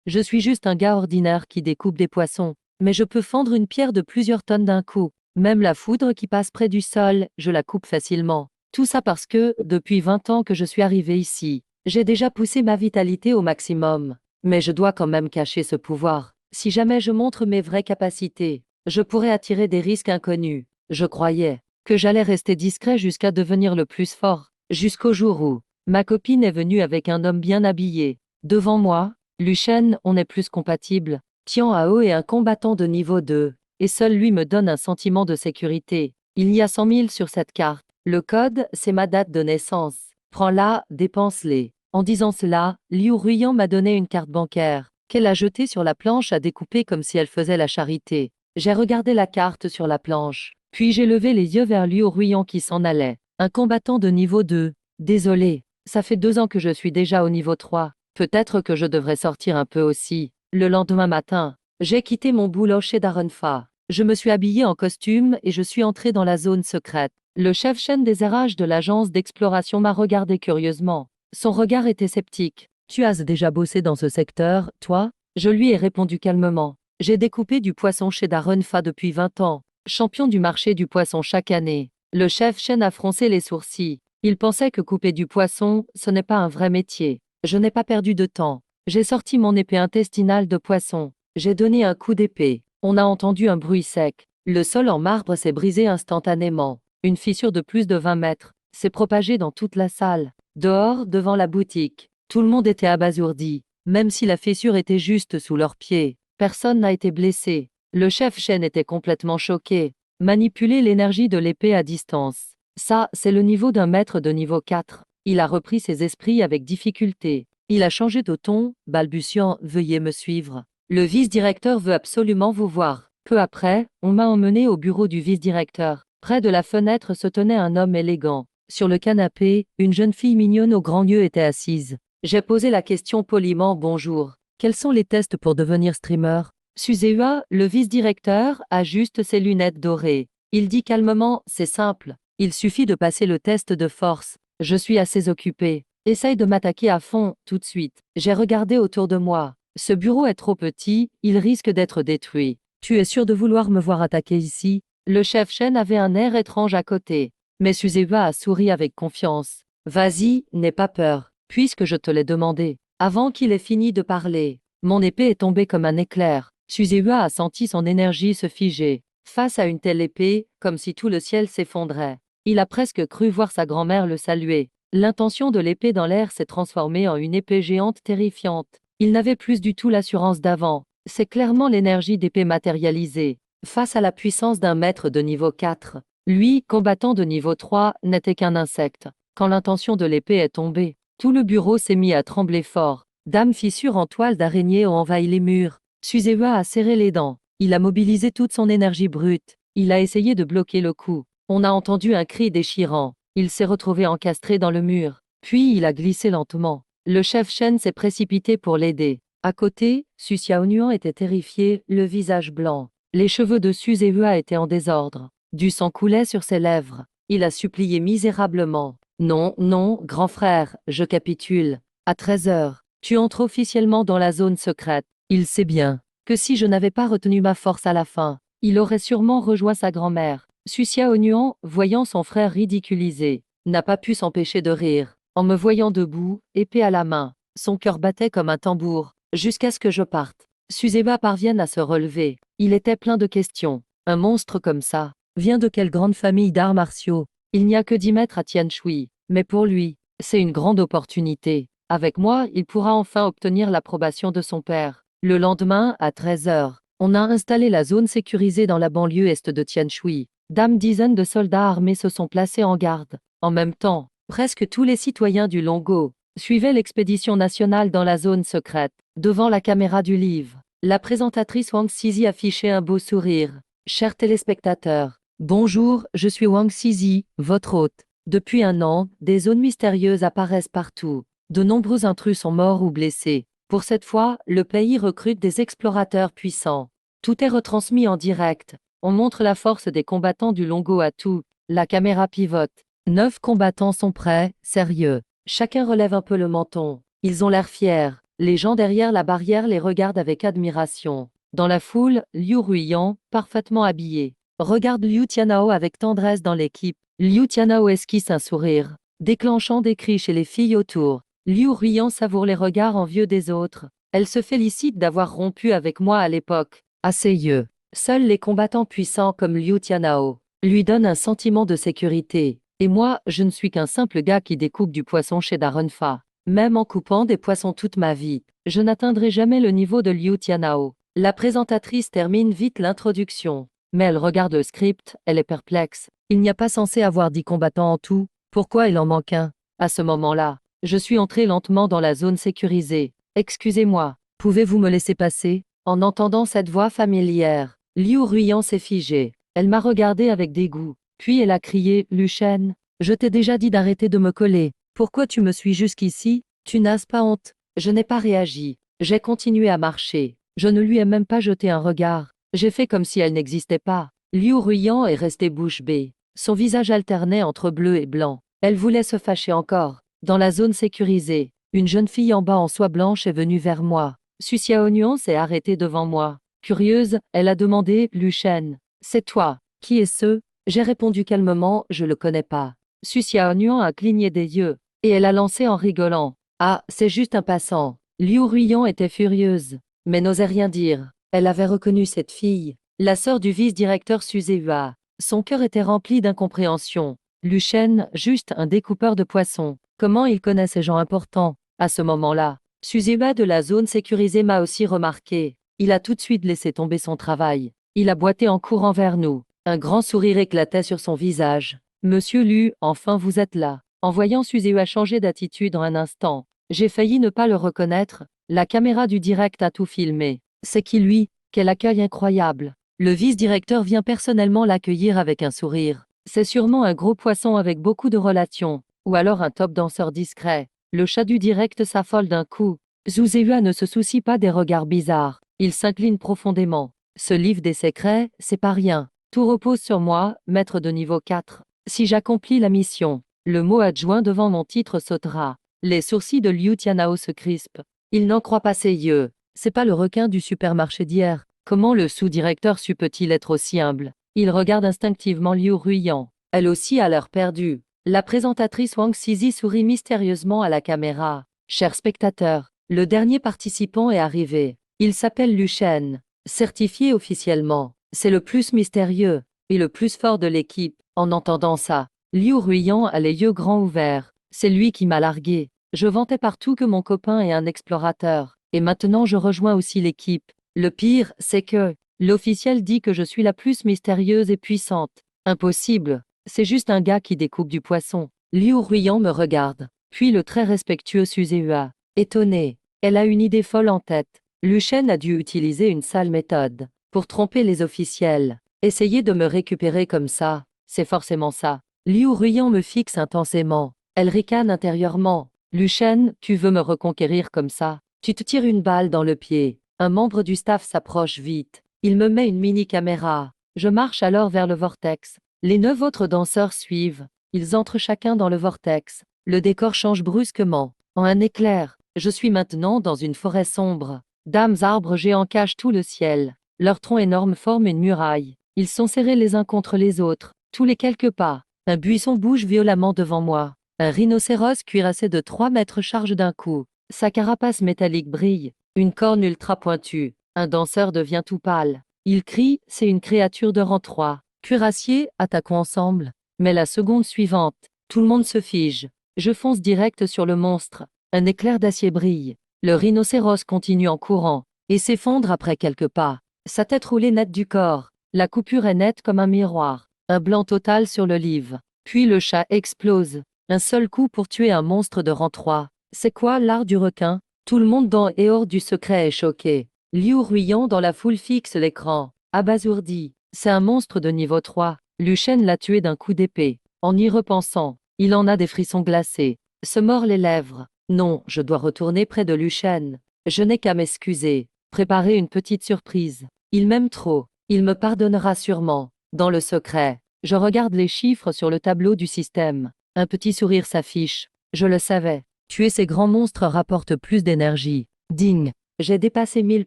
Je suis juste un gars ordinaire qui découpe des poissons. Mais je peux fendre une pierre de plusieurs tonnes d'un coup. Même la foudre qui passe près du sol, je la coupe facilement. Tout ça parce que, depuis 20 ans que je suis arrivé ici, j'ai déjà poussé ma vitalité au maximum. Mais je dois quand même cacher ce pouvoir. Si jamais je montre mes vraies capacités, je pourrais attirer des risques inconnus. Je croyais que j'allais rester discret jusqu'à devenir le plus fort. Jusqu'au jour où ma copine est venue avec un homme bien habillé. Devant moi, Lucien, on est plus compatibles. Tian Hao est un combattant de niveau 2, et seul lui me donne un sentiment de sécurité. Il y a 100 000 sur cette carte. Le code, c'est ma date de naissance. Prends-la, dépense-les. En disant cela, Liu Ruyan m'a donné une carte bancaire, qu'elle a jetée sur la planche à découper comme si elle faisait la charité. J'ai regardé la carte sur la planche, puis j'ai levé les yeux vers Liu Ruyan qui s'en allait. Un combattant de niveau 2. Désolé, ça fait 2 ans que je suis déjà au niveau 3. Peut-être que je devrais sortir un peu aussi. Le lendemain matin, j'ai quitté mon boulot chez Darenfa. Je me suis habillé en costume et je suis entré dans la zone secrète. Le chef chaîne des RH de l'agence d'exploration m'a regardé curieusement. Son regard était sceptique. Tu as déjà bossé dans ce secteur, toi? Je lui ai répondu calmement. J'ai découpé du poisson chez Darenfa depuis 20 ans, champion du marché du poisson chaque année. Le chef chaîne a froncé les sourcils. Il pensait que couper du poisson, ce n'est pas un vrai métier. Je n'ai pas perdu de temps. J'ai sorti mon épée intestinale de poisson. J'ai donné un coup d'épée. On a entendu un bruit sec. Le sol en marbre s'est brisé instantanément. Une fissure de plus de 20 mètres s'est propagée dans toute la salle. Dehors, devant la boutique, tout le monde était abasourdi. Même si la fissure était juste sous leurs pieds, personne n'a été blessé. Le chef chaîne était complètement choqué. Manipuler l'énergie de l'épée à distance. Ça, c'est le niveau d'un maître de niveau 4. Il a repris ses esprits avec difficulté. Il a changé de ton, balbutiant « Veuillez me suivre ». Le vice-directeur veut absolument vous voir. Peu après, on m'a emmené au bureau du vice-directeur. Près de la fenêtre se tenait un homme élégant. Sur le canapé, une jeune fille mignonne aux grands yeux était assise. J'ai posé la question poliment « Bonjour. Quels sont les tests pour devenir streamer ?» Suzehua, le vice-directeur, ajuste ses lunettes dorées. Il dit calmement « C'est simple. Il suffit de passer le test de force. Je suis assez occupé. Essaye de m'attaquer à fond, tout de suite. » J'ai regardé autour de moi. Ce bureau est trop petit, il risque d'être détruit. Tu es sûr de vouloir me voir attaquer ici? Le chef chaîne avait un air étrange à côté. Mais Suzeva a souri avec confiance. Vas-y, n'aie pas peur, puisque je te l'ai demandé. Avant qu'il ait fini de parler, mon épée est tombée comme un éclair. Suzeva a senti son énergie se figer. Face à une telle épée, comme si tout le ciel s'effondrait. Il a presque cru voir sa grand-mère le saluer. L'intention de l'épée dans l'air s'est transformée en une épée géante terrifiante. Il n'avait plus du tout l'assurance d'avant. C'est clairement l'énergie d'épée matérialisée. Face à la puissance d'un maître de niveau 4, lui, combattant de niveau 3, n'était qu'un insecte. Quand l'intention de l'épée est tombée, tout le bureau s'est mis à trembler fort. Dame fissures en toile d'araignée ont envahi les murs. Suzewa a serré les dents. Il a mobilisé toute son énergie brute. Il a essayé de bloquer le coup. On a entendu un cri déchirant. Il s'est retrouvé encastré dans le mur. Puis il a glissé lentement. Le chef Shen s'est précipité pour l'aider. À côté, Su Xiaonuan était terrifié, le visage blanc. Les cheveux de Su Zehua étaient en désordre. Du sang coulait sur ses lèvres. Il a supplié misérablement. Non, non, grand frère, je capitule. À 13 heures, tu entres officiellement dans la zone secrète. Il sait bien que si je n'avais pas retenu ma force à la fin, il aurait sûrement rejoint sa grand-mère. Su Xiaonuan, voyant son frère ridiculisé, n'a pas pu s'empêcher de rire. En me voyant debout, épée à la main, son cœur battait comme un tambour, jusqu'à ce que je parte. Suzeba parvienne à se relever. Il était plein de questions. Un monstre comme ça vient de quelle grande famille d'arts martiaux? Il n'y a que 10 mètres à Tianshui. Mais pour lui, c'est une grande opportunité. Avec moi, il pourra enfin obtenir l'approbation de son père. Le lendemain, à 13 heures, on a installé la zone sécurisée dans la banlieue est de Tianshui. Dizaines de soldats armés se sont placés en garde. En même temps, presque tous les citoyens du Longo suivaient l'expédition nationale dans la zone secrète. Devant la caméra du livre, la présentatrice Wang Sizi affichait un beau sourire. Chers téléspectateurs, bonjour, je suis Wang Sizi, votre hôte. Depuis 1 an, des zones mystérieuses apparaissent partout. De nombreux intrus sont morts ou blessés. Pour cette fois, le pays recrute des explorateurs puissants. Tout est retransmis en direct. On montre la force des combattants du Longo à tout. La caméra pivote. 9 combattants sont prêts, sérieux. Chacun relève un peu le menton. Ils ont l'air fiers. Les gens derrière la barrière les regardent avec admiration. Dans la foule, Liu Ruiyan, parfaitement habillé, regarde Liu Tianhao avec tendresse dans l'équipe. Liu Tianhao esquisse un sourire, déclenchant des cris chez les filles autour. Liu Ruiyan savoure les regards envieux des autres. Elle se félicite d'avoir rompu avec moi à l'époque. À ses yeux, seuls les combattants puissants comme Liu Tianhao lui donnent un sentiment de sécurité. Et moi, je ne suis qu'un simple gars qui découpe du poisson chez Darunfa. Même en coupant des poissons toute ma vie, je n'atteindrai jamais le niveau de Liu Tianhao. La présentatrice termine vite l'introduction. Mais elle regarde le script, elle est perplexe. Il n'y a pas censé avoir 10 combattants en tout. Pourquoi il en manque un? À ce moment-là, je suis entré lentement dans la zone sécurisée. Excusez-moi, pouvez-vous me laisser passer? En entendant cette voix familière, Liu Ruiyan s'est figée. Elle m'a regardé avec dégoût. Puis elle a crié, Lu Shen, je t'ai déjà dit d'arrêter de me coller. Pourquoi tu me suis jusqu'ici? Tu n'as pas honte? Je n'ai pas réagi. J'ai continué à marcher. Je ne lui ai même pas jeté un regard. J'ai fait comme si elle n'existait pas. Liu Ruiyan est restée bouche bée. Son visage alternait entre bleu et blanc. Elle voulait se fâcher encore. Dans la zone sécurisée, une jeune fille en bas en soie blanche est venue vers moi. Su Xiaonian s'est arrêtée devant moi. Curieuse, elle a demandé, Lu Shen, c'est toi. Qui est ce? J'ai répondu calmement, je le connais pas. Su Xiaonian a cligné des yeux. Et elle a lancé en rigolant. Ah, c'est juste un passant. Liu Ruiyan était furieuse, mais n'osait rien dire. Elle avait reconnu cette fille, la sœur du vice-directeur Suzehua. Son cœur était rempli d'incompréhension. Lu Shen, juste un découpeur de poissons. Comment il connaît ces gens importants? À ce moment-là, Suzehua de la zone sécurisée m'a aussi remarqué. Il a tout de suite laissé tomber son travail. Il a boité en courant vers nous. Un grand sourire éclatait sur son visage. Monsieur Lu, enfin vous êtes là. En voyant Suzehua changer d'attitude en un instant, j'ai failli ne pas le reconnaître. La caméra du direct a tout filmé. C'est qui lui? Quel accueil incroyable. Le vice-directeur vient personnellement l'accueillir avec un sourire. C'est sûrement un gros poisson avec beaucoup de relations. Ou alors un top danseur discret. Le chat du direct s'affole d'un coup. Suzehua ne se soucie pas des regards bizarres. Il s'incline profondément. Ce livre des secrets, c'est pas rien. Tout repose sur moi, maître de niveau 4. Si j'accomplis la mission, le mot adjoint devant mon titre sautera. Les sourcils de Liu Tianhao se crispent. Il n'en croit pas ses yeux. C'est pas le requin du supermarché d'hier. Comment le sous-directeur peut-il être aussi humble? Il regarde instinctivement Liu Ruiyan. Elle aussi a l'air perdue. La présentatrice Wang Zizi sourit mystérieusement à la caméra. Chers spectateurs, le dernier participant est arrivé. Il s'appelle Lu Shen. Certifié officiellement. C'est le plus mystérieux et le plus fort de l'équipe. En entendant ça, Liu Ruiyan a les yeux grands ouverts. C'est lui qui m'a largué. Je vantais partout que mon copain est un explorateur. Et maintenant je rejoins aussi l'équipe. Le pire, c'est que l'officiel dit que je suis la plus mystérieuse et puissante. Impossible. C'est juste un gars qui découpe du poisson. Liu Ruiyan me regarde. Puis le très respectueux Suzehua. Étonnée. Elle a une idée folle en tête. Lu Shen a dû utiliser une sale méthode pour tromper les officiels. Essayer de me récupérer comme ça, c'est forcément ça. Liu Ruiyan me fixe intensément. Elle ricane intérieurement. Lu Shen, tu veux me reconquérir comme ça? Tu te tires une balle dans le pied. Un membre du staff s'approche vite. Il me met une mini-caméra. Je marche alors vers le vortex. Les 9 autres danseurs suivent. Ils entrent chacun dans le vortex. Le décor change brusquement. En un éclair, je suis maintenant dans une forêt sombre. Dames arbres géants cachent tout le ciel. Leurs troncs énormes forment une muraille. Ils sont serrés les uns contre les autres. Tous les quelques pas, un buisson bouge violemment devant moi. Un rhinocéros cuirassé de 3 mètres charge d'un coup. Sa carapace métallique brille. Une corne ultra pointue. Un danseur devient tout pâle. Il crie, c'est une créature de rang 3. Cuirassier, attaquons ensemble. Mais la seconde suivante, tout le monde se fige. Je fonce direct sur le monstre. Un éclair d'acier brille. Le rhinocéros continue en courant et s'effondre après quelques pas. Sa tête roulée nette du corps. La coupure est nette comme un miroir. Un blanc total sur le livre. Puis le chat explose. Un seul coup pour tuer un monstre de rang 3. C'est quoi l'art du requin? Tout le monde dans et hors du secret est choqué. Liu Ruiyan dans la foule fixe l'écran. Abasourdi. C'est un monstre de niveau 3. Lu Shen l'a tué d'un coup d'épée. En y repensant, il en a des frissons glacés. Se mord les lèvres. Non, je dois retourner près de Lu Shen. Je n'ai qu'à m'excuser. Préparer une petite surprise. Il m'aime trop. Il me pardonnera sûrement. Dans le secret, je regarde les chiffres sur le tableau du système. Un petit sourire s'affiche. Je le savais. Tuer ces grands monstres rapporte plus d'énergie. Ding. J'ai dépassé 1000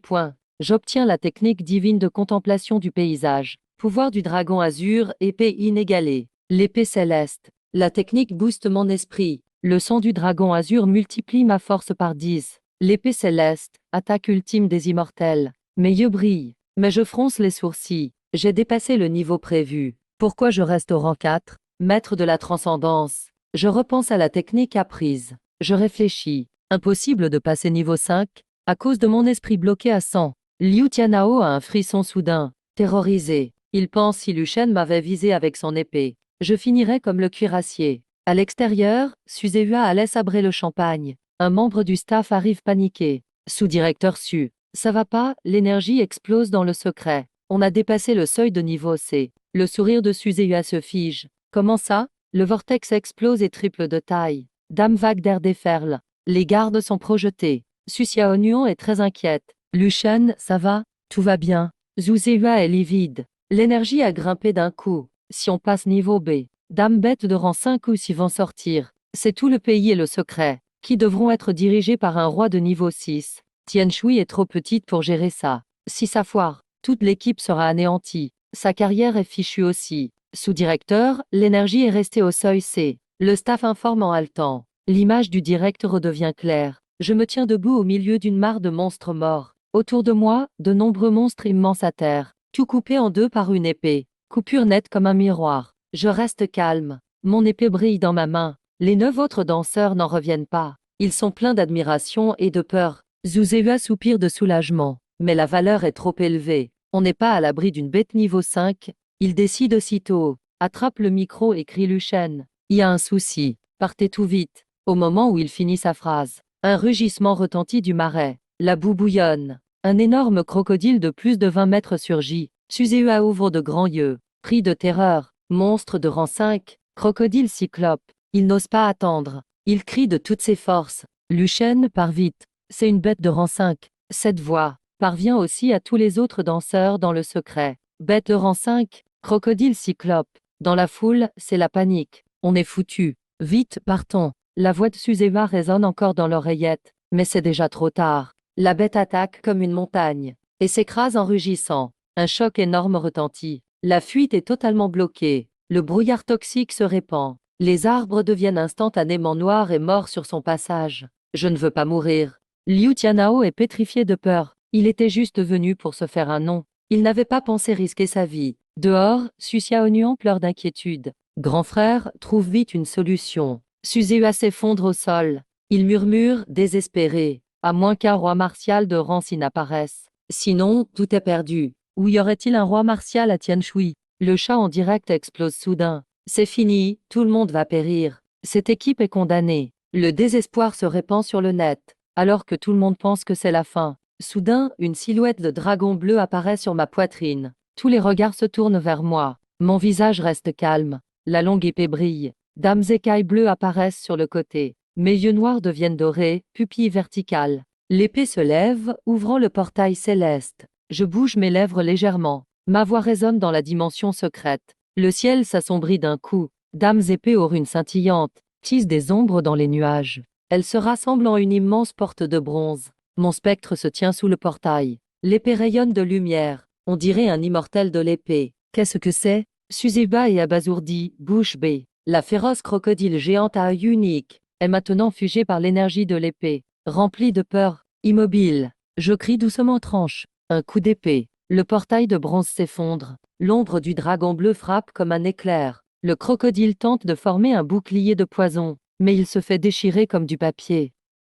points. J'obtiens la technique divine de contemplation du paysage. Pouvoir du dragon azur, épée inégalée. L'épée céleste. La technique booste mon esprit. Le son du dragon azur multiplie ma force par 10. L'épée céleste, attaque ultime des immortels. Mes yeux brillent, mais je fronce les sourcils. J'ai dépassé le niveau prévu. Pourquoi je reste au rang 4, maître de la transcendance? Je repense à la technique apprise. Je réfléchis. Impossible de passer niveau 5, à cause de mon esprit bloqué à 100. Liu Tianhao a un frisson soudain. Terrorisé, il pense si Lu Shen m'avait visé avec son épée, je finirais comme le cuirassier. À l'extérieur, Suzehua allait sabrer le champagne. Un membre du staff arrive paniqué. Sous-directeur Su. Ça va pas, l'énergie explose dans le secret. On a dépassé le seuil de niveau C. Le sourire de Suzehua se fige. Comment ça? Le vortex explose et triple de taille. Dame vague d'air déferle. Les gardes sont projetés. Su Xiaonuan est très inquiète. Lu Shen, ça va? Tout va bien. Zhu Zihua est livide. L'énergie a grimpé d'un coup. Si on passe niveau B, Dame bête de rang 5 ou 6 vont sortir. C'est tout le pays et le secret, qui devront être dirigés par un roi de niveau 6. Tian Shui est trop petite pour gérer ça. Si ça foire, toute l'équipe sera anéantie. Sa carrière est fichue aussi. Sous-directeur, l'énergie est restée au seuil C. Le staff informe en haletant. L'image du direct redevient claire. Je me tiens debout au milieu d'une mare de monstres morts. Autour de moi, de nombreux monstres immenses à terre, tout coupé en deux par une épée. Coupure nette comme un miroir. Je reste calme. Mon épée brille dans ma main. Les 9 autres danseurs n'en reviennent pas. Ils sont pleins d'admiration et de peur. Zuzehua soupire de soulagement. Mais la valeur est trop élevée. On n'est pas à l'abri d'une bête niveau 5. Il décide aussitôt. Attrape le micro et crie Lu Shen. Il y a un souci. Partez tout vite. Au moment où il finit sa phrase, un rugissement retentit du marais. La boue bouillonne. Un énorme crocodile de plus de 20 mètres surgit. Suzehua ouvre de grands yeux. Pris de terreur. Monstre de rang 5. Crocodile cyclope. Il n'ose pas attendre. Il crie de toutes ses forces. Lu Shen part vite. C'est une bête de rang 5. Cette voix parvient aussi à tous les autres danseurs dans le secret. Bête de rang 5. Crocodile cyclope. Dans la foule, c'est la panique. On est foutu. Vite, partons. La voix de Suzehua résonne encore dans l'oreillette. Mais c'est déjà trop tard. La bête attaque comme une montagne et s'écrase en rugissant. Un choc énorme retentit. La fuite est totalement bloquée. Le brouillard toxique se répand. Les arbres deviennent instantanément noirs et morts sur son passage. Je ne veux pas mourir. Liu Tianhao est pétrifié de peur. Il était juste venu pour se faire un nom. Il n'avait pas pensé risquer sa vie. Dehors, Su Xiaonuan pleure d'inquiétude. Grand frère, trouve vite une solution. Suzehua s'effondre au sol. Il murmure, désespéré. À moins qu'un roi martial de rang 6 n'apparaisse. Sinon, tout est perdu. Où y aurait-il un roi martial à Tianshui? Le chat en direct explose soudain. C'est fini, tout le monde va périr. Cette équipe est condamnée. Le désespoir se répand sur le net, alors que tout le monde pense que c'est la fin. Soudain, une silhouette de dragon bleu apparaît sur ma poitrine. Tous les regards se tournent vers moi. Mon visage reste calme. La longue épée brille. Dames écailles bleues apparaissent sur le côté. Mes yeux noirs deviennent dorés, pupilles verticales. L'épée se lève, ouvrant le portail céleste. Je bouge mes lèvres légèrement. Ma voix résonne dans la dimension secrète. Le ciel s'assombrit d'un coup. Dames épées aux runes scintillantes tissent des ombres dans les nuages. Elles se rassemblent en une immense porte de bronze. Mon spectre se tient sous le portail. L'épée rayonne de lumière. On dirait un immortel de l'épée. Qu'est-ce que c'est? Suzehua est abasourdi, bouche bée. La féroce crocodile géante à œil unique est maintenant figée par l'énergie de l'épée. Remplie de peur, immobile. Je crie doucement tranche. Un coup d'épée. Le portail de bronze s'effondre. L'ombre du dragon bleu frappe comme un éclair. Le crocodile tente de former un bouclier de poison, mais il se fait déchirer comme du papier.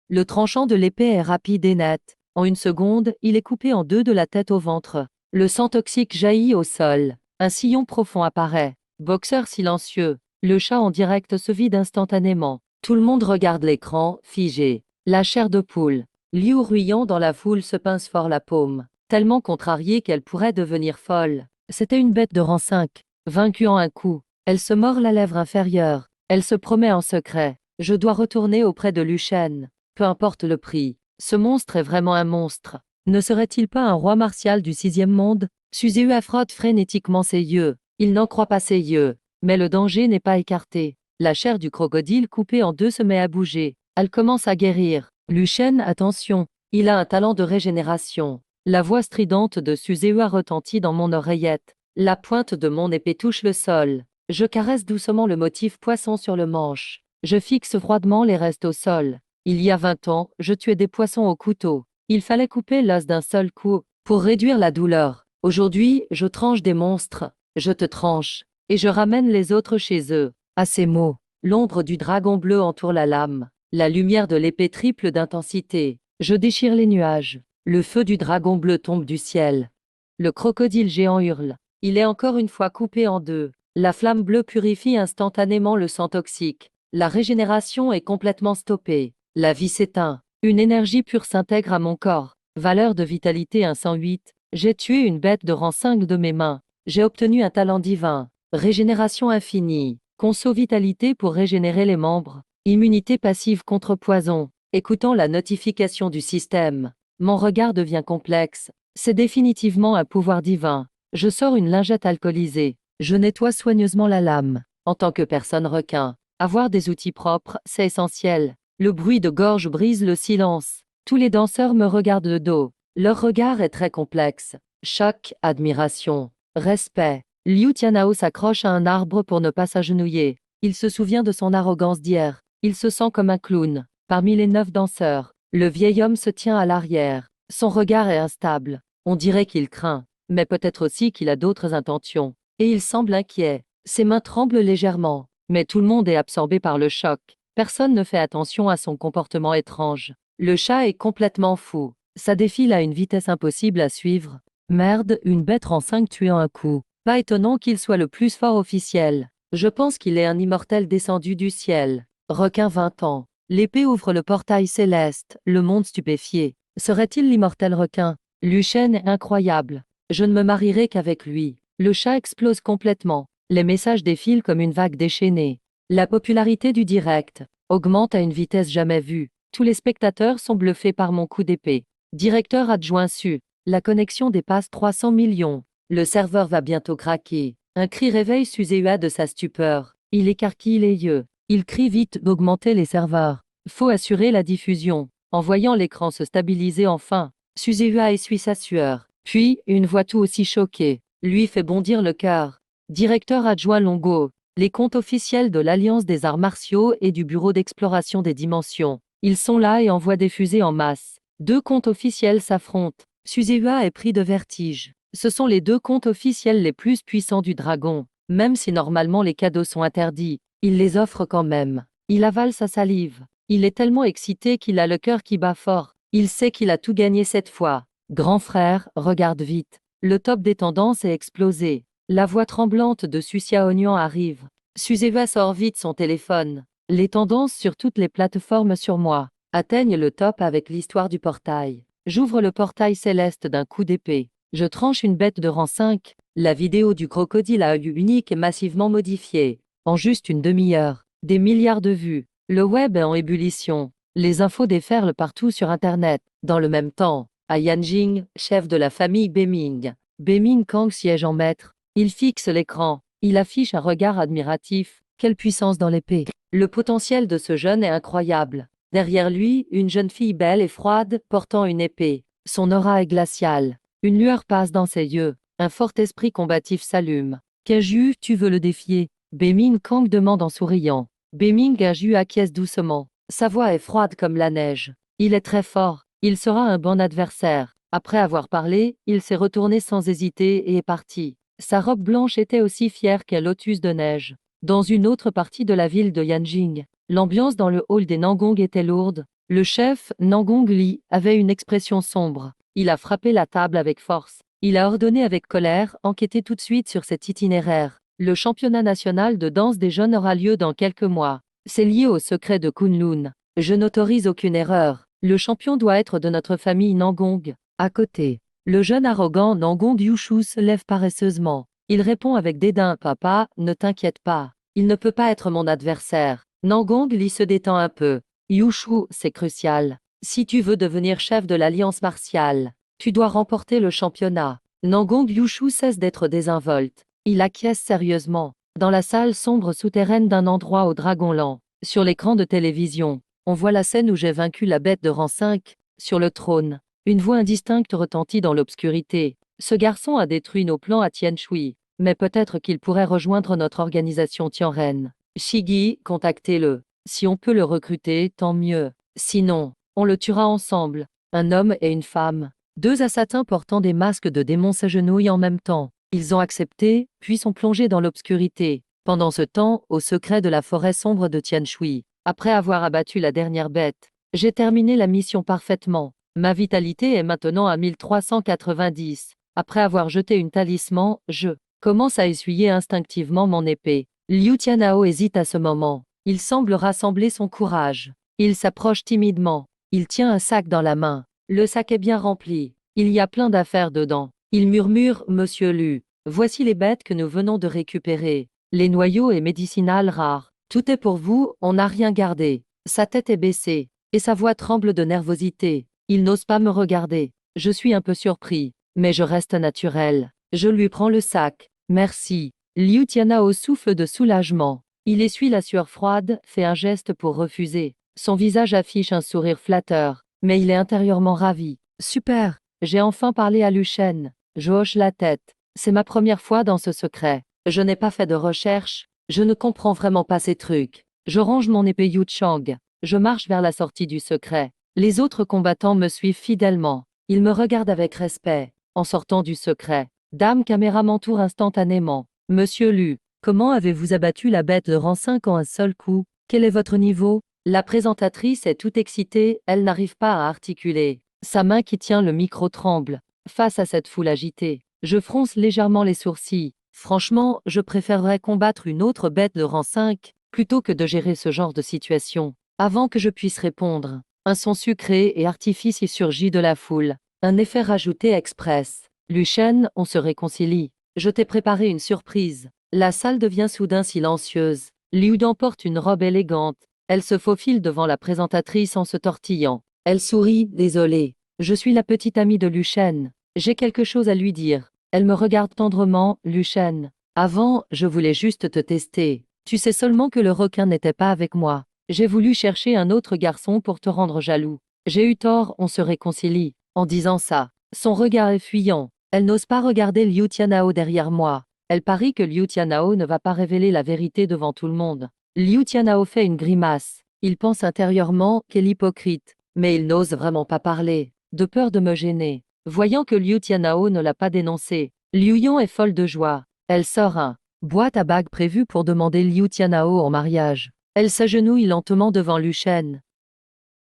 Le tranchant de l'épée est rapide et net. En une seconde, il est coupé en deux de la tête au ventre. Le sang toxique jaillit au sol. Un sillon profond apparaît. Boxeur silencieux. Le chat en direct se vide instantanément. Tout le monde regarde l'écran, figé. La chair de poule. Liu Ruyan dans la foule se pince fort la paume, tellement contrariée qu'elle pourrait devenir folle. C'était une bête de rang 5, vaincue en un coup. Elle se mord la lèvre inférieure. Elle se promet en secret. Je dois retourner auprès de Lu Shen. Peu importe le prix. Ce monstre est vraiment un monstre. Ne serait-il pas un roi martial du 6e monde? Suzehua frotte frénétiquement ses yeux. Il n'en croit pas ses yeux. Mais le danger n'est pas écarté. La chair du crocodile coupée en deux se met à bouger. Elle commence à guérir. Lu Shen, attention. Il a un talent de régénération. La voix stridente de Suzeua retentit dans mon oreillette. La pointe de mon épée touche le sol. Je caresse doucement le motif poisson sur le manche. Je fixe froidement les restes au sol. Il y a 20 ans, je tuais des poissons au couteau. Il fallait couper l'os d'un seul coup pour réduire la douleur. Aujourd'hui, je tranche des monstres. Je te tranche. Et je ramène les autres chez eux. À ces mots, l'ombre du dragon bleu entoure la lame. La lumière de l'épée triple d'intensité. Je déchire les nuages. Le feu du dragon bleu tombe du ciel. Le crocodile géant hurle. Il est encore une fois coupé en deux. La flamme bleue purifie instantanément le sang toxique. La régénération est complètement stoppée. La vie s'éteint. Une énergie pure s'intègre à mon corps. Valeur de vitalité 108. J'ai tué une bête de rang 5 de mes mains. J'ai obtenu un talent divin. Régénération infinie. Conso vitalité pour régénérer les membres. Immunité passive contre poison. Écoutant la notification du système, mon regard devient complexe. C'est définitivement un pouvoir divin. Je sors une lingette alcoolisée. Je nettoie soigneusement la lame. En tant que personne requin, avoir des outils propres, c'est essentiel. Le bruit de gorge brise le silence. Tous les danseurs me regardent de dos. Leur regard est très complexe. Choc, admiration, respect. Liu Tianhao s'accroche à un arbre pour ne pas s'agenouiller. Il se souvient de son arrogance d'hier. Il se sent comme un clown. Parmi les 9 danseurs, le vieil homme se tient à l'arrière. Son regard est instable. On dirait qu'il craint, mais peut-être aussi qu'il a d'autres intentions. Et il semble inquiet. Ses mains tremblent légèrement. Mais tout le monde est absorbé par le choc. Personne ne fait attention à son comportement étrange. Le chat est complètement fou. Ça défile à une vitesse impossible à suivre. Merde, une bête en 5 tuant un coup. Pas étonnant qu'il soit le plus fort officiel. Je pense qu'il est un immortel descendu du ciel. Requin 20 ans. L'épée ouvre le portail céleste, le monde stupéfié. Serait-il l'immortel requin? Luchen est incroyable. Je ne me marierai qu'avec lui. Le chat explose complètement. Les messages défilent comme une vague déchaînée. La popularité du direct augmente à une vitesse jamais vue. Tous les spectateurs sont bluffés par mon coup d'épée. Directeur adjoint su. La connexion dépasse 300 millions. Le serveur va bientôt craquer. Un cri réveille Suzeua de sa stupeur. Il écarquille les yeux. Il crie vite d'augmenter les serveurs. Faut assurer la diffusion. En voyant l'écran se stabiliser enfin, Suzeua essuie sa sueur. Puis, une voix tout aussi choquée, lui fait bondir le cœur. Directeur adjoint Longo. Les comptes officiels de l'Alliance des arts martiaux et du Bureau d'exploration des dimensions. Ils sont là et envoient des fusées en masse. 2 comptes officiels s'affrontent. Suzeua est pris de vertige. Ce sont les 2 comptes officiels les plus puissants du dragon. Même si normalement les cadeaux sont interdits, il les offre quand même. Il avale sa salive. Il est tellement excité qu'il a le cœur qui bat fort. Il sait qu'il a tout gagné cette fois. Grand frère, regarde vite. Le top des tendances est explosé. La voix tremblante de Sucia Oignon arrive. Suzeua sort vite son téléphone. Les tendances sur toutes les plateformes sur moi atteignent le top avec l'histoire du portail. J'ouvre le portail céleste d'un coup d'épée. Je tranche une bête de rang 5. La vidéo du crocodile à œil unique est massivement modifiée. En juste une demi-heure, des milliards de vues. Le web est en ébullition. Les infos déferlent partout sur Internet. Dans le même temps, à Yanjing, chef de la famille Beming, Beming Kang siège en maître. Il fixe l'écran. Il affiche un regard admiratif. Quelle puissance dans l'épée. Le potentiel de ce jeune est incroyable. Derrière lui, une jeune fille belle et froide, portant une épée. Son aura est glaciale. Une lueur passe dans ses yeux. Un fort esprit combatif s'allume. Keju, tu veux le défier? Beming Kang demande en souriant. Beming Keju acquiesce doucement. Sa voix est froide comme la neige. Il est très fort. Il sera un bon adversaire. Après avoir parlé, il s'est retourné sans hésiter et est parti. Sa robe blanche était aussi fière qu'un lotus de neige. Dans une autre partie de la ville de Yanjing, l'ambiance dans le hall des Nangong était lourde. Le chef, Nangong Li, avait une expression sombre. Il a frappé la table avec force. Il a ordonné avec colère, enquêtez tout de suite sur cet itinéraire. Le championnat national de danse des jeunes aura lieu dans quelques mois. C'est lié au secret de Kunlun. Je n'autorise aucune erreur. Le champion doit être de notre famille Nangong. À côté, le jeune arrogant Nangong Yushu se lève paresseusement. Il répond avec dédain, papa, ne t'inquiète pas. Il ne peut pas être mon adversaire. Nangong Li se détend un peu. Yushu, c'est crucial. Si tu veux devenir chef de l'Alliance martiale, tu dois remporter le championnat. Nangong Yushu cesse d'être désinvolte. Il acquiesce sérieusement. Dans la salle sombre souterraine d'un endroit au Dragonland, sur l'écran de télévision, on voit la scène où j'ai vaincu la bête de rang 5. sur le trône. Une voix indistincte retentit dans l'obscurité. Ce garçon a détruit nos plans à Tianshui, mais peut-être qu'il pourrait rejoindre notre organisation Tianren. Shigi, contactez-le. Si on peut le recruter, tant mieux. Sinon, on le tuera ensemble. Un homme et une femme. Deux assassins portant des masques de démons s'agenouillent en même temps. Ils ont accepté, puis sont plongés dans l'obscurité. Pendant ce temps, au secret de la forêt sombre de Tianshui, après avoir abattu la dernière bête, j'ai terminé la mission parfaitement. Ma vitalité est maintenant à 1390. Après avoir jeté une talisman, je commence à essuyer instinctivement mon épée. Liu Tianhao hésite à ce moment. Il semble rassembler son courage. Il s'approche timidement. Il tient un sac dans la main. Le sac est bien rempli. Il y a plein d'affaires dedans. Il murmure, Monsieur Lu, voici les bêtes que nous venons de récupérer. Les noyaux et médicinales rares. Tout est pour vous, on n'a rien gardé. Sa tête est baissée, et sa voix tremble de nervosité. Il n'ose pas me regarder. Je suis un peu surpris, mais je reste naturel. Je lui prends le sac. Merci. Liu Tianhao souffle de soulagement. Il essuie la sueur froide, fait un geste pour refuser. Son visage affiche un sourire flatteur, mais il est intérieurement ravi. Super, j'ai enfin parlé à Lu Shen. Je hoche la tête. C'est ma première fois dans ce secret. Je n'ai pas fait de recherche. Je ne comprends vraiment pas ces trucs. Je range mon épée Yu Chang. Je marche vers la sortie du secret. Les autres combattants me suivent fidèlement. Ils me regardent avec respect. En sortant du secret, Dame Caméra m'entoure instantanément. Monsieur Lu, comment avez-vous abattu la bête de rang 5 en un seul coup? Quel est votre niveau? La présentatrice est toute excitée, elle n'arrive pas à articuler. Sa main qui tient le micro tremble. Face à cette foule agitée, je fronce légèrement les sourcils. Franchement, je préférerais combattre une autre bête de rang 5, plutôt que de gérer ce genre de situation. Avant que je puisse répondre, un son sucré et artificiel surgit de la foule. Un effet rajouté express. Lu Shen, on se réconcilie. Je t'ai préparé une surprise. La salle devient soudain silencieuse. Liu Dan porte une robe élégante. Elle se faufile devant la présentatrice en se tortillant. Elle sourit, désolée. Je suis la petite amie de Lu Shen. J'ai quelque chose à lui dire. Elle me regarde tendrement, Lu Shen. Avant, je voulais juste te tester. Tu sais seulement que le requin n'était pas avec moi. J'ai voulu chercher un autre garçon pour te rendre jaloux. J'ai eu tort, on se réconcilie. En disant ça, son regard est fuyant. Elle n'ose pas regarder Liu Tianhao derrière moi. Elle parie que Liu Tianhao ne va pas révéler la vérité devant tout le monde. Liu Tianhao fait une grimace. Il pense intérieurement qu'elle est hypocrite, mais il n'ose vraiment pas parler, de peur de me gêner. Voyant que Liu Tianhao ne l'a pas dénoncé, Liu Yon est folle de joie. Elle sort un boîte à bague prévue pour demander Liu Tianhao en mariage. Elle s'agenouille lentement devant Lu Shen.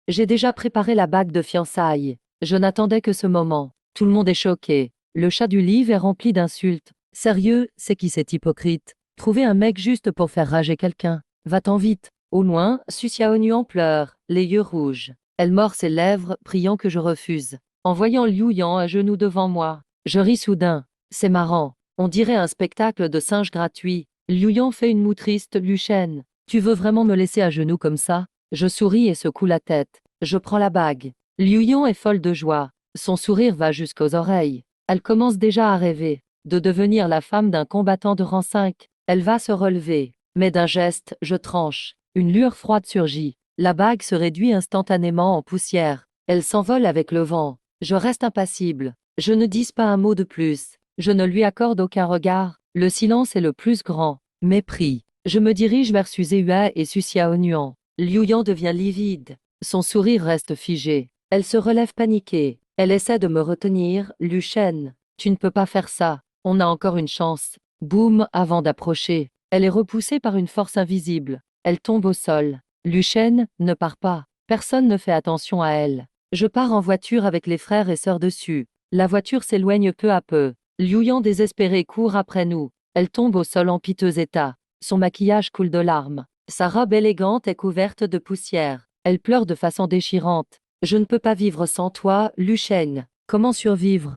J'ai déjà préparé la bague de fiançailles. Je n'attendais que ce moment. Tout le monde est choqué. Le chat du livre est rempli d'insultes. Sérieux, c'est qui cet hypocrite? Trouver un mec juste pour faire rager quelqu'un. Va-t'en vite. Au loin, Su Xiaonuan pleure, les yeux rouges. Elle mord ses lèvres, priant que je refuse. En voyant Liu Yan à genoux devant moi, je ris soudain. C'est marrant. On dirait un spectacle de singes gratuit. Liu Yan fait une moue triste. Lu Shen, tu veux vraiment me laisser à genoux comme ça? Je souris et secoue la tête. Je prends la bague. Liu Yan est folle de joie. Son sourire va jusqu'aux oreilles. Elle commence déjà à rêver de devenir la femme d'un combattant de rang 5. Elle va se relever, mais d'un geste, je tranche. Une lueur froide surgit. La bague se réduit instantanément en poussière. Elle s'envole avec le vent. Je reste impassible. Je ne dis pas un mot de plus. Je ne lui accorde aucun regard. Le silence est le plus grand. Mépris. Je me dirige vers Su Zehua et Su Xiaonuan. Liu Yan devient livide. Son sourire reste figé. Elle se relève paniquée. Elle essaie de me retenir. Lu Shen, tu ne peux pas faire ça. On a encore une chance. Boum, avant d'approcher. Elle est repoussée par une force invisible. Elle tombe au sol. Lu Shen, ne pars pas. Personne ne fait attention à elle. Je pars en voiture avec les frères et sœurs dessus. La voiture s'éloigne peu à peu. Liu Yan désespérée court après nous. Elle tombe au sol en piteux état. Son maquillage coule de larmes. Sa robe élégante est couverte de poussière. Elle pleure de façon déchirante. Je ne peux pas vivre sans toi, Lu Shen. Comment survivre?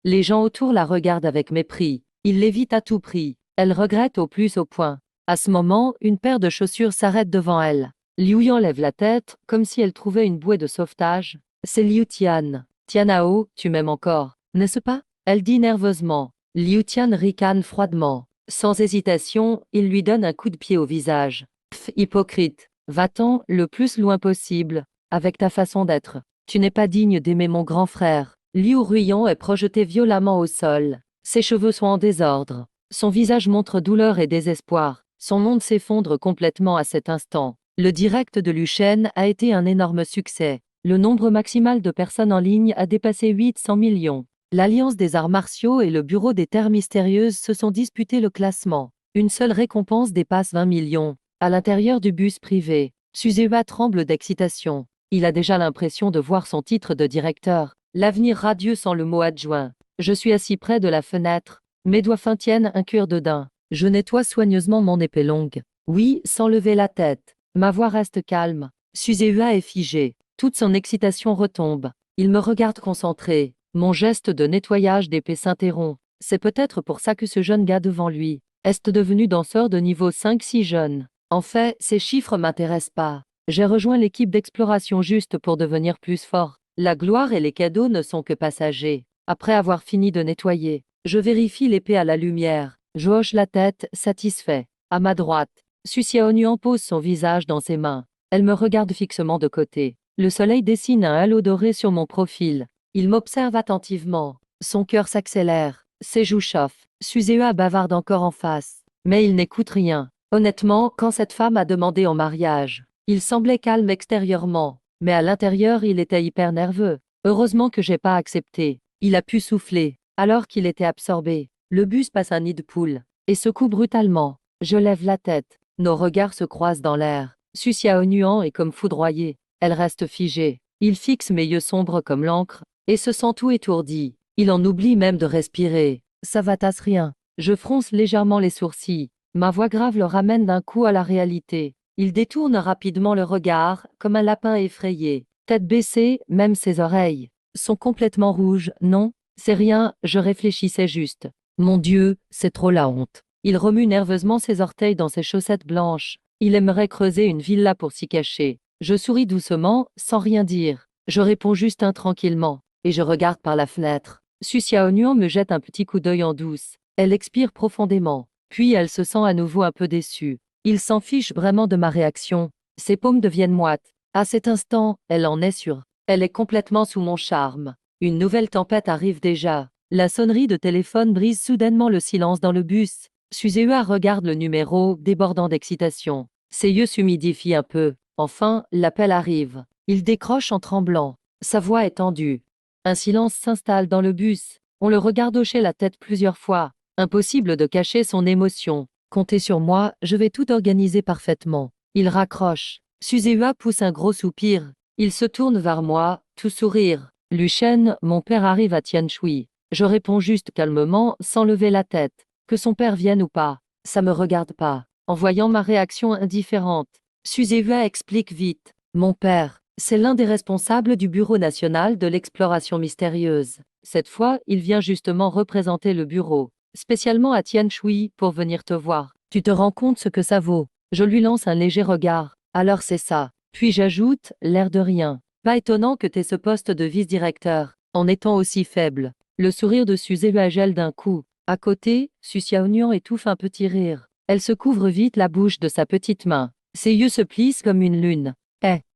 Les gens autour la regardent avec mépris. Ils l'évitent à tout prix. Elle regrette au plus haut point. À ce moment, une paire de chaussures s'arrête devant elle. Liu Yan lève la tête, comme si elle trouvait une bouée de sauvetage. C'est Liu Tian. Tianhao, tu m'aimes encore, n'est-ce pas? Elle dit nerveusement. Liu Tian ricane froidement. Sans hésitation, il lui donne un coup de pied au visage. Pff, hypocrite. Va-t'en le plus loin possible, avec ta façon d'être. Tu n'es pas digne d'aimer mon grand frère. Liu Ruiyan est projeté violemment au sol. Ses cheveux sont en désordre. Son visage montre douleur et désespoir. Son monde s'effondre complètement à cet instant. Le direct de Lu Shen a été un énorme succès. Le nombre maximal de personnes en ligne a dépassé 800 millions. L'Alliance des arts martiaux et le Bureau des terres mystérieuses se sont disputés le classement. Une seule récompense dépasse 20 millions. À l'intérieur du bus privé, Suzewa tremble d'excitation. Il a déjà l'impression de voir son titre de directeur. L'avenir radieux sans le mot adjoint. Je suis assis près de la fenêtre. Mes doigts fins tiennent un cuir de daim. Je nettoie soigneusement mon épée longue. Oui, sans lever la tête. Ma voix reste calme. Suzewa est figé. Toute son excitation retombe. Il me regarde concentré. Mon geste de nettoyage d'épée s'interrompt. C'est peut-être pour ça que ce jeune gars devant lui est devenu danseur de niveau 5 si jeune. En fait, ces chiffres m'intéressent pas. J'ai rejoint l'équipe d'exploration juste pour devenir plus fort. La gloire et les cadeaux ne sont que passagers. Après avoir fini de nettoyer, je vérifie l'épée à la lumière. Je hoche la tête, satisfait. À ma droite, Su Xiaonuan pose son visage dans ses mains. Elle me regarde fixement de côté. Le soleil dessine un halo doré sur mon profil. Il m'observe attentivement. Son cœur s'accélère. Ses joues chauffent. Suzewa bavarde encore en face. Mais il n'écoute rien. Honnêtement, quand cette femme a demandé en mariage, il semblait calme extérieurement. Mais à l'intérieur, il était hyper nerveux. Heureusement que j'ai pas accepté. Il a pu souffler. Alors qu'il était absorbé, le bus passe un nid de poule et secoue brutalement. Je lève la tête. Nos regards se croisent dans l'air. Su Xiaonuan est comme foudroyée. Elle reste figée. Il fixe mes yeux sombres comme l'encre et se sent tout étourdi. Il en oublie même de respirer. Ça va tasse rien. Je fronce légèrement les sourcils. Ma voix grave le ramène d'un coup à la réalité. Il détourne rapidement le regard, comme un lapin effrayé. Tête baissée, même ses oreilles sont complètement rouges. Non, c'est rien, je réfléchissais juste. Mon Dieu, c'est trop la honte. Il remue nerveusement ses orteils dans ses chaussettes blanches. Il aimerait creuser une villa pour s'y cacher. Je souris doucement, sans rien dire. Je réponds juste intranquillement, et je regarde par la fenêtre. Su Xiaonuan me jette un petit coup d'œil en douce. Elle expire profondément, puis elle se sent à nouveau un peu déçue. Il s'en fiche vraiment de ma réaction. Ses paumes deviennent moites. À cet instant, elle en est sûre. Elle est complètement sous mon charme. Une nouvelle tempête arrive déjà. La sonnerie de téléphone brise soudainement le silence dans le bus. Suzewa regarde le numéro, débordant d'excitation. Ses yeux s'humidifient un peu. Enfin, l'appel arrive. Il décroche en tremblant. Sa voix est tendue. Un silence s'installe dans le bus. On le regarde hocher la tête plusieurs fois. Impossible de cacher son émotion. Comptez sur moi, je vais tout organiser parfaitement. Il raccroche. Suzewa pousse un gros soupir. Il se tourne vers moi, tout sourire. Lu Shen, mon père arrive à Tianshui. Je réponds juste calmement, sans lever la tête. Que son père vienne ou pas, ça me regarde pas. En voyant ma réaction indifférente, Suzewa explique vite. Mon père, c'est l'un des responsables du Bureau national de l'exploration mystérieuse. Cette fois, il vient justement représenter le bureau, spécialement à Tianshui, pour venir te voir. Tu te rends compte ce que ça vaut? Je lui lance un léger regard. Alors c'est ça. Puis j'ajoute, l'air de rien. Pas étonnant que t'aies ce poste de vice-directeur, en étant aussi faible. Le sourire de Suzewa gèle d'un coup. À côté, Su Xiaonuan étouffe un petit rire. Elle se couvre vite la bouche de sa petite main. Ses yeux se plissent comme une lune.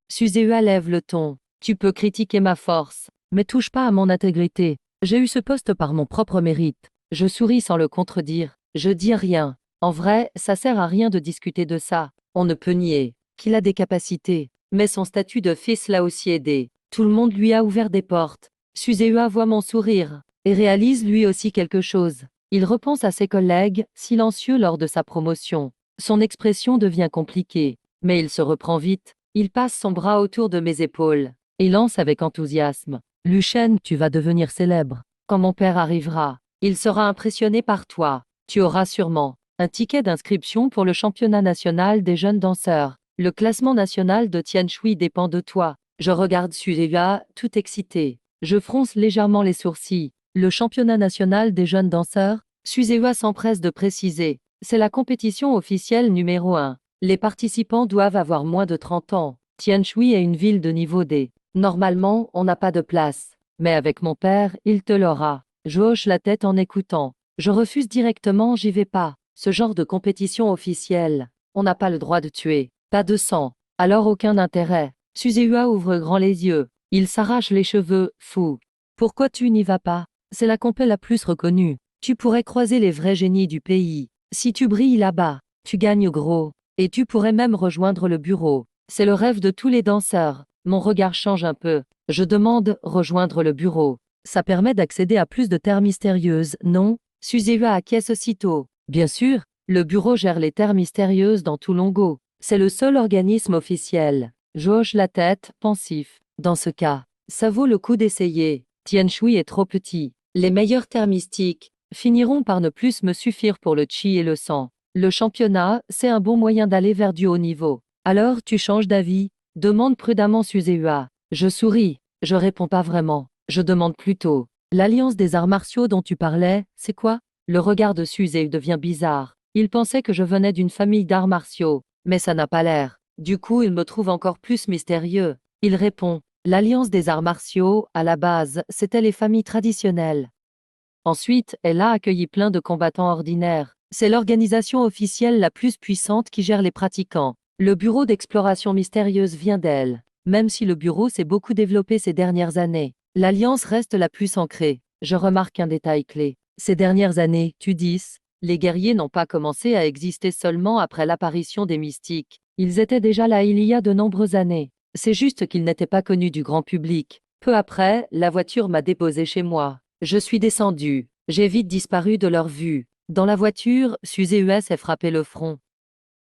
Suzewa lève le ton. Tu peux critiquer ma force, mais touche pas à mon intégrité. J'ai eu ce poste par mon propre mérite. Je souris sans le contredire. Je dis rien. En vrai, ça sert à rien de discuter de ça. On ne peut nier qu'il a des capacités. Mais son statut de fils l'a aussi aidé. Tout le monde lui a ouvert des portes. Suzewa voit mon sourire et réalise lui aussi quelque chose. Il repense à ses collègues, silencieux lors de sa promotion. Son expression devient compliquée, mais il se reprend vite. Il passe son bras autour de mes épaules et lance avec enthousiasme. Lu Shen, tu vas devenir célèbre. Quand mon père arrivera, il sera impressionné par toi. Tu auras sûrement un ticket d'inscription pour le championnat national des jeunes danseurs. Le classement national de Tianshui dépend de toi. Je regarde Suzewa, tout excité. Je fronce légèrement les sourcils. Le championnat national des jeunes danseurs, Suzewa s'empresse de préciser. C'est la compétition officielle numéro 1. Les participants doivent avoir moins de 30 ans. Tianshui est une ville de niveau D. Normalement, on n'a pas de place. Mais avec mon père, il te l'aura. Je hoche la tête en écoutant. Je refuse directement, j'y vais pas. Ce genre de compétition officielle, on n'a pas le droit de tuer. Pas de sang. Alors aucun intérêt. Suzewa ouvre grand les yeux. Il s'arrache les cheveux, fou. Pourquoi tu n'y vas pas? C'est la compé la plus reconnue. Tu pourrais croiser les vrais génies du pays. Si tu brilles là-bas, tu gagnes gros. Et tu pourrais même rejoindre le bureau. C'est le rêve de tous les danseurs. Mon regard change un peu. Je demande, rejoindre le bureau. Ça permet d'accéder à plus de terres mystérieuses, non? Suzeua acquiesce aussitôt. Bien sûr, le bureau gère les terres mystérieuses dans tout Longo. C'est le seul organisme officiel. Je hoche la tête, pensif. Dans ce cas, ça vaut le coup d'essayer. Tianshui est trop petit. Les meilleurs terres mystiques finiront par ne plus me suffire pour le chi et le sang. Le championnat, c'est un bon moyen d'aller vers du haut niveau. Alors tu changes d'avis? Demande prudemment Suzeua. Je souris. Je réponds pas vraiment. Je demande plutôt. L'alliance des arts martiaux dont tu parlais, c'est quoi? Le regard de Suze devient bizarre. Il pensait que je venais d'une famille d'arts martiaux, mais ça n'a pas l'air. Du coup, il me trouve encore plus mystérieux. Il répond. L'alliance des arts martiaux, à la base, c'était les familles traditionnelles. Ensuite, elle a accueilli plein de combattants ordinaires. C'est l'organisation officielle la plus puissante qui gère les pratiquants. Le bureau d'exploration mystérieuse vient d'elle. Même si le bureau s'est beaucoup développé ces dernières années, l'alliance reste la plus ancrée. Je remarque un détail clé. Ces dernières années, tu dis, les guerriers n'ont pas commencé à exister seulement après l'apparition des mystiques. Ils étaient déjà là il y a de nombreuses années. C'est juste qu'ils n'étaient pas connus du grand public. Peu après, la voiture m'a déposé chez moi. Je suis descendu. J'ai vite disparu de leur vue. Dans la voiture, Suzeus s'est frappé le front.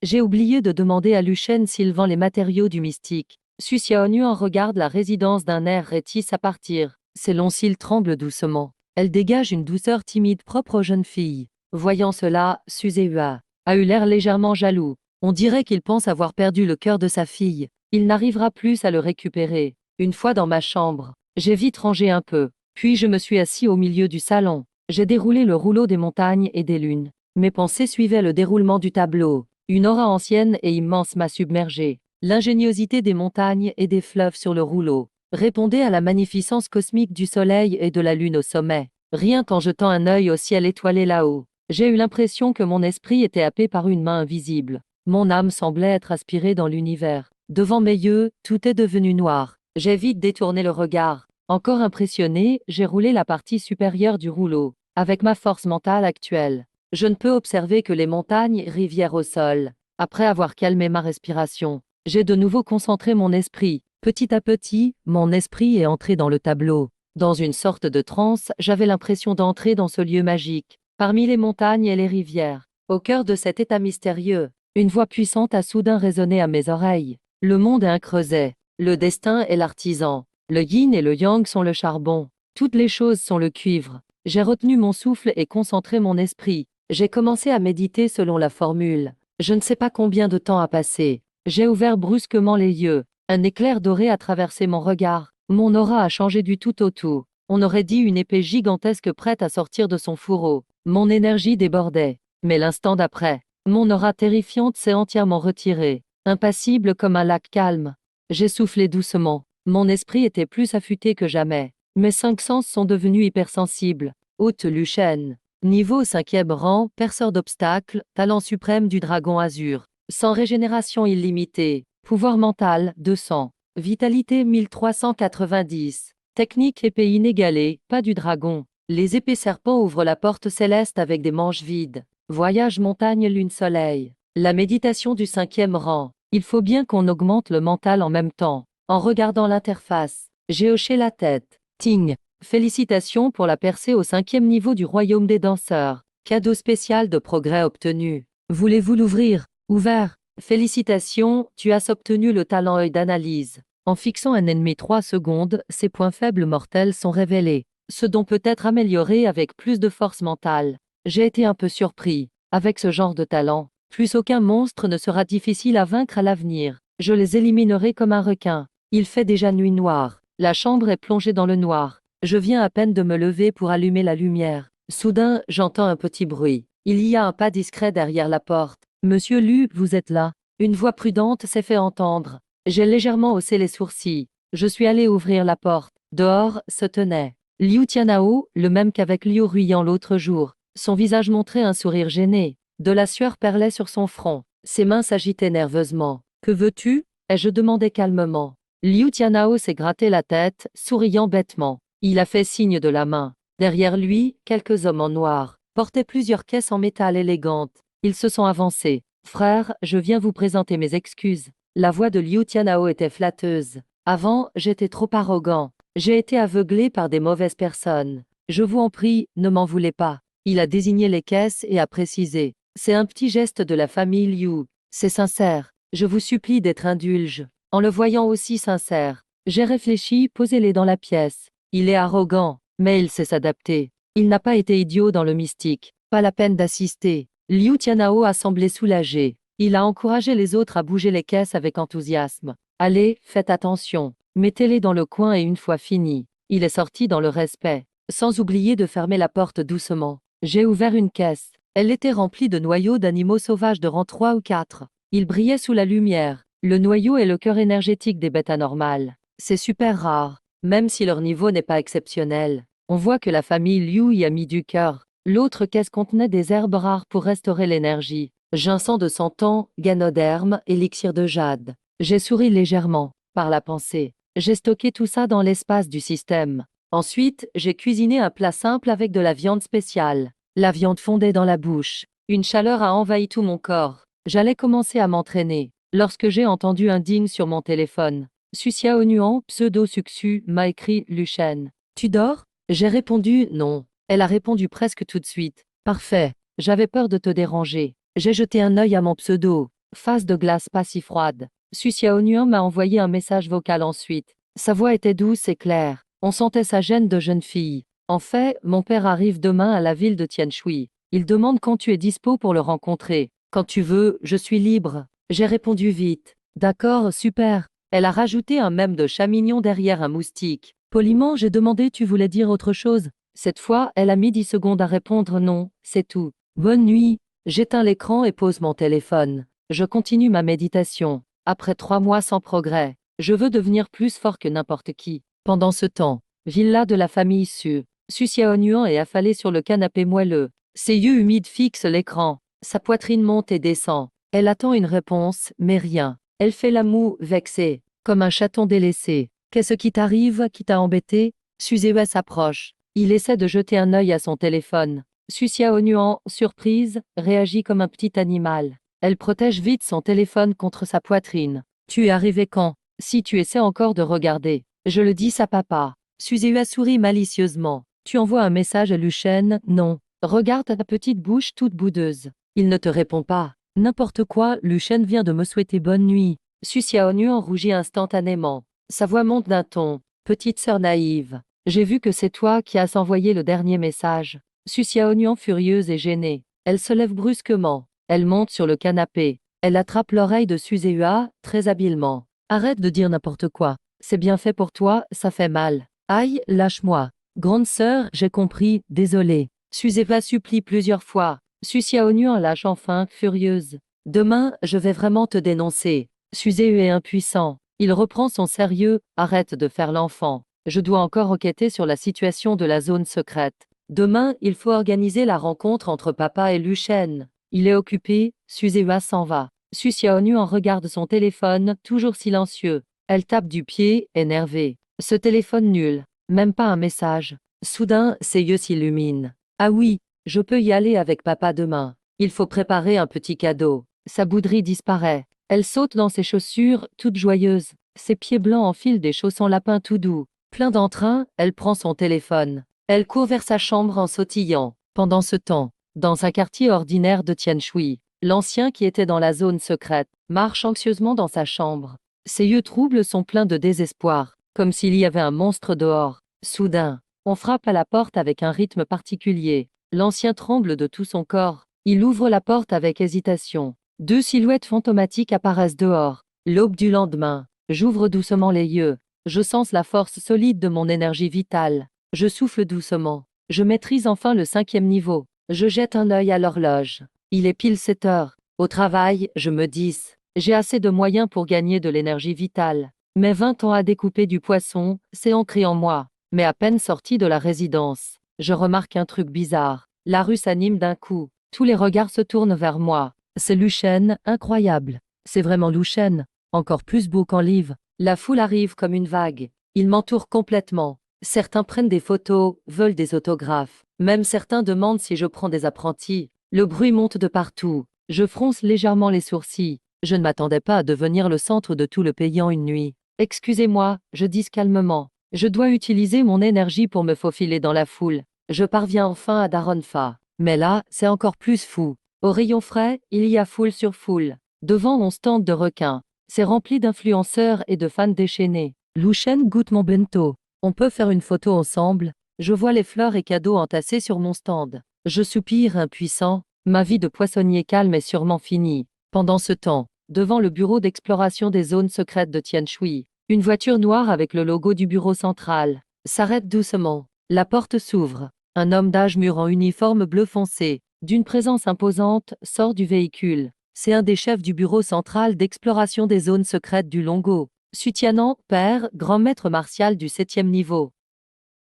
J'ai oublié de demander à Luchen s'il vend les matériaux du mystique. Su Xiaonyuan regarde la résidence d'un air rétif à partir. Ses longs cils tremblent doucement. Elle dégage une douceur timide propre aux jeunes filles. Voyant cela, Suzeus a eu l'air légèrement jaloux. On dirait qu'il pense avoir perdu le cœur de sa fille. Il n'arrivera plus à le récupérer. Une fois dans ma chambre, j'ai vite rangé un peu. Puis je me suis assis au milieu du salon. J'ai déroulé le rouleau des montagnes et des lunes. Mes pensées suivaient le déroulement du tableau. Une aura ancienne et immense m'a submergé. L'ingéniosité des montagnes et des fleuves sur le rouleau répondait à la magnificence cosmique du soleil et de la lune au sommet. Rien qu'en jetant un œil au ciel étoilé là-haut, j'ai eu l'impression que mon esprit était happé par une main invisible. Mon âme semblait être aspirée dans l'univers. Devant mes yeux, tout est devenu noir. J'ai vite détourné le regard. Encore impressionné, j'ai roulé la partie supérieure du rouleau. Avec ma force mentale actuelle, je ne peux observer que les montagnes et rivières au sol. Après avoir calmé ma respiration, j'ai de nouveau concentré mon esprit. Petit à petit, mon esprit est entré dans le tableau. Dans une sorte de transe, j'avais l'impression d'entrer dans ce lieu magique, parmi les montagnes et les rivières. Au cœur de cet état mystérieux, une voix puissante a soudain résonné à mes oreilles. Le monde est un creuset. Le destin est l'artisan. Le yin et le yang sont le charbon. Toutes les choses sont le cuivre. J'ai retenu mon souffle et concentré mon esprit. J'ai commencé à méditer selon la formule. Je ne sais pas combien de temps a passé. J'ai ouvert brusquement les yeux. Un éclair doré a traversé mon regard. Mon aura a changé du tout au tout. On aurait dit une épée gigantesque prête à sortir de son fourreau. Mon énergie débordait. Mais l'instant d'après, mon aura terrifiante s'est entièrement retirée. Impassible comme un lac calme. J'ai soufflé doucement. Mon esprit était plus affûté que jamais. Mes 5 sens sont devenus hypersensibles. Haute Luchen. Niveau 5e rang, perceur d'obstacles, talent suprême du dragon azur. Sans régénération illimitée. Pouvoir mental, 200. Vitalité 1390. Technique épée inégalée, pas du dragon. Les épées serpents ouvrent la porte céleste avec des manches vides. Voyage montagne lune soleil. La méditation du 5e rang. Il faut bien qu'on augmente le mental en même temps. En regardant l'interface, j'ai hoché la tête. Ting. Félicitations pour la percée au 5e niveau du royaume des danseurs. Cadeau spécial de progrès obtenu. Voulez-vous l'ouvrir? Ouvert. Félicitations, tu as obtenu le talent œil d'analyse. En fixant un ennemi 3 secondes, ses points faibles mortels sont révélés. Ce dont peut être amélioré avec plus de force mentale. J'ai été un peu surpris. Avec ce genre de talent, plus aucun monstre ne sera difficile à vaincre à l'avenir. Je les éliminerai comme un requin. Il fait déjà nuit noire. La chambre est plongée dans le noir. Je viens à peine de me lever pour allumer la lumière. Soudain, j'entends un petit bruit. Il y a un pas discret derrière la porte. Monsieur Lu, vous êtes là. Une voix prudente s'est fait entendre. J'ai légèrement haussé les sourcils. Je suis allé ouvrir la porte. Dehors, se tenait Liu Tianao, le même qu'avec Liu Ruyan l'autre jour. Son visage montrait un sourire gêné. De la sueur perlait sur son front. Ses mains s'agitaient nerveusement. Que veux-tu? Ai-je demandé calmement. Liu Tianhao s'est gratté la tête, souriant bêtement. Il a fait signe de la main. Derrière lui, quelques hommes en noir portaient plusieurs caisses en métal élégantes. Ils se sont avancés. Frère, je viens vous présenter mes excuses. La voix de Liu Tianhao était flatteuse. Avant, j'étais trop arrogant. J'ai été aveuglé par des mauvaises personnes. Je vous en prie, ne m'en voulez pas. Il a désigné les caisses et a précisé. C'est un petit geste de la famille Liu. C'est sincère. Je vous supplie d'être indulge. En le voyant aussi sincère, j'ai réfléchi, posez-les dans la pièce. Il est arrogant, mais il sait s'adapter. Il n'a pas été idiot dans le mystique. Pas la peine d'assister. Liu Tianhao a semblé soulagé. Il a encouragé les autres à bouger les caisses avec enthousiasme. Allez, faites attention. Mettez-les dans le coin et une fois fini. Il est sorti dans le respect, sans oublier de fermer la porte doucement. J'ai ouvert une caisse. Elle était remplie de noyaux d'animaux sauvages de rang 3 ou 4. Ils brillaient sous la lumière. Le noyau est le cœur énergétique des bêtes anormales. C'est super rare, même si leur niveau n'est pas exceptionnel. On voit que la famille Liu y a mis du cœur. L'autre caisse contenait des herbes rares pour restaurer l'énergie. Ginseng de 100 ans, ganoderme, élixir de jade. J'ai souri légèrement, par la pensée. J'ai stocké tout ça dans l'espace du système. Ensuite, j'ai cuisiné un plat simple avec de la viande spéciale. La viande fondait dans la bouche. Une chaleur a envahi tout mon corps. J'allais commencer à m'entraîner, lorsque j'ai entendu un ding sur mon téléphone. Sucia Onuan, pseudo-succu, m'a écrit Luchen. Tu dors? J'ai répondu non. Elle a répondu presque tout de suite. Parfait. J'avais peur de te déranger. J'ai jeté un œil à mon pseudo. Face de glace pas si froide. Sucia Onuan m'a envoyé un message vocal ensuite. Sa voix était douce et claire. On sentait sa gêne de jeune fille. En fait, mon père arrive demain à la ville de Tianshui. Il demande quand tu es dispo pour le rencontrer. Quand tu veux, je suis libre. J'ai répondu vite. D'accord, super. Elle a rajouté un mème de chat mignon derrière un moustique. Poliment, j'ai demandé tu voulais dire autre chose. Cette fois, elle a mis 10 secondes à répondre non, c'est tout. Bonne nuit. J'éteins l'écran et pose mon téléphone. Je continue ma méditation. Après 3 mois sans progrès, je veux devenir plus fort que n'importe qui. Pendant ce temps, villa de la famille Su. Su Xiaonuan est affalé sur le canapé moelleux. Ses yeux humides fixent l'écran. Sa poitrine monte et descend. Elle attend une réponse, mais rien. Elle fait la moue, vexée, comme un chaton délaissé. Qu'est-ce qui t'arrive, qui t'a embêté? Suzée s'approche. Il essaie de jeter un œil à son téléphone. Su Xiaonuan, surprise, réagit comme un petit animal. Elle protège vite son téléphone contre sa poitrine. Tu es arrivé quand? Si tu essaies encore de regarder. Je le dis à papa. Suzée sourit malicieusement. Tu envoies un message à Luchen? Non. Regarde ta petite bouche toute boudeuse. Il ne te répond pas. N'importe quoi, Luchen vient de me souhaiter bonne nuit. Su Xiaonuan rougit instantanément. Sa voix monte d'un ton. Petite sœur naïve. J'ai vu que c'est toi qui as envoyé le dernier message. Su Xiaonuan furieuse et gênée. Elle se lève brusquement. Elle monte sur le canapé. Elle attrape l'oreille de Suzea, très habilement. Arrête de dire n'importe quoi. C'est bien fait pour toi, ça fait mal. Aïe, lâche-moi. Grande sœur, j'ai compris, désolée. Suzeva supplie plusieurs fois. Su Xiaonuan lâche enfin, furieuse. Demain, je vais vraiment te dénoncer. Suzée est impuissant. Il reprend son sérieux, arrête de faire l'enfant. Je dois encore enquêter sur la situation de la zone secrète. Demain, il faut organiser la rencontre entre papa et Luchen. Il est occupé, Suzeva s'en va. Su Xiaonuan regarde son téléphone, toujours silencieux. Elle tape du pied, énervée. Ce téléphone nul. Même pas un message. Soudain, ses yeux s'illuminent. Ah oui, je peux y aller avec papa demain. Il faut préparer un petit cadeau. Sa bouderie disparaît. Elle saute dans ses chaussures, toute joyeuse. Ses pieds blancs enfilent des chaussons lapins tout doux. Plein d'entrain, elle prend son téléphone. Elle court vers sa chambre en sautillant. Pendant ce temps, dans un quartier ordinaire de Tianshui, l'ancien qui était dans la zone secrète marche anxieusement dans sa chambre. Ses yeux troubles sont pleins de désespoir, comme s'il y avait un monstre dehors. Soudain, on frappe à la porte avec un rythme particulier. L'ancien tremble de tout son corps. Il ouvre la porte avec hésitation. 2 silhouettes fantomatiques apparaissent dehors. L'aube du lendemain. J'ouvre doucement les yeux. Je sens la force solide de mon énergie vitale. Je souffle doucement. Je maîtrise enfin le 5e niveau. Je jette un œil à l'horloge. Il est pile 7 heures. Au travail, je me dis, j'ai assez de moyens pour gagner de l'énergie vitale. Mais 20 ans à découper du poisson, c'est ancré en moi. Mais à peine sorti de la résidence, je remarque un truc bizarre. La rue s'anime d'un coup. Tous les regards se tournent vers moi. C'est Luchen, incroyable. C'est vraiment Luchen, encore plus beau qu'en livre. La foule arrive comme une vague. Ils m'entourent complètement. Certains prennent des photos, veulent des autographes. Même certains demandent si je prends des apprentis. Le bruit monte de partout. Je fronce légèrement les sourcils. Je ne m'attendais pas à devenir le centre de tout le pays en une nuit. Excusez-moi, je dis calmement. Je dois utiliser mon énergie pour me faufiler dans la foule. Je parviens enfin à Daronfa. Mais là, c'est encore plus fou. Au rayon frais, il y a foule sur foule. Devant mon stand de requins. C'est rempli d'influenceurs et de fans déchaînés. Lushen goûte mon bento. On peut faire une photo ensemble. Je vois les fleurs et cadeaux entassés sur mon stand. Je soupire impuissant. Ma vie de poissonnier calme est sûrement finie. Pendant ce temps, devant le bureau d'exploration des zones secrètes de Tianshui, une voiture noire avec le logo du bureau central s'arrête doucement. La porte s'ouvre. Un homme d'âge mûr en uniforme bleu foncé, d'une présence imposante, sort du véhicule. C'est un des chefs du bureau central d'exploration des zones secrètes du Longo. Sutianan, père, grand maître martial du 7e niveau.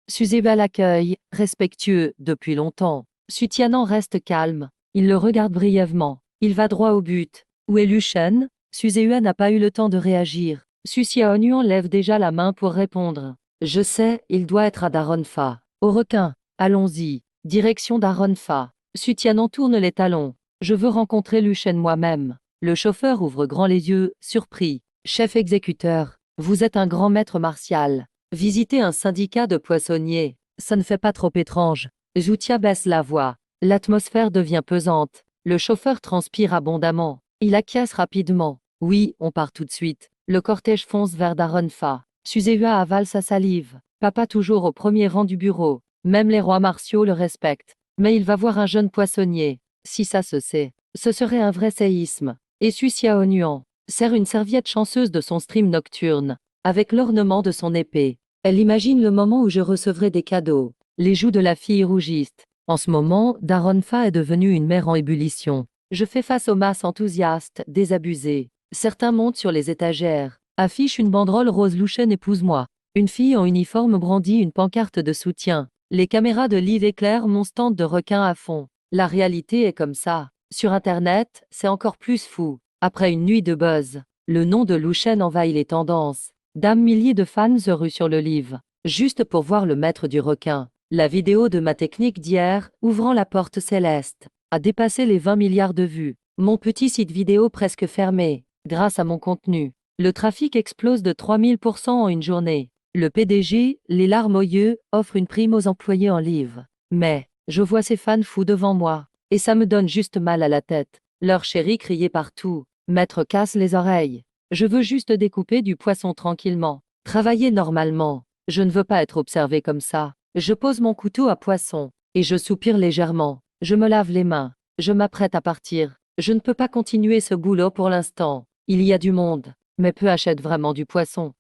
Suzeba l'accueille, respectueux, depuis longtemps. Sutianan reste calme. Il le regarde brièvement. Il va droit au but. Où est Lushen? Suzehua n'a pas eu le temps de réagir. Susiaonuan lève déjà la main pour répondre. Je sais, il doit être à Daronfa. Au requin. Allons-y. Direction Daronfa. Sutianan tourne les talons. Je veux rencontrer Lushen moi-même. Le chauffeur ouvre grand les yeux, surpris. Chef exécuteur, vous êtes un grand maître martial. Visiter un syndicat de poissonniers, ça ne fait pas trop étrange. Zoutia baisse la voix. L'atmosphère devient pesante. Le chauffeur transpire abondamment. Il acquiesce rapidement. Oui, on part tout de suite. Le cortège fonce vers Daronfa. Suzehua avale sa salive. Papa toujours au premier rang du bureau. Même les rois martiaux le respectent. Mais il va voir un jeune poissonnier. Si ça se sait, ce serait un vrai séisme. Et Susiaonuan serre une serviette chanceuse de son stream nocturne, avec l'ornement de son épée. Elle imagine le moment où je recevrai des cadeaux. Les joues de la fille rougissent. En ce moment, Daronfa est devenue une mer en ébullition. Je fais face aux masses enthousiastes, désabusées. Certains montent sur les étagères, affichent une banderole rose Lushen épouse-moi. Une fille en uniforme brandit une pancarte de soutien. Les caméras de Liv éclairent mon stand de requins à fond. La réalité est comme ça. Sur Internet, c'est encore plus fou. Après une nuit de buzz, le nom de Lushen envahit les tendances. Milliers de fans se ruent sur le livre, juste pour voir le maître du requin. La vidéo de ma technique d'hier, ouvrant la porte céleste, a dépassé les 20 milliards de vues. Mon petit site vidéo presque fermé, grâce à mon contenu. Le trafic explose de 3000% en une journée. Le PDG, les larmes aux yeux, offre une prime aux employés en livre. Mais, je vois ces fans fous devant moi, et ça me donne juste mal à la tête. Leur chéri criait partout. Maître casse les oreilles. Je veux juste découper du poisson tranquillement. Travailler normalement. Je ne veux pas être observé comme ça. Je pose mon couteau à poisson. Et je soupire légèrement. Je me lave les mains. Je m'apprête à partir. Je ne peux pas continuer ce boulot pour l'instant. Il y a du monde. Mais peu achètent vraiment du poisson.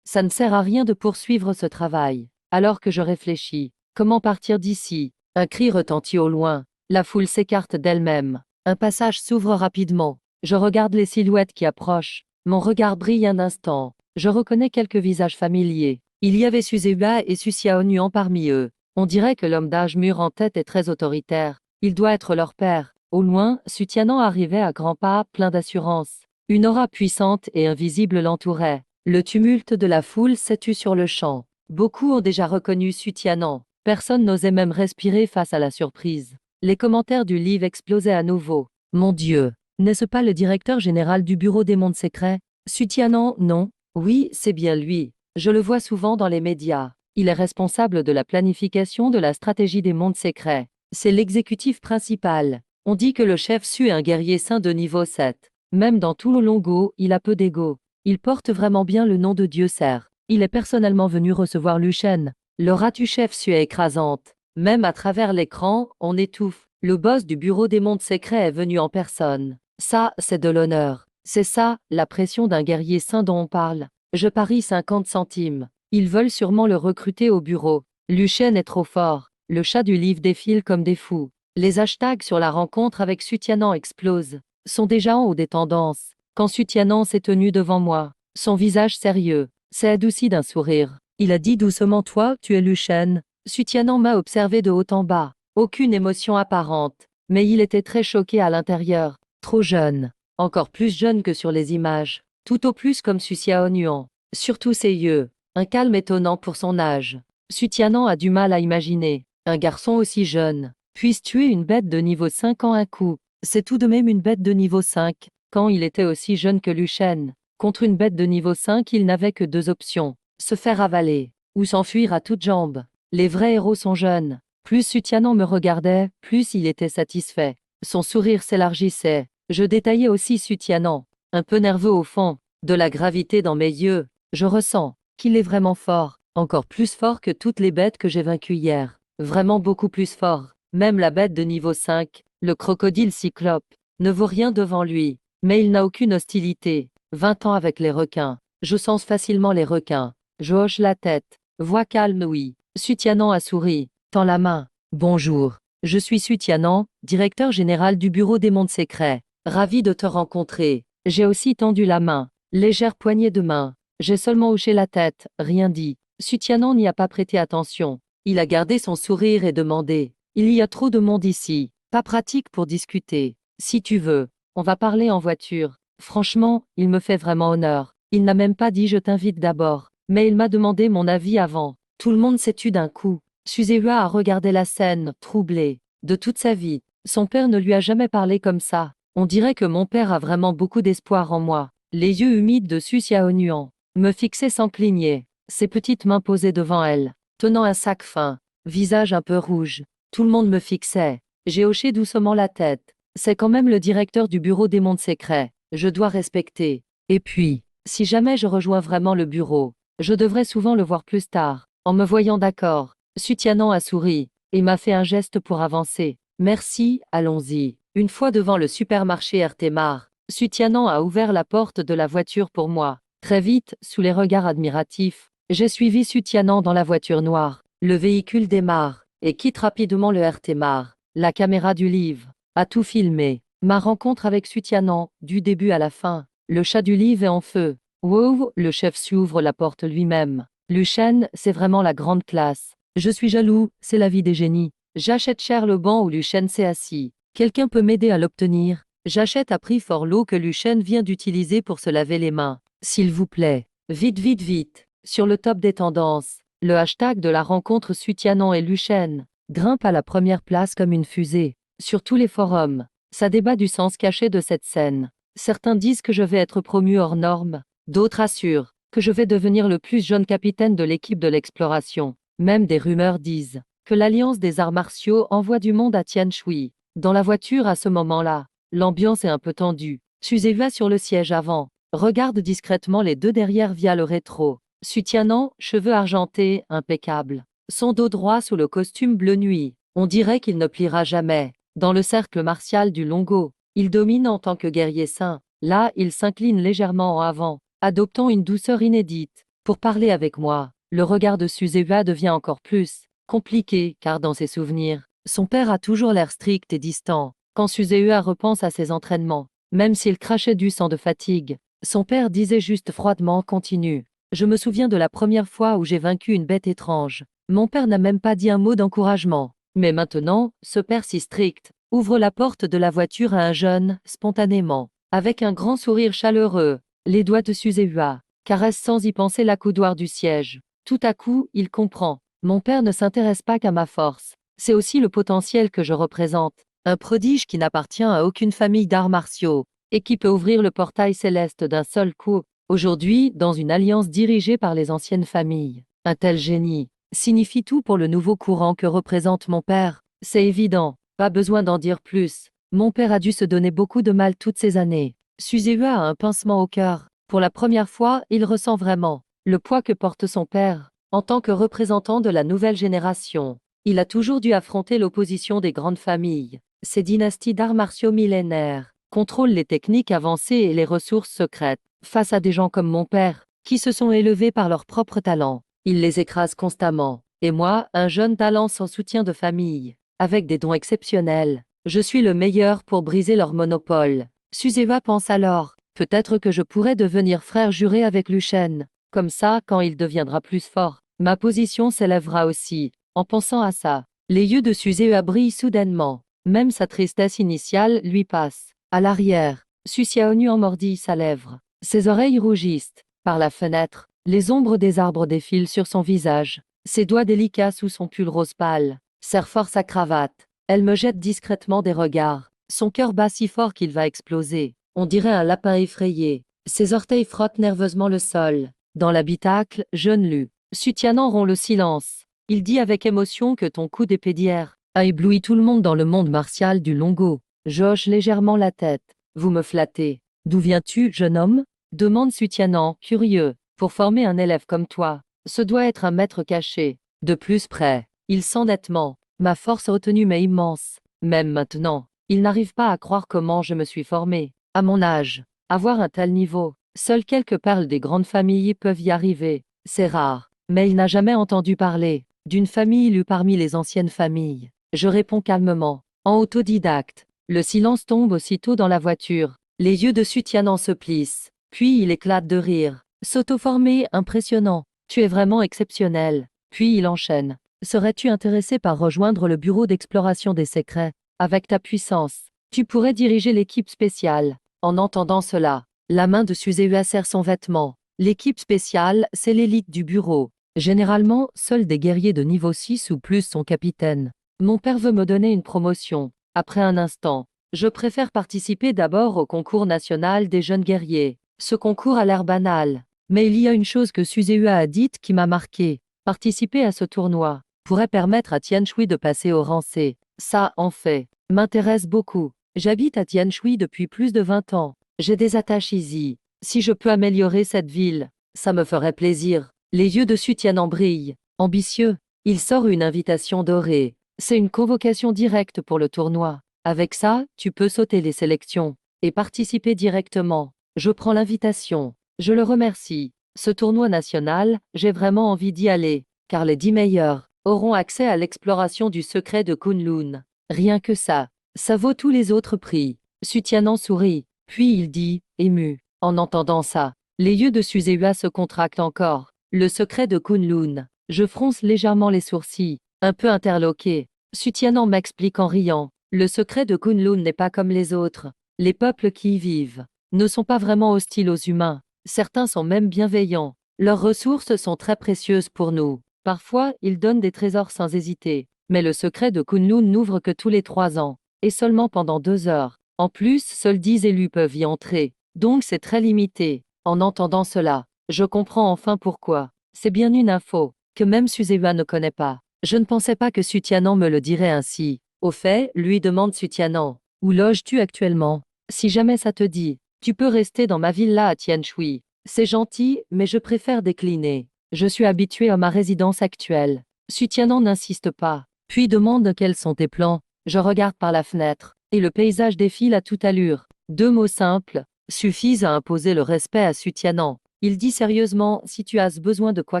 Ça ne sert à rien de poursuivre ce travail. Alors que je réfléchis. Comment partir d'ici? Un cri retentit au loin. La foule s'écarte d'elle-même. Un passage s'ouvre rapidement. Je regarde les silhouettes qui approchent. Mon regard brille un instant. Je reconnais quelques visages familiers. Il y avait Suzehua et Susiaonuan parmi eux. On dirait que l'homme d'âge mûr en tête est très autoritaire. Il doit être leur père. Au loin, Sutianan arrivait à grands pas, plein d'assurance. Une aura puissante et invisible l'entourait. Le tumulte de la foule s'est tu sur le champ. Beaucoup ont déjà reconnu Sutianan. Personne n'osait même respirer face à la surprise. Les commentaires du livre explosaient à nouveau. Mon Dieu, n'est-ce pas le directeur général du bureau des mondes secrets? Sutianan, non? Oui, c'est bien lui. Je le vois souvent dans les médias. Il est responsable de la planification de la stratégie des mondes secrets. C'est l'exécutif principal. On dit que le chef Su est un guerrier saint de niveau 7. Même dans tout le Longo, il a peu d'ego. Il porte vraiment bien le nom de Dieu Serre. Il est personnellement venu recevoir Lushen. L'aura du chef Su est écrasante. Même à travers l'écran, on étouffe. Le boss du bureau des mondes secrets est venu en personne. Ça, c'est de l'honneur. C'est ça, la pression d'un guerrier saint dont on parle. Je parie 50 centimes. Ils veulent sûrement le recruter au bureau. Lushen est trop fort. Le chat du livre défile comme des fous. Les hashtags sur la rencontre avec Sutianan explosent. Sont déjà en haut des tendances. Quand Sutianan s'est tenu devant moi, son visage sérieux s'est adouci d'un sourire. Il a dit doucement: toi, tu es Lushen. Sutianan m'a observé de haut en bas. Aucune émotion apparente. Mais il était très choqué à l'intérieur. Trop jeune. Encore plus jeune que sur les images. tout au plus comme Su Xiaonuan. Surtout ses yeux, un calme étonnant pour son âge. Su Tianan a du mal à imaginer un garçon aussi jeune puisse tuer une bête de niveau 5 en un coup. C'est tout de même une bête de niveau 5, quand il était aussi jeune que Lu Shen. Contre une bête de niveau 5, il n'avait que deux options, se faire avaler, ou s'enfuir à toutes jambes. Les vrais héros sont jeunes. Plus Su Tianan me regardait, plus il était satisfait. Son sourire s'élargissait. Je détaillais aussi Su Tianan, un peu nerveux au fond, de la gravité dans mes yeux. Je ressens qu'il est vraiment fort, encore plus fort que toutes les bêtes que j'ai vaincues hier. Vraiment beaucoup plus fort. Même la bête de niveau 5, le crocodile cyclope, ne vaut rien devant lui. Mais il n'a aucune hostilité. 20 ans avec les requins. Je sens facilement les requins. Je hoche la tête. Voix calme, oui. Su Tianan a souri, tend la main. Bonjour. Je suis Su Tianan, directeur général du Bureau des mondes secrets. Ravi de te rencontrer. J'ai aussi tendu la main. Légère poignée de main. J'ai seulement hoché la tête, rien dit. Su Tianan n'y a pas prêté attention. Il a gardé son sourire et demandé. Il y a trop de monde ici. Pas pratique pour discuter. Si tu veux, on va parler en voiture. Franchement, il me fait vraiment honneur. Il n'a même pas dit je t'invite d'abord. Mais il m'a demandé mon avis avant. Tout le monde s'est tu d'un coup. Suzeua a regardé la scène, troublé. De toute sa vie, son père ne lui a jamais parlé comme ça. On dirait que mon père a vraiment beaucoup d'espoir en moi. Les yeux humides de Su Xiaonuan me fixaient sans cligner. Ses petites mains posées devant elle, tenant un sac fin, visage un peu rouge. Tout le monde me fixait. J'ai hoché doucement la tête. C'est quand même le directeur du bureau des mondes secrets. Je dois respecter. Et puis, si jamais je rejoins vraiment le bureau, je devrais souvent le voir plus tard. En me voyant d'accord, Su Tianan a souri et m'a fait un geste pour avancer. Merci, allons-y. Une fois devant le supermarché Ertemar, Su Tianan a ouvert la porte de la voiture pour moi. Très vite, sous les regards admiratifs, j'ai suivi Su Tianan dans la voiture noire. Le véhicule démarre et quitte rapidement le Ertemar. La caméra du livre a tout filmé. Ma rencontre avec Su Tianan, du début à la fin. Le chat du livre est en feu. Wow, le chef s'ouvre la porte lui-même. Lu Shen, c'est vraiment la grande classe. Je suis jaloux, c'est la vie des génies. J'achète cher le banc où Lu Shen s'est assis. Quelqu'un peut m'aider à l'obtenir? J'achète à prix fort l'eau que Lu Shen vient d'utiliser pour se laver les mains. S'il vous plaît. Vite, vite, vite. Sur le top des tendances, le hashtag de la rencontre Su Tianan et Lu Shen grimpe à la première place comme une fusée. Sur tous les forums, ça débat du sens caché de cette scène. Certains disent que je vais être promu hors norme. D'autres assurent que je vais devenir le plus jeune capitaine de l'équipe de l'exploration. Même des rumeurs disent que l'Alliance des arts martiaux envoie du monde à Tianshui. Dans la voiture à ce moment-là, l'ambiance est un peu tendue. Suzewa sur le siège avant regarde discrètement les deux derrière via le rétro. Su Tianan, cheveux argentés, impeccable. Son dos droit sous le costume bleu nuit. On dirait qu'il ne pliera jamais. Dans le cercle martial du Longo, il domine en tant que guerrier saint. Là, il s'incline légèrement en avant, adoptant une douceur inédite. Pour parler avec moi, le regard de Suzewa devient encore plus compliqué, car dans ses souvenirs, son père a toujours l'air strict et distant. Quand Suzewa repense à ses entraînements, même s'il crachait du sang de fatigue, son père disait juste froidement continue. Je me souviens de la première fois où j'ai vaincu une bête étrange. Mon père n'a même pas dit un mot d'encouragement. Mais maintenant, ce père si strict ouvre la porte de la voiture à un jeune, spontanément, avec un grand sourire chaleureux. Les doigts de Suzewa caressent sans y penser l'accoudoir du siège. Tout à coup, il comprend. Mon père ne s'intéresse pas qu'à ma force. C'est aussi le potentiel que je représente. Un prodige qui n'appartient à aucune famille d'arts martiaux et qui peut ouvrir le portail céleste d'un seul coup. Aujourd'hui, dans une alliance dirigée par les anciennes familles, un tel génie signifie tout pour le nouveau courant que représente mon père. C'est évident, pas besoin d'en dire plus. Mon père a dû se donner beaucoup de mal toutes ces années. Suzewa a un pincement au cœur. Pour la première fois, il ressent vraiment le poids que porte son père. En tant que représentant de la nouvelle génération, il a toujours dû affronter l'opposition des grandes familles. Ces dynasties d'arts martiaux millénaires contrôlent les techniques avancées et les ressources secrètes. Face à des gens comme mon père, qui se sont élevés par leur propre talent, il les écrase constamment. Et moi, un jeune talent sans soutien de famille, avec des dons exceptionnels, je suis le meilleur pour briser leur monopole. Suzewa pense alors, peut-être que je pourrais devenir frère juré avec Lu Shen. Comme ça, quand il deviendra plus fort, ma position s'élèvera aussi. En pensant à ça, les yeux de Suzewa brillent soudainement. Même sa tristesse initiale lui passe. À l'arrière, Su Xiaonuan mordit sa lèvre. Ses oreilles rougissent. Par la fenêtre, les ombres des arbres défilent sur son visage. Ses doigts délicats sous son pull rose pâle serrent fort sa cravate. Elle me jette discrètement des regards. Son cœur bat si fort qu'il va exploser. On dirait un lapin effrayé. Ses orteils frottent nerveusement le sol. Dans l'habitacle, jeune Lu. Sutianan rompt le silence. Il dit avec émotion que ton coup d'épée d'hier a ébloui tout le monde dans le monde martial du Longo. Je hoche légèrement la tête. Vous me flattez. D'où viens-tu, jeune homme? Demande Sutianan, curieux. Pour former un élève comme toi, ce doit être un maître caché. De plus près, il sent nettement. Ma force retenue m'est immense. Même maintenant, il n'arrive pas à croire comment je me suis formé. À mon âge, avoir un tel niveau, seules quelques perles des grandes familles peuvent y arriver. C'est rare. Mais il n'a jamais entendu parler d'une famille lue parmi les anciennes familles. Je réponds calmement, en autodidacte. Le silence tombe aussitôt dans la voiture. Les yeux de Sutianan se plissent. Puis il éclate de rire. S'auto-former, impressionnant. Tu es vraiment exceptionnel. Puis il enchaîne. Serais-tu intéressé par rejoindre le bureau d'exploration des secrets? Avec ta puissance, tu pourrais diriger l'équipe spéciale. En entendant cela, la main de Suséua serre son vêtement. L'équipe spéciale, c'est l'élite du bureau. Généralement, seuls des guerriers de niveau 6 ou plus sont capitaines. Mon père veut me donner une promotion. Après un instant, je préfère participer d'abord au concours national des jeunes guerriers. Ce concours a l'air banal. Mais il y a une chose que Suséua a dite qui m'a marqué. Participer à ce tournoi pourrait permettre à Tianshui de passer au rang C. Ça, en fait, m'intéresse beaucoup. J'habite à Tianshui depuis plus de 20 ans. J'ai des attaches ici. Si je peux améliorer cette ville, ça me ferait plaisir. Les yeux de Sutianan brillent. Ambitieux, il sort une invitation dorée. C'est une convocation directe pour le tournoi. Avec ça, tu peux sauter les sélections et participer directement. Je prends l'invitation. Je le remercie. Ce tournoi national, j'ai vraiment envie d'y aller, car les 10 meilleurs auront accès à l'exploration du secret de Kunlun. Rien que ça vaut tous les autres prix. Sutianan sourit, puis il dit, ému. En entendant ça, les yeux de Suséua se contractent encore. Le secret de Kunlun. Je fronce légèrement les sourcils, un peu interloqué. Sutianan m'explique en riant. Le secret de Kunlun n'est pas comme les autres. Les peuples qui y vivent ne sont pas vraiment hostiles aux humains. Certains sont même bienveillants. Leurs ressources sont très précieuses pour nous. Parfois, ils donnent des trésors sans hésiter. Mais le secret de Kunlun n'ouvre que tous les 3 ans, et seulement pendant 2 heures. En plus, seuls 10 élus peuvent y entrer. Donc c'est très limité. En entendant cela, je comprends enfin pourquoi. C'est bien une info que même Suséua ne connaît pas. Je ne pensais pas que Sutianan me le dirait ainsi. Au fait, lui demande Sutianan, où loges-tu actuellement? Si jamais ça te dit, tu peux rester dans ma villa à Tianshui. C'est gentil, mais je préfère décliner. Je suis habitué à ma résidence actuelle. Sutianan n'insiste pas, puis demande quels sont tes plans. Je regarde par la fenêtre, et le paysage défile à toute allure. 2 mots simples suffisent à imposer le respect à Sutianan. Il dit sérieusement, si tu as besoin de quoi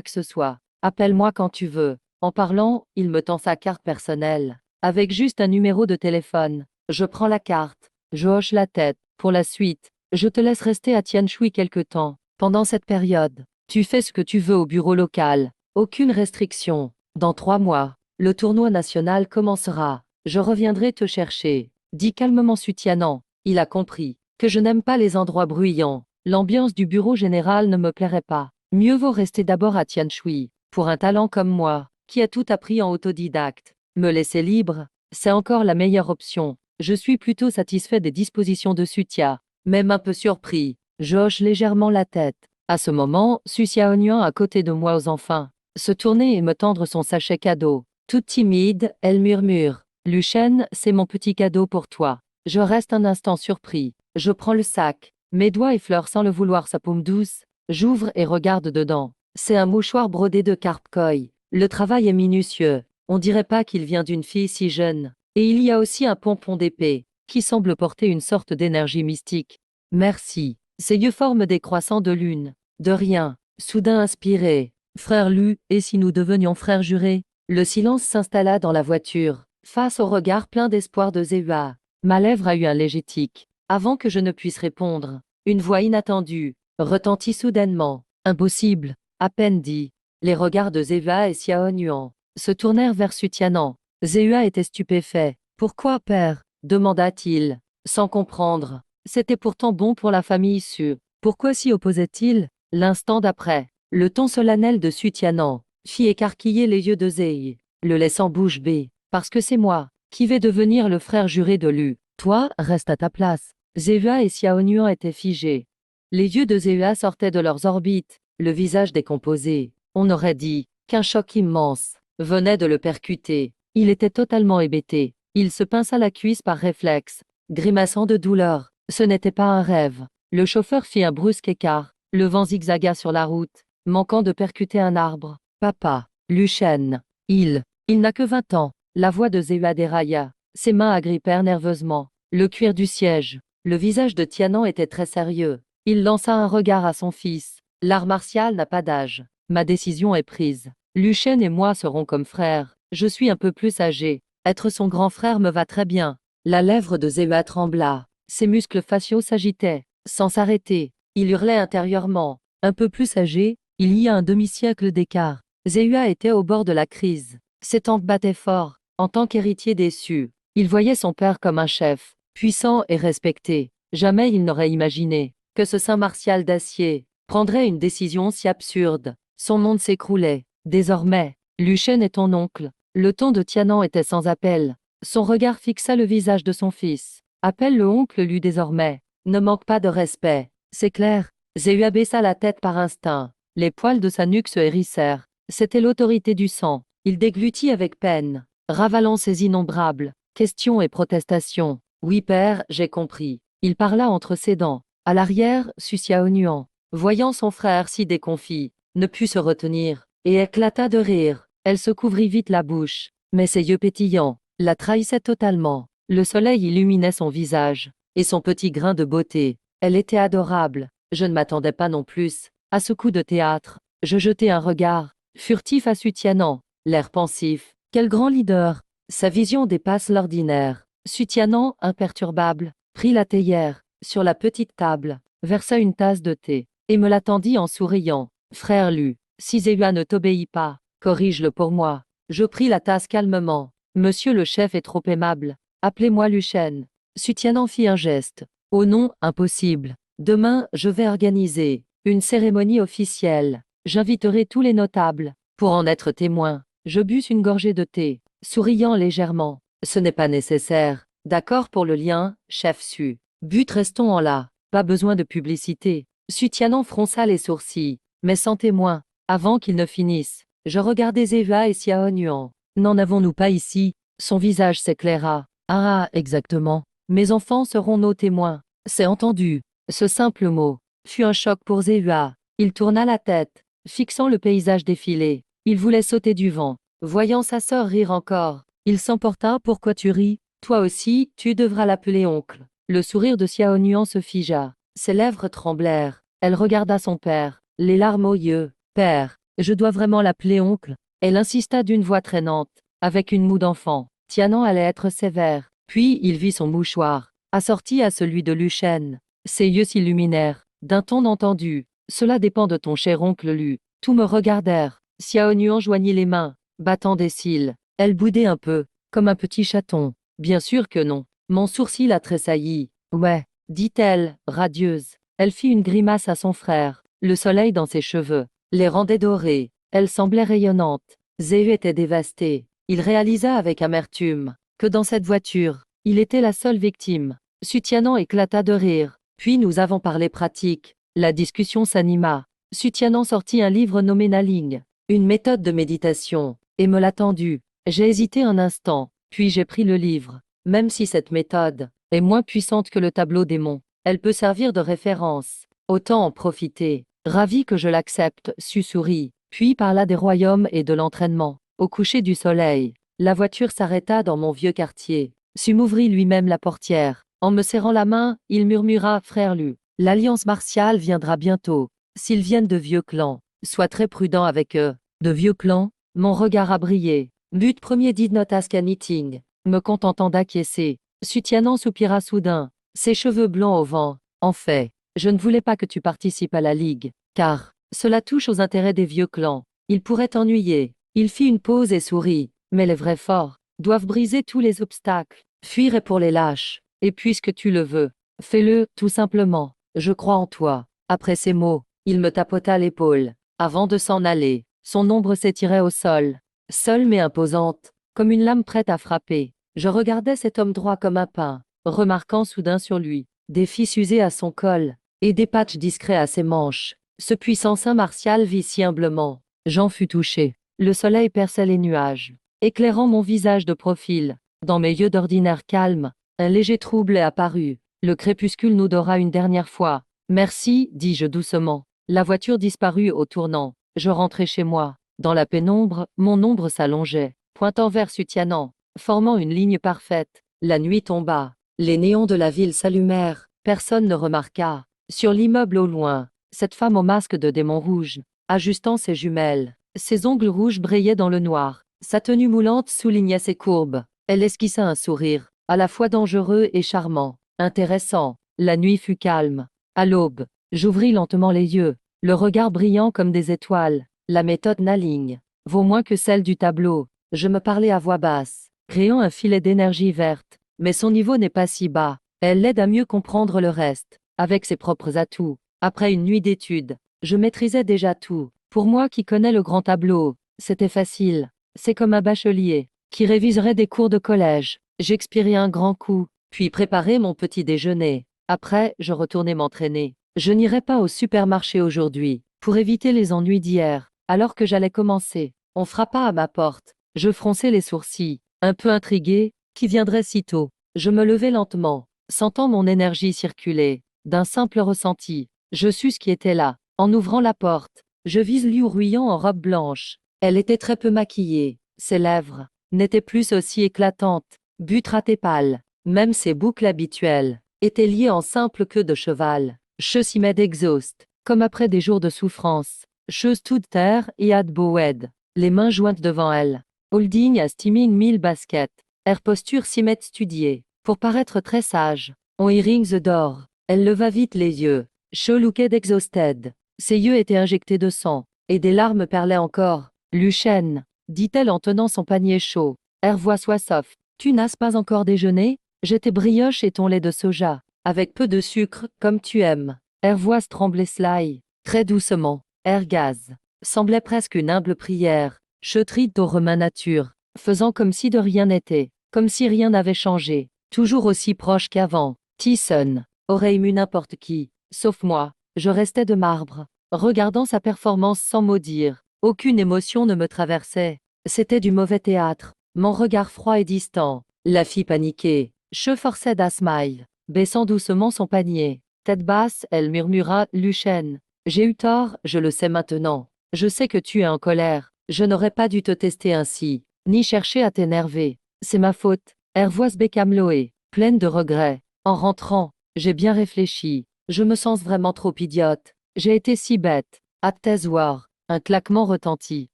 que ce soit, appelle-moi quand tu veux. En parlant, il me tend sa carte personnelle, avec juste un numéro de téléphone. Je prends la carte, je hoche la tête. Pour la suite, je te laisse rester à Tianshui quelque temps. Pendant cette période, tu fais ce que tu veux au bureau local. Aucune restriction. Dans 3 mois, le tournoi national commencera. Je reviendrai te chercher. Dit calmement Sutianan. Il a compris que je n'aime pas les endroits bruyants. L'ambiance du bureau général ne me plairait pas. Mieux vaut rester d'abord à Tianshui. Pour un talent comme moi, qui a tout appris en autodidacte, me laisser libre, c'est encore la meilleure option. Je suis plutôt satisfait des dispositions de Sutia, même un peu surpris. Je hoche légèrement la tête. À ce moment, Sucia Onyan à côté de moi ose enfin se tourner et me tendre son sachet cadeau. Toute timide, elle murmure. Luchen, c'est mon petit cadeau pour toi. Je reste un instant surpris. Je prends le sac. Mes doigts effleurent sans le vouloir sa paume douce. J'ouvre et regarde dedans. C'est un mouchoir brodé de carpe koi. Le travail est minutieux. On dirait pas qu'il vient d'une fille si jeune. Et il y a aussi un pompon d'épée, qui semble porter une sorte d'énergie mystique. Merci. Ses yeux forment des croissants de lune. De rien. Soudain inspiré. Frère Lu, et si nous devenions frères jurés? Le silence s'installa dans la voiture, face au regard plein d'espoir de Zeua. Ma lèvre a eu un léger tic. Avant que je ne puisse répondre, une voix inattendue retentit soudainement. Impossible. À peine dit. Les regards de Zeua et Xiao Nuan se tournèrent vers Sutianan. Zeua était stupéfait. Pourquoi, père? Demanda-t-il, sans comprendre. C'était pourtant bon pour la famille Su. Pourquoi s'y opposait-il? L'instant d'après, le ton solennel de Sutianan fit écarquiller les yeux de Zei, le laissant bouche bée. Parce que c'est moi qui vais devenir le frère juré de Lu. Toi, reste à ta place. Zehua et Xiaonuan étaient figés. Les yeux de Zehua sortaient de leurs orbites, le visage décomposé. On aurait dit qu'un choc immense venait de le percuter. Il était totalement hébété. Il se pinça la cuisse par réflexe, grimaçant de douleur. Ce n'était pas un rêve. Le chauffeur fit un brusque écart. Le vent zigzaga sur la route, manquant de percuter un arbre. Papa, Luchen. Il n'a que 20 ans. La voix de Zehua dérailla. Ses mains agrippèrent nerveusement le cuir du siège. Le visage de Tianan était très sérieux. Il lança un regard à son fils. L'art martial n'a pas d'âge. Ma décision est prise. Luchen et moi serons comme frères. Je suis un peu plus âgé. Être son grand frère me va très bien. La lèvre de Zehua trembla. Ses muscles faciaux s'agitaient, sans s'arrêter. Il hurlait intérieurement. Un peu plus âgé, il y a un demi-siècle d'écart. Zehua était au bord de la crise. Ses tempes battaient fort. En tant qu'héritier déçu, il voyait son père comme un chef, puissant et respecté. Jamais il n'aurait imaginé que ce saint martial d'acier prendrait une décision si absurde. Son monde s'écroulait. Désormais, Luchen est ton oncle. Le ton de Tianan était sans appel. Son regard fixa le visage de son fils. Appelle le oncle Lu désormais. Ne manque pas de respect. C'est clair. Zehua baissa la tête par instinct. Les poils de sa nuque se hérissèrent. C'était l'autorité du sang. Il déglutit avec peine, ravalant ses innombrables questions et protestations. Oui père, j'ai compris. Il parla entre ses dents. À l'arrière, Xiaonuan, voyant son frère si déconfit, ne put se retenir, et éclata de rire. Elle se couvrit vite la bouche, mais ses yeux pétillants la trahissaient totalement. Le soleil illuminait son visage, et son petit grain de beauté. Elle était adorable. Je ne m'attendais pas non plus à ce coup de théâtre. Je jetai un regard furtif à Sutianan, l'air pensif. Quel grand leader! Sa vision dépasse l'ordinaire. Sutianan, imperturbable, prit la théière, sur la petite table, versa une tasse de thé, et me la tendit en souriant. Frère Lu, si Zehua ne t'obéit pas, corrige-le pour moi. Je pris la tasse calmement. Monsieur le chef est trop aimable. Appelez-moi Luchen. Sutianan fit un geste. Oh non, impossible. Demain, je vais organiser une cérémonie officielle. J'inviterai tous les notables pour en être témoins. Je bus une gorgée de thé, souriant légèrement. Ce n'est pas nécessaire. D'accord pour le lien, chef Su. But restons en là. Pas besoin de publicité. Sutianan fronça les sourcils, mais sans témoin. Avant qu'il ne finisse, je regardai Zehua et Xiaonuan. N'en avons-nous pas ici? Son visage s'éclaira. Ah, exactement. Mes enfants seront nos témoins. C'est entendu. Ce simple mot fut un choc pour Zehua. Il tourna la tête, fixant le paysage défilé. Il voulait sauter du vent. Voyant sa sœur rire encore, il s'emporta. Pourquoi tu ris? Toi aussi, tu devras l'appeler oncle. Le sourire de Xiaonuan se figea. Ses lèvres tremblèrent. Elle regarda son père, les larmes aux yeux. Père, je dois vraiment l'appeler oncle? Elle insista d'une voix traînante, avec une moue d'enfant. Tianan allait être sévère. Puis il vit son mouchoir, assorti à celui de Luchen. Ses yeux s'illuminèrent, d'un ton entendu. Cela dépend de ton cher oncle Lu. Tous me regardèrent. Xiaonuan joignit les mains, battant des cils. Elle boudait un peu, comme un petit chaton. Bien sûr que non. Mon sourcil a tressailli. Ouais, dit-elle, radieuse. Elle fit une grimace à son frère. Le soleil dans ses cheveux les rendait dorés. Elle semblait rayonnante. Zéhu était dévasté. Il réalisa avec amertume que dans cette voiture, il était la seule victime. Sutianan éclata de rire. Puis nous avons parlé pratique. La discussion s'anima. Sutianan sortit un livre nommé Naling, une méthode de méditation, et me l'a tendu. J'ai hésité un instant, puis j'ai pris le livre. Même si cette méthode est moins puissante que le tableau des monts, elle peut servir de référence. Autant en profiter. Ravi que je l'accepte, Su sourit, puis parla des royaumes et de l'entraînement. Au coucher du soleil, la voiture s'arrêta dans mon vieux quartier. Su m'ouvrit lui-même la portière. En me serrant la main, il murmura: Frère Lu, l'alliance martiale viendra bientôt. S'ils viennent de vieux clans, sois très prudent avec eux. De vieux clans? Mon regard a brillé. But premier did not ask anything. Me contentant d'acquiescer. Sutianan soupira soudain, ses cheveux blonds au vent. En fait, je ne voulais pas que tu participes à la ligue, car cela touche aux intérêts des vieux clans. Il pourrait t'ennuyer. Il fit une pause et sourit. Mais les vrais forts doivent briser tous les obstacles. Fuir est pour les lâches. Et puisque tu le veux, fais-le, tout simplement. Je crois en toi. Après ces mots, il me tapota l'épaule. Avant de s'en aller, son ombre s'étirait au sol, seule mais imposante, comme une lame prête à frapper. Je regardais cet homme droit comme un pin, remarquant soudain sur lui des fils usés à son col et des patchs discrets à ses manches. Ce puissant saint martial vit si humblement. J'en fus touché. Le soleil perçait les nuages, éclairant mon visage de profil. Dans mes yeux d'ordinaire calme, un léger trouble est apparu. Le crépuscule nous dora une dernière fois. Merci, dis-je doucement. La voiture disparut au tournant. Je rentrai chez moi. Dans la pénombre, mon ombre s'allongeait, pointant vers Sutianan, formant une ligne parfaite. La nuit tomba. Les néons de la ville s'allumèrent. Personne ne remarqua. Sur l'immeuble au loin, cette femme au masque de démon rouge, ajustant ses jumelles. Ses ongles rouges brillaient dans le noir. Sa tenue moulante soulignait ses courbes. Elle esquissa un sourire, à la fois dangereux et charmant, intéressant. La nuit fut calme. À l'aube, j'ouvris lentement les yeux, le regard brillant comme des étoiles. La méthode Naling vaut moins que celle du tableau. Je me parlais à voix basse, créant un filet d'énergie verte. Mais son niveau n'est pas si bas. Elle l'aide à mieux comprendre le reste, avec ses propres atouts. Après une nuit d'études, je maîtrisais déjà tout. Pour moi qui connais le grand tableau, c'était facile. C'est comme un bachelier qui réviserait des cours de collège. J'expirai un grand coup, puis préparai mon petit déjeuner. Après, je retournai m'entraîner. Je n'irai pas au supermarché aujourd'hui, pour éviter les ennuis d'hier. Alors que j'allais commencer, on frappa à ma porte. Je fronçai les sourcils, un peu intrigué. Qui viendrait si tôt? Je me levai lentement, sentant mon énergie circuler. D'un simple ressenti, je sus ce qui était là. En ouvrant la porte, je vis Liu Ruyan en robe blanche. Elle était très peu maquillée. Ses lèvres n'étaient plus aussi éclatantes, butrate et pâles. Même ses boucles habituelles étaient liées en simple queue de cheval. Che simed exhaust, comme après des jours de souffrance. Cheuse toute terre et ad bowed, les mains jointes devant elle. Holding a steaming mille baskets. Air posture simet studiée, pour paraître très sage. On earrings d'or. Elle leva vite les yeux. Che looked exhausted. Ses yeux étaient injectés de sang, et des larmes perlaient encore. Luchen, dit-elle en tenant son panier chaud. Air voix soif. Tu n'as pas encore déjeuné? J'ai tes brioches et ton lait de soja, avec peu de sucre, comme tu aimes. Air voix tremblait Sly, très doucement. Air gaz, semblait presque une humble prière. Cheutrit aux remains nature, faisant comme si de rien n'était, comme si rien n'avait changé, toujours aussi proche qu'avant. Tyson aurait ému n'importe qui, sauf moi. Je restais de marbre, regardant sa performance sans mot dire. Aucune émotion ne me traversait. C'était du mauvais théâtre. Mon regard froid et distant. La fille paniquée. Che forçait d'à smile, baissant doucement son panier. Tête basse, elle murmura, Luchen. J'ai eu tort, je le sais maintenant. Je sais que tu es en colère. Je n'aurais pas dû te tester ainsi, ni chercher à t'énerver. C'est ma faute. Hervois Bekamloé, pleine de regrets. En rentrant, j'ai bien réfléchi. Je me sens vraiment trop idiote. J'ai été si bête. Atteswar. Un claquement retentit.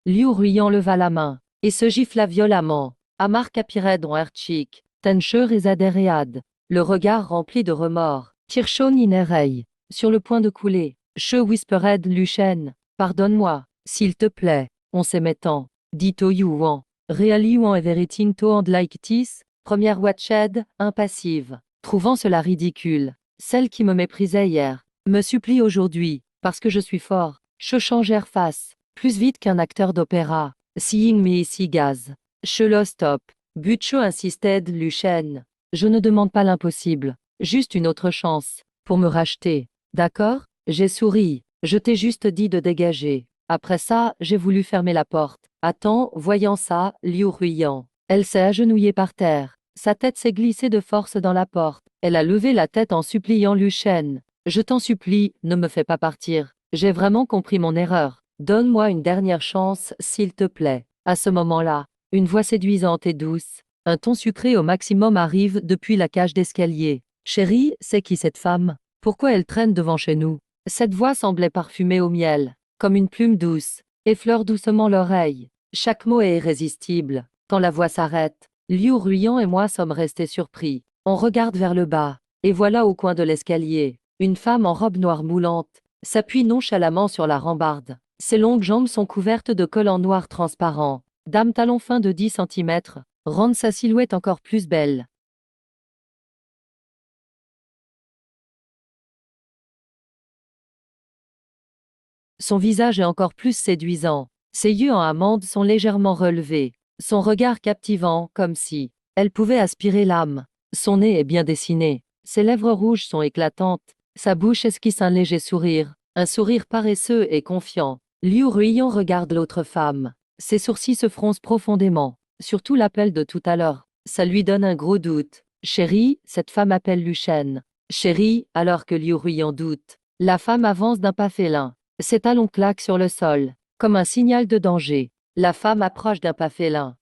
Liu Ruyan leva la main, et se gifla violemment. Amar Kapired on Erchik. Tencher et Zaderead. Le regard rempli de remords. Tirchon Inerei. Sur le point de couler. Che whispered Luchen. Pardonne-moi, s'il te plaît. On s'aimait tant. Dit au Yuan. Réaliuan everything to and like this. Première watched, impassive. Trouvant cela ridicule. Celle qui me méprisait hier, me supplie aujourd'hui, parce que je suis fort. Che changèrent face, plus vite qu'un acteur d'opéra. Seeing me ici gaz. Che lo stop. Butcho insisted Luchen. Je ne demande pas l'impossible, juste une autre chance, pour me racheter. D'accord? J'ai souri. Je t'ai juste dit de dégager. Après ça, j'ai voulu fermer la porte. Attends, voyant ça, Liu Ruyan. Elle s'est agenouillée par terre. Sa tête s'est glissée de force dans la porte. Elle a levé la tête en suppliant Luchen. Je t'en supplie, ne me fais pas partir. J'ai vraiment compris mon erreur. Donne-moi une dernière chance, s'il te plaît. À ce moment-là, une voix séduisante et douce, un ton sucré au maximum arrive depuis la cage d'escalier. Chérie, c'est qui cette femme? Pourquoi elle traîne devant chez nous? Cette voix semblait parfumée au miel, comme une plume douce, effleure doucement l'oreille. Chaque mot est irrésistible. Quand la voix s'arrête, Liu Ruyan et moi sommes restés surpris. On regarde vers le bas, et voilà au coin de l'escalier, une femme en robe noire moulante, s'appuie nonchalamment sur la rambarde. Ses longues jambes sont couvertes de collants noirs transparents. Dame talons fins de 10 centimètres rendent sa silhouette encore plus belle. Son visage est encore plus séduisant. Ses yeux en amande sont légèrement relevés. Son regard captivant, comme si elle pouvait aspirer l'âme. Son nez est bien dessiné. Ses lèvres rouges sont éclatantes. Sa bouche esquisse un léger sourire. Un sourire paresseux et confiant. Liu Ruiyan regarde l'autre femme. Ses sourcils se froncent profondément. Surtout l'appel de tout à l'heure. Ça lui donne un gros doute. Chérie, cette femme appelle Lu Shen. Chérie, alors que Liu Ruiyan doute. La femme avance d'un pas félin. Ses talons claquent sur le sol, comme un signal de danger. La femme approche d'un pas félin.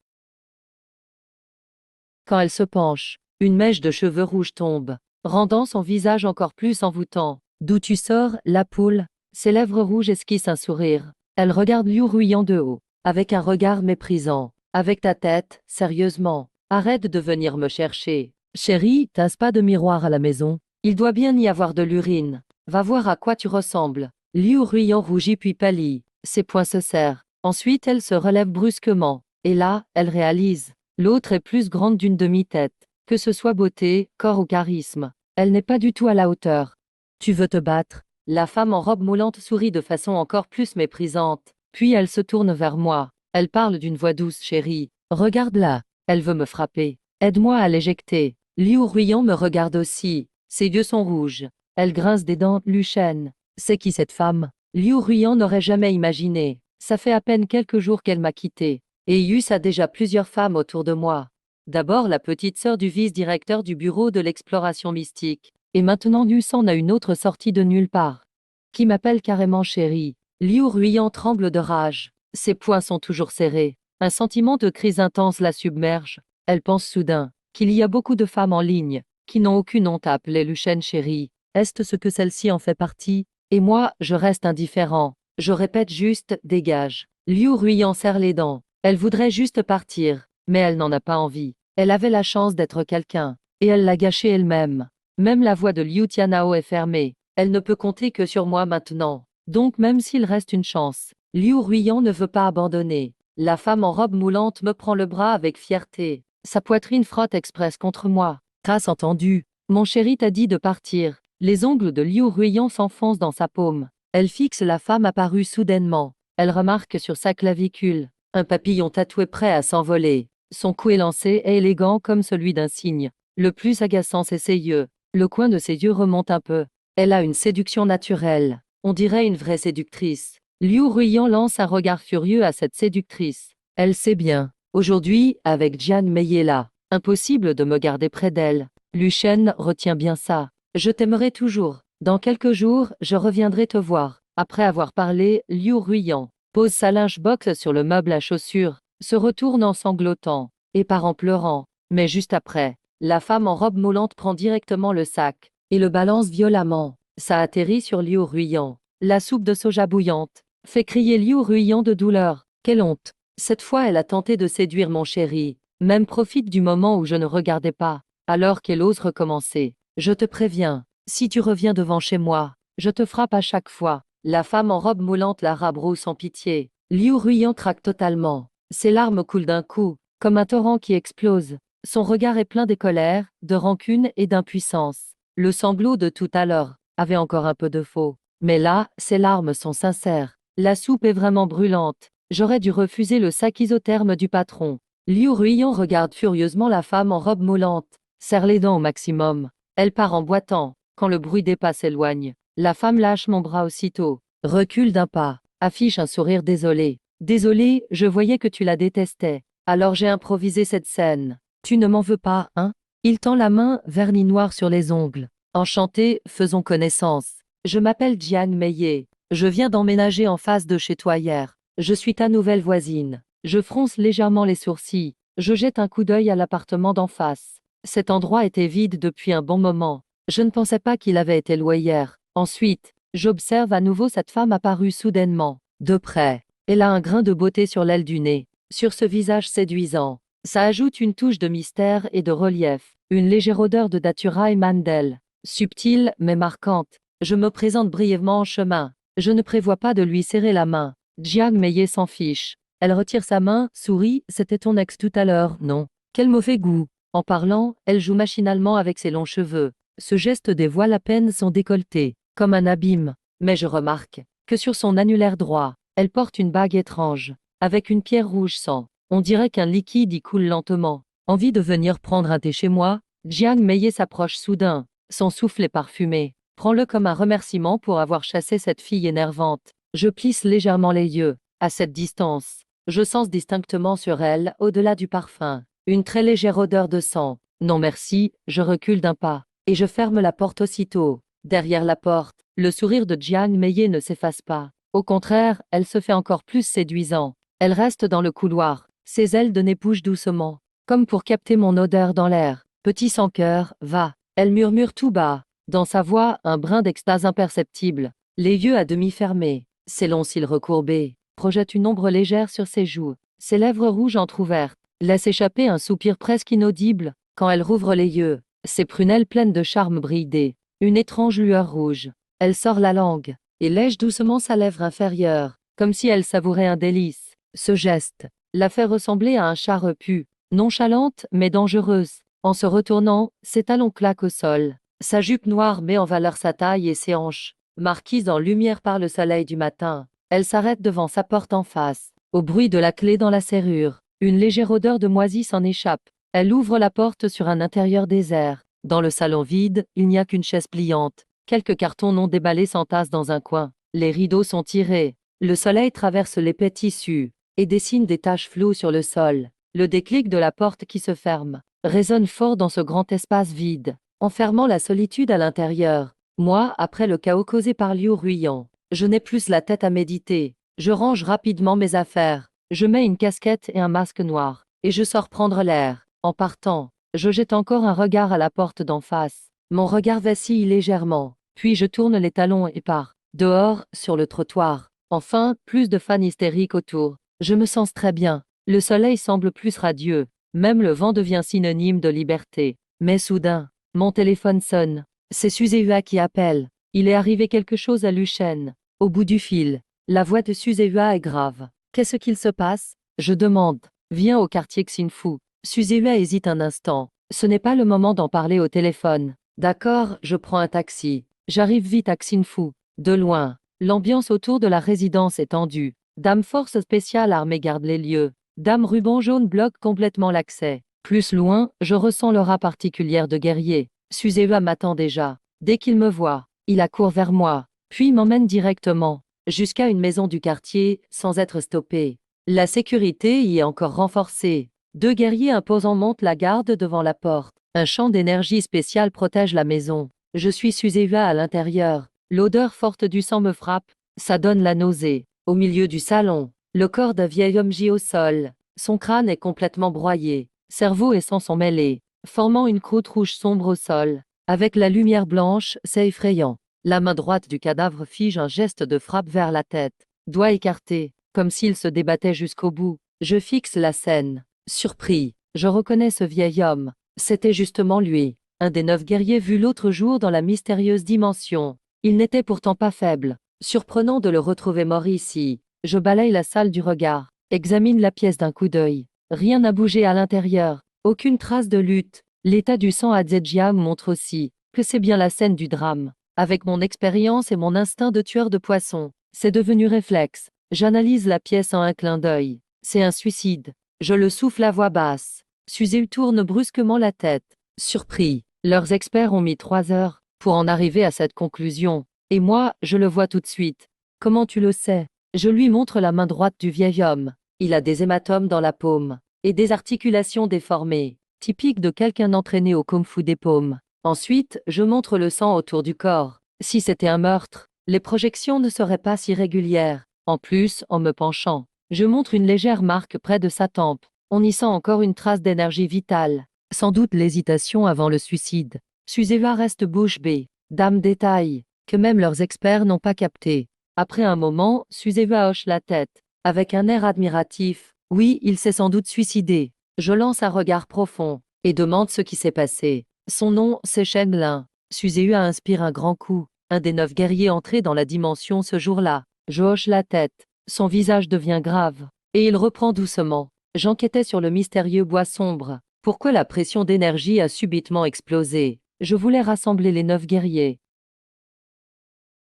Quand elle se penche, une mèche de cheveux rouges tombe, rendant son visage encore plus envoûtant. D'où tu sors, la poule? Ses lèvres rouges esquissent un sourire. Elle regarde Liu Ruiyan de haut, avec un regard méprisant. Avec ta tête, sérieusement. Arrête de venir me chercher. Chérie, t'as pas de miroir à la maison? Il doit bien y avoir de l'urine. Va voir à quoi tu ressembles. Liu Ruiyan rougit puis pâlit. Ses poings se serrent. Ensuite elle se relève brusquement. Et là, elle réalise. L'autre est plus grande d'une demi-tête. Que ce soit beauté, corps ou charisme. Elle n'est pas du tout à la hauteur. Tu veux te battre? La femme en robe moulante sourit de façon encore plus méprisante. Puis elle se tourne vers moi. Elle parle d'une voix douce. Chérie, regarde-la. Elle veut me frapper. Aide-moi à l'éjecter. Liu Ruiyan me regarde aussi. Ses yeux sont rouges. Elle grince des dents. Lu Shen. C'est qui cette femme? Liu Ruiyan n'aurait jamais imaginé. Ça fait à peine quelques jours qu'elle m'a quitté. Et Yus a déjà plusieurs femmes autour de moi. D'abord la petite sœur du vice-directeur du bureau de l'exploration mystique. Et maintenant Yus en a une autre sortie de nulle part. Qui m'appelle carrément chérie. Liu Ruiyan tremble de rage. Ses poings sont toujours serrés. Un sentiment de crise intense la submerge. Elle pense soudain qu'il y a beaucoup de femmes en ligne qui n'ont aucune honte à appeler Lu Shen chérie. Est-ce ce que celle-ci en fait partie? Et moi, je reste indifférent. Je répète juste, dégage. Liu Ruiyan serre les dents. Elle voudrait juste partir, mais elle n'en a pas envie. Elle avait la chance d'être quelqu'un, et elle l'a gâché elle-même. Même la voix de Liu Tianao est fermée. Elle ne peut compter que sur moi maintenant. Donc même s'il reste une chance, Liu Ruiyan ne veut pas abandonner. La femme en robe moulante me prend le bras avec fierté. Sa poitrine frotte express contre moi. T'as entendu? Mon chéri t'a dit de partir. Les ongles de Liu Ruiyan s'enfoncent dans sa paume. Elle fixe la femme apparue soudainement. Elle remarque sur sa clavicule un papillon tatoué prêt à s'envoler. Son cou élancé est élégant comme celui d'un cygne. Le plus agaçant, c'est ses yeux. Le coin de ses yeux remonte un peu. Elle a une séduction naturelle. On dirait une vraie séductrice. Liu Ruiyan lance un regard furieux à cette séductrice. Elle sait bien. Aujourd'hui, avec Jian Mei là, impossible de me garder près d'elle. Lu Shen, retiens bien ça. Je t'aimerai toujours. Dans quelques jours, je reviendrai te voir. Après avoir parlé, Liu Ruiyan pose sa linge-box sur le meuble à chaussures, se retourne en sanglotant, et part en pleurant. Mais juste après, la femme en robe moulante prend directement le sac, et le balance violemment. Ça atterrit sur Liu Ruiyan. La soupe de soja bouillante fait crier Liu Ruiyan de douleur. Quelle honte! Cette fois elle a tenté de séduire mon chéri. Même profite du moment où je ne regardais pas, alors qu'elle ose recommencer. Je te préviens, si tu reviens devant chez moi, je te frappe à chaque fois. La femme en robe moulante la rabroue sans pitié. Liu Ruiyan craque totalement. Ses larmes coulent d'un coup, comme un torrent qui explose. Son regard est plein de colère, de rancune et d'impuissance. Le sanglot de tout à l'heure avait encore un peu de faux. Mais là, ses larmes sont sincères. La soupe est vraiment brûlante. J'aurais dû refuser le sac isotherme du patron. Liu Ruiyan regarde furieusement la femme en robe moulante, serre les dents au maximum. Elle part en boitant. Quand le bruit des pas s'éloigne, la femme lâche mon bras aussitôt, recule d'un pas, affiche un sourire désolé. Désolé, je voyais que tu la détestais. Alors j'ai improvisé cette scène. Tu ne m'en veux pas, hein? Il tend la main, vernis noir sur les ongles. Enchanté, faisons connaissance. Je m'appelle Jian Mei. Je viens d'emménager en face de chez toi hier. Je suis ta nouvelle voisine. Je fronce légèrement les sourcils. Je jette un coup d'œil à l'appartement d'en face. Cet endroit était vide depuis un bon moment. Je ne pensais pas qu'il avait été loué hier. Ensuite, j'observe à nouveau cette femme apparue soudainement. De près, elle a un grain de beauté sur l'aile du nez. Sur ce visage séduisant, ça ajoute une touche de mystère et de relief. Une légère odeur de datura émane d'elle. Subtile, mais marquante. Je me présente brièvement en chemin. Je ne prévois pas de lui serrer la main. Jiang Mei s'en fiche. Elle retire sa main, sourit. C'était ton ex tout à l'heure, non? Quel mauvais goût. En parlant, elle joue machinalement avec ses longs cheveux. Ce geste dévoile à peine son décolleté, comme un abîme. Mais je remarque que sur son annulaire droit, elle porte une bague étrange, avec une pierre rouge sang. On dirait qu'un liquide y coule lentement. Envie de venir prendre un thé chez moi? Jiang Meillet s'approche soudain. Son souffle est parfumé. Prends-le comme un remerciement pour avoir chassé cette fille énervante. Je plisse légèrement les yeux. À cette distance, je sens distinctement sur elle, au-delà du parfum, une très légère odeur de sang. Non merci, je recule d'un pas, et je ferme la porte aussitôt. Derrière la porte, le sourire de Jiang Meillet ne s'efface pas. Au contraire, elle se fait encore plus séduisant. Elle reste dans le couloir, ses ailes de nez bougent doucement, comme pour capter mon odeur dans l'air. Petit sans cœur, va. Elle murmure tout bas, dans sa voix un brin d'extase imperceptible, les yeux à demi fermés, ses longs cils recourbés, projettent une ombre légère sur ses joues. Ses lèvres rouges entr'ouvertes laissent échapper un soupir presque inaudible quand elle rouvre les yeux. Ses prunelles pleines de charme brillent une étrange lueur rouge. Elle sort la langue et lèche doucement sa lèvre inférieure, comme si elle savourait un délice. Ce geste la fait ressembler à un chat repu, nonchalante mais dangereuse. En se retournant, ses talons claquent au sol. Sa jupe noire met en valeur sa taille et ses hanches, marquises en lumière par le soleil du matin. Elle s'arrête devant sa porte en face. Au bruit de la clé dans la serrure, une légère odeur de moisi s'en échappe. Elle ouvre la porte sur un intérieur désert. Dans le salon vide, il n'y a qu'une chaise pliante. Quelques cartons non déballés s'entassent dans un coin. Les rideaux sont tirés. Le soleil traverse l'épais tissu et dessine des taches floues sur le sol. Le déclic de la porte qui se ferme résonne fort dans ce grand espace vide, enfermant la solitude à l'intérieur. Moi, après le chaos causé par Liu Ruiyan, je n'ai plus la tête à méditer. Je range rapidement mes affaires. Je mets une casquette et un masque noir, et je sors prendre l'air. En partant, je jette encore un regard à la porte d'en face. Mon regard vacille légèrement, puis je tourne les talons et pars. Dehors, sur le trottoir. Enfin, plus de fans hystériques autour. Je me sens très bien. Le soleil semble plus radieux. Même le vent devient synonyme de liberté. Mais soudain, mon téléphone sonne. C'est Suzehua qui appelle. Il est arrivé quelque chose à Luchen. Au bout du fil, la voix de Suzehua est grave. Qu'est-ce qu'il se passe? Je demande. Viens au quartier Xinfu. Suzehua hésite un instant. Ce n'est pas le moment d'en parler au téléphone. D'accord, je prends un taxi. J'arrive vite à Xinfu. De loin, l'ambiance autour de la résidence est tendue. Dame force spéciale armée garde les lieux. Dame ruban jaune bloque complètement l'accès. Plus loin, je ressens l'aura particulière de guerrier. Suzehua m'attend déjà. Dès qu'il me voit, il accourt vers moi, puis m'emmène directement jusqu'à une maison du quartier, sans être stoppé. La sécurité y est encore renforcée. 2 guerriers imposants montent la garde devant la porte. Un champ d'énergie spécial protège la maison. Je suis Suzehua à l'intérieur. L'odeur forte du sang me frappe. Ça donne la nausée. Au milieu du salon, le corps d'un vieil homme gît au sol. Son crâne est complètement broyé. Cerveau et sang sont mêlés, formant une croûte rouge sombre au sol. Avec la lumière blanche, c'est effrayant. La main droite du cadavre fige un geste de frappe vers la tête, doigts écartés, comme s'il se débattait jusqu'au bout. Je fixe la scène. Surpris, je reconnais ce vieil homme. C'était justement lui, un des 9 guerriers vus l'autre jour dans la mystérieuse dimension. Il n'était pourtant pas faible. Surprenant de le retrouver mort ici. Je balaye la salle du regard, examine la pièce d'un coup d'œil. Rien n'a bougé à l'intérieur, aucune trace de lutte. L'état du sang à Zhejiang montre aussi que c'est bien la scène du drame. Avec mon expérience et mon instinct de tueur de poissons, c'est devenu réflexe. J'analyse la pièce en un clin d'œil. C'est un suicide. Je le souffle à voix basse. Suzehua tourne brusquement la tête. Surpris, leurs experts ont mis 3 heures pour en arriver à cette conclusion. Et moi, je le vois tout de suite. Comment tu le sais? Je lui montre la main droite du vieil homme. Il a des hématomes dans la paume et des articulations déformées, typiques de quelqu'un entraîné au kung-fu des paumes. Ensuite, je montre le sang autour du corps. Si c'était un meurtre, les projections ne seraient pas si régulières. En plus, en me penchant, je montre une légère marque près de sa tempe. On y sent encore une trace d'énergie vitale. Sans doute l'hésitation avant le suicide. Suzehua reste bouche bée. Dame détail que même leurs experts n'ont pas capté. Après un moment, Suzehua hoche la tête, avec un air admiratif. Oui, il s'est sans doute suicidé. Je lance un regard profond, et demande ce qui s'est passé. Son nom, c'est Shen Lin. Suzehua inspire un grand coup, un des 9 guerriers entrés dans la dimension ce jour-là. Je hoche la tête, son visage devient grave, et il reprend doucement. J'enquêtais sur le mystérieux bois sombre. Pourquoi la pression d'énergie a subitement explosé? Je voulais rassembler les 9 guerriers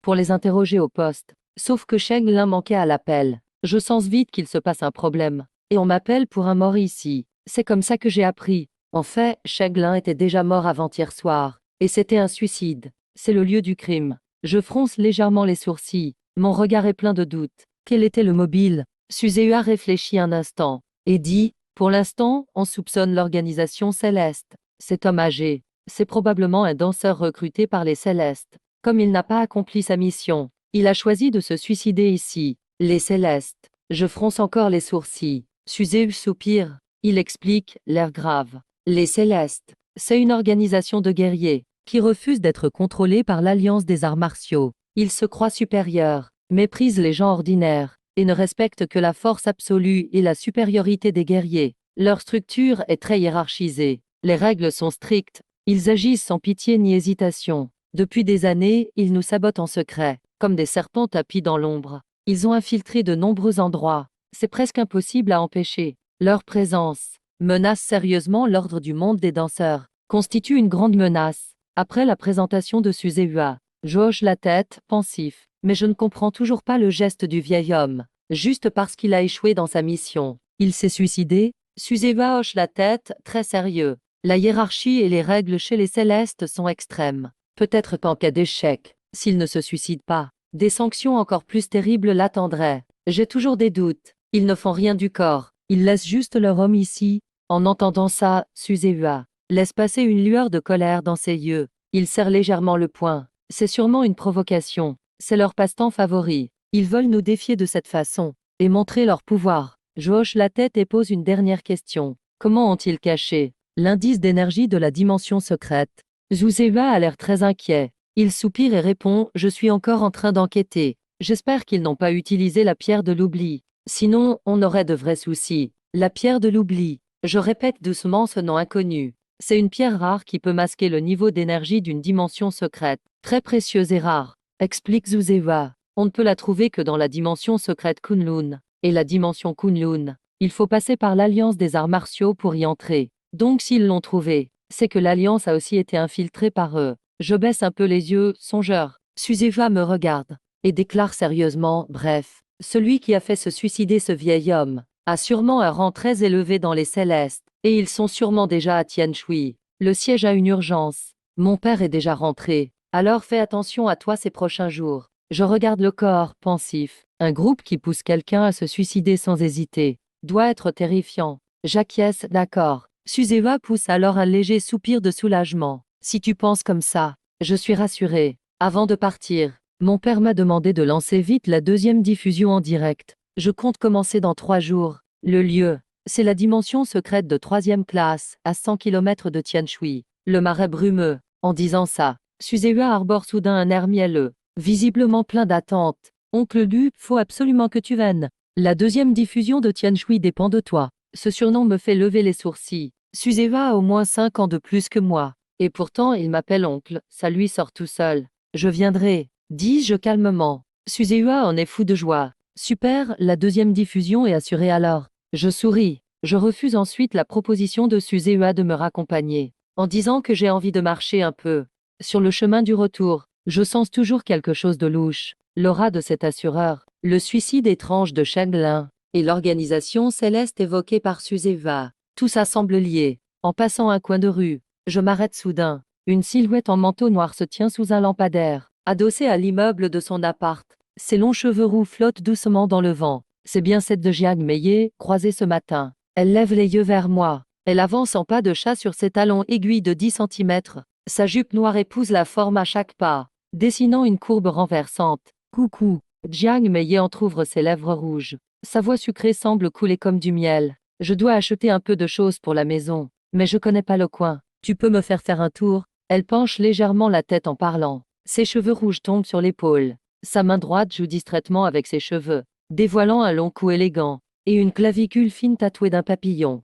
pour les interroger au poste. Sauf que Cheng Lin manquait à l'appel. Je sens vite qu'il se passe un problème. Et on m'appelle pour un mort ici. C'est comme ça que j'ai appris. En fait, Cheng Lin était déjà mort avant-hier soir. Et c'était un suicide. C'est le lieu du crime. Je fronce légèrement les sourcils. Mon regard est plein de doutes. Quel était le mobile? Suzehua réfléchit un instant. Et dit, pour l'instant, on soupçonne l'organisation Céleste. Cet homme âgé, c'est probablement un danseur recruté par les Célestes. Comme il n'a pas accompli sa mission, il a choisi de se suicider ici. Les Célestes. Je fronce encore les sourcils. Suzehua soupire. Il explique, l'air grave. Les Célestes, c'est une organisation de guerriers qui refuse d'être contrôlée par l'Alliance des arts martiaux. Ils se croient supérieurs, méprisent les gens ordinaires et ne respectent que la force absolue et la supériorité des guerriers. Leur structure est très hiérarchisée. Les règles sont strictes. Ils agissent sans pitié ni hésitation. Depuis des années, ils nous sabotent en secret, comme des serpents tapis dans l'ombre. Ils ont infiltré de nombreux endroits. C'est presque impossible à empêcher. Leur présence menace sérieusement l'ordre du monde des danseurs, constitue une grande menace. Après la présentation de Suzehua, je hoche la tête, pensif, mais je ne comprends toujours pas le geste du vieil homme. Juste parce qu'il a échoué dans sa mission, il s'est suicidé? Suzehua hoche la tête, très sérieux. La hiérarchie et les règles chez les Célestes sont extrêmes. Peut-être qu'en cas d'échec, s'il ne se suicide pas, des sanctions encore plus terribles l'attendraient. J'ai toujours des doutes. Ils ne font rien du corps. Ils laissent juste leur homme ici. En entendant ça, Suzehua laisse passer une lueur de colère dans ses yeux. Il serre légèrement le poing. C'est sûrement une provocation. C'est leur passe-temps favori. Ils veulent nous défier de cette façon et montrer leur pouvoir. Je hoche la tête et pose une dernière question. Comment ont-ils caché l'indice d'énergie de la dimension secrète? Suzehua a l'air très inquiet. Il soupire et répond, je suis encore en train d'enquêter. J'espère qu'ils n'ont pas utilisé la pierre de l'oubli. Sinon, on aurait de vrais soucis. La pierre de l'oubli. Je répète doucement ce nom inconnu. C'est une pierre rare qui peut masquer le niveau d'énergie d'une dimension secrète, très précieuse et rare, explique Suzehua. On ne peut la trouver que dans la dimension secrète Kunlun. Et la dimension Kunlun, il faut passer par l'Alliance des arts martiaux pour y entrer. Donc s'ils l'ont trouvée, c'est que l'Alliance a aussi été infiltrée par eux. Je baisse un peu les yeux, songeur. Suzehua me regarde et déclare sérieusement, bref, celui qui a fait se suicider ce vieil homme a sûrement un rang très élevé dans les Célestes, et ils sont sûrement déjà à Tianshui. Le siège a une urgence. Mon père est déjà rentré, alors fais attention à toi ces prochains jours. Je regarde le corps, pensif. Un groupe qui pousse quelqu'un à se suicider sans hésiter doit être terrifiant. J'acquiesce, d'accord. Suzehua pousse alors un léger soupir de soulagement. Si tu penses comme ça, je suis rassuré. Avant de partir, mon père m'a demandé de lancer vite la deuxième diffusion en direct. Je compte commencer dans 3 jours. Le lieu, c'est la dimension secrète de 3e classe, à 100 km de Tianshui. Le marais brumeux. En disant ça, Suzehua arbore soudain un air mielleux, visiblement plein d'attente. Oncle Lu, faut absolument que tu viennes. La deuxième diffusion de Tianshui dépend de toi. Ce surnom me fait lever les sourcils. Suzehua a au moins 5 ans de plus que moi. Et pourtant il m'appelle oncle, ça lui sort tout seul. Je viendrai, dis-je calmement. Suzehua en est fou de joie. Super, la deuxième diffusion est assurée alors. Je souris. Je refuse ensuite la proposition de Suzehua de me raccompagner, en disant que j'ai envie de marcher un peu. Sur le chemin du retour, je sens toujours quelque chose de louche. L'aura de cet assureur, le suicide étrange de Cheng Lin, et l'organisation céleste évoquée par Suzehua. Tout ça semble lié. En passant un coin de rue, je m'arrête soudain. Une silhouette en manteau noir se tient sous un lampadaire, adossée à l'immeuble de son appart. Ses longs cheveux roux flottent doucement dans le vent. C'est bien celle de Jiang Meillet, croisée ce matin. Elle lève les yeux vers moi. Elle avance en pas de chat sur ses talons aiguilles de 10 cm. Sa jupe noire épouse la forme à chaque pas, dessinant une courbe renversante. Coucou. Jiang Meillet entr'ouvre ses lèvres rouges. Sa voix sucrée semble couler comme du miel. Je dois acheter un peu de choses pour la maison, mais je connais pas le coin. Tu peux me faire un tour? Elle penche légèrement la tête en parlant. Ses cheveux rouges tombent sur l'épaule. Sa main droite joue distraitement avec ses cheveux, dévoilant un long cou élégant et une clavicule fine tatouée d'un papillon.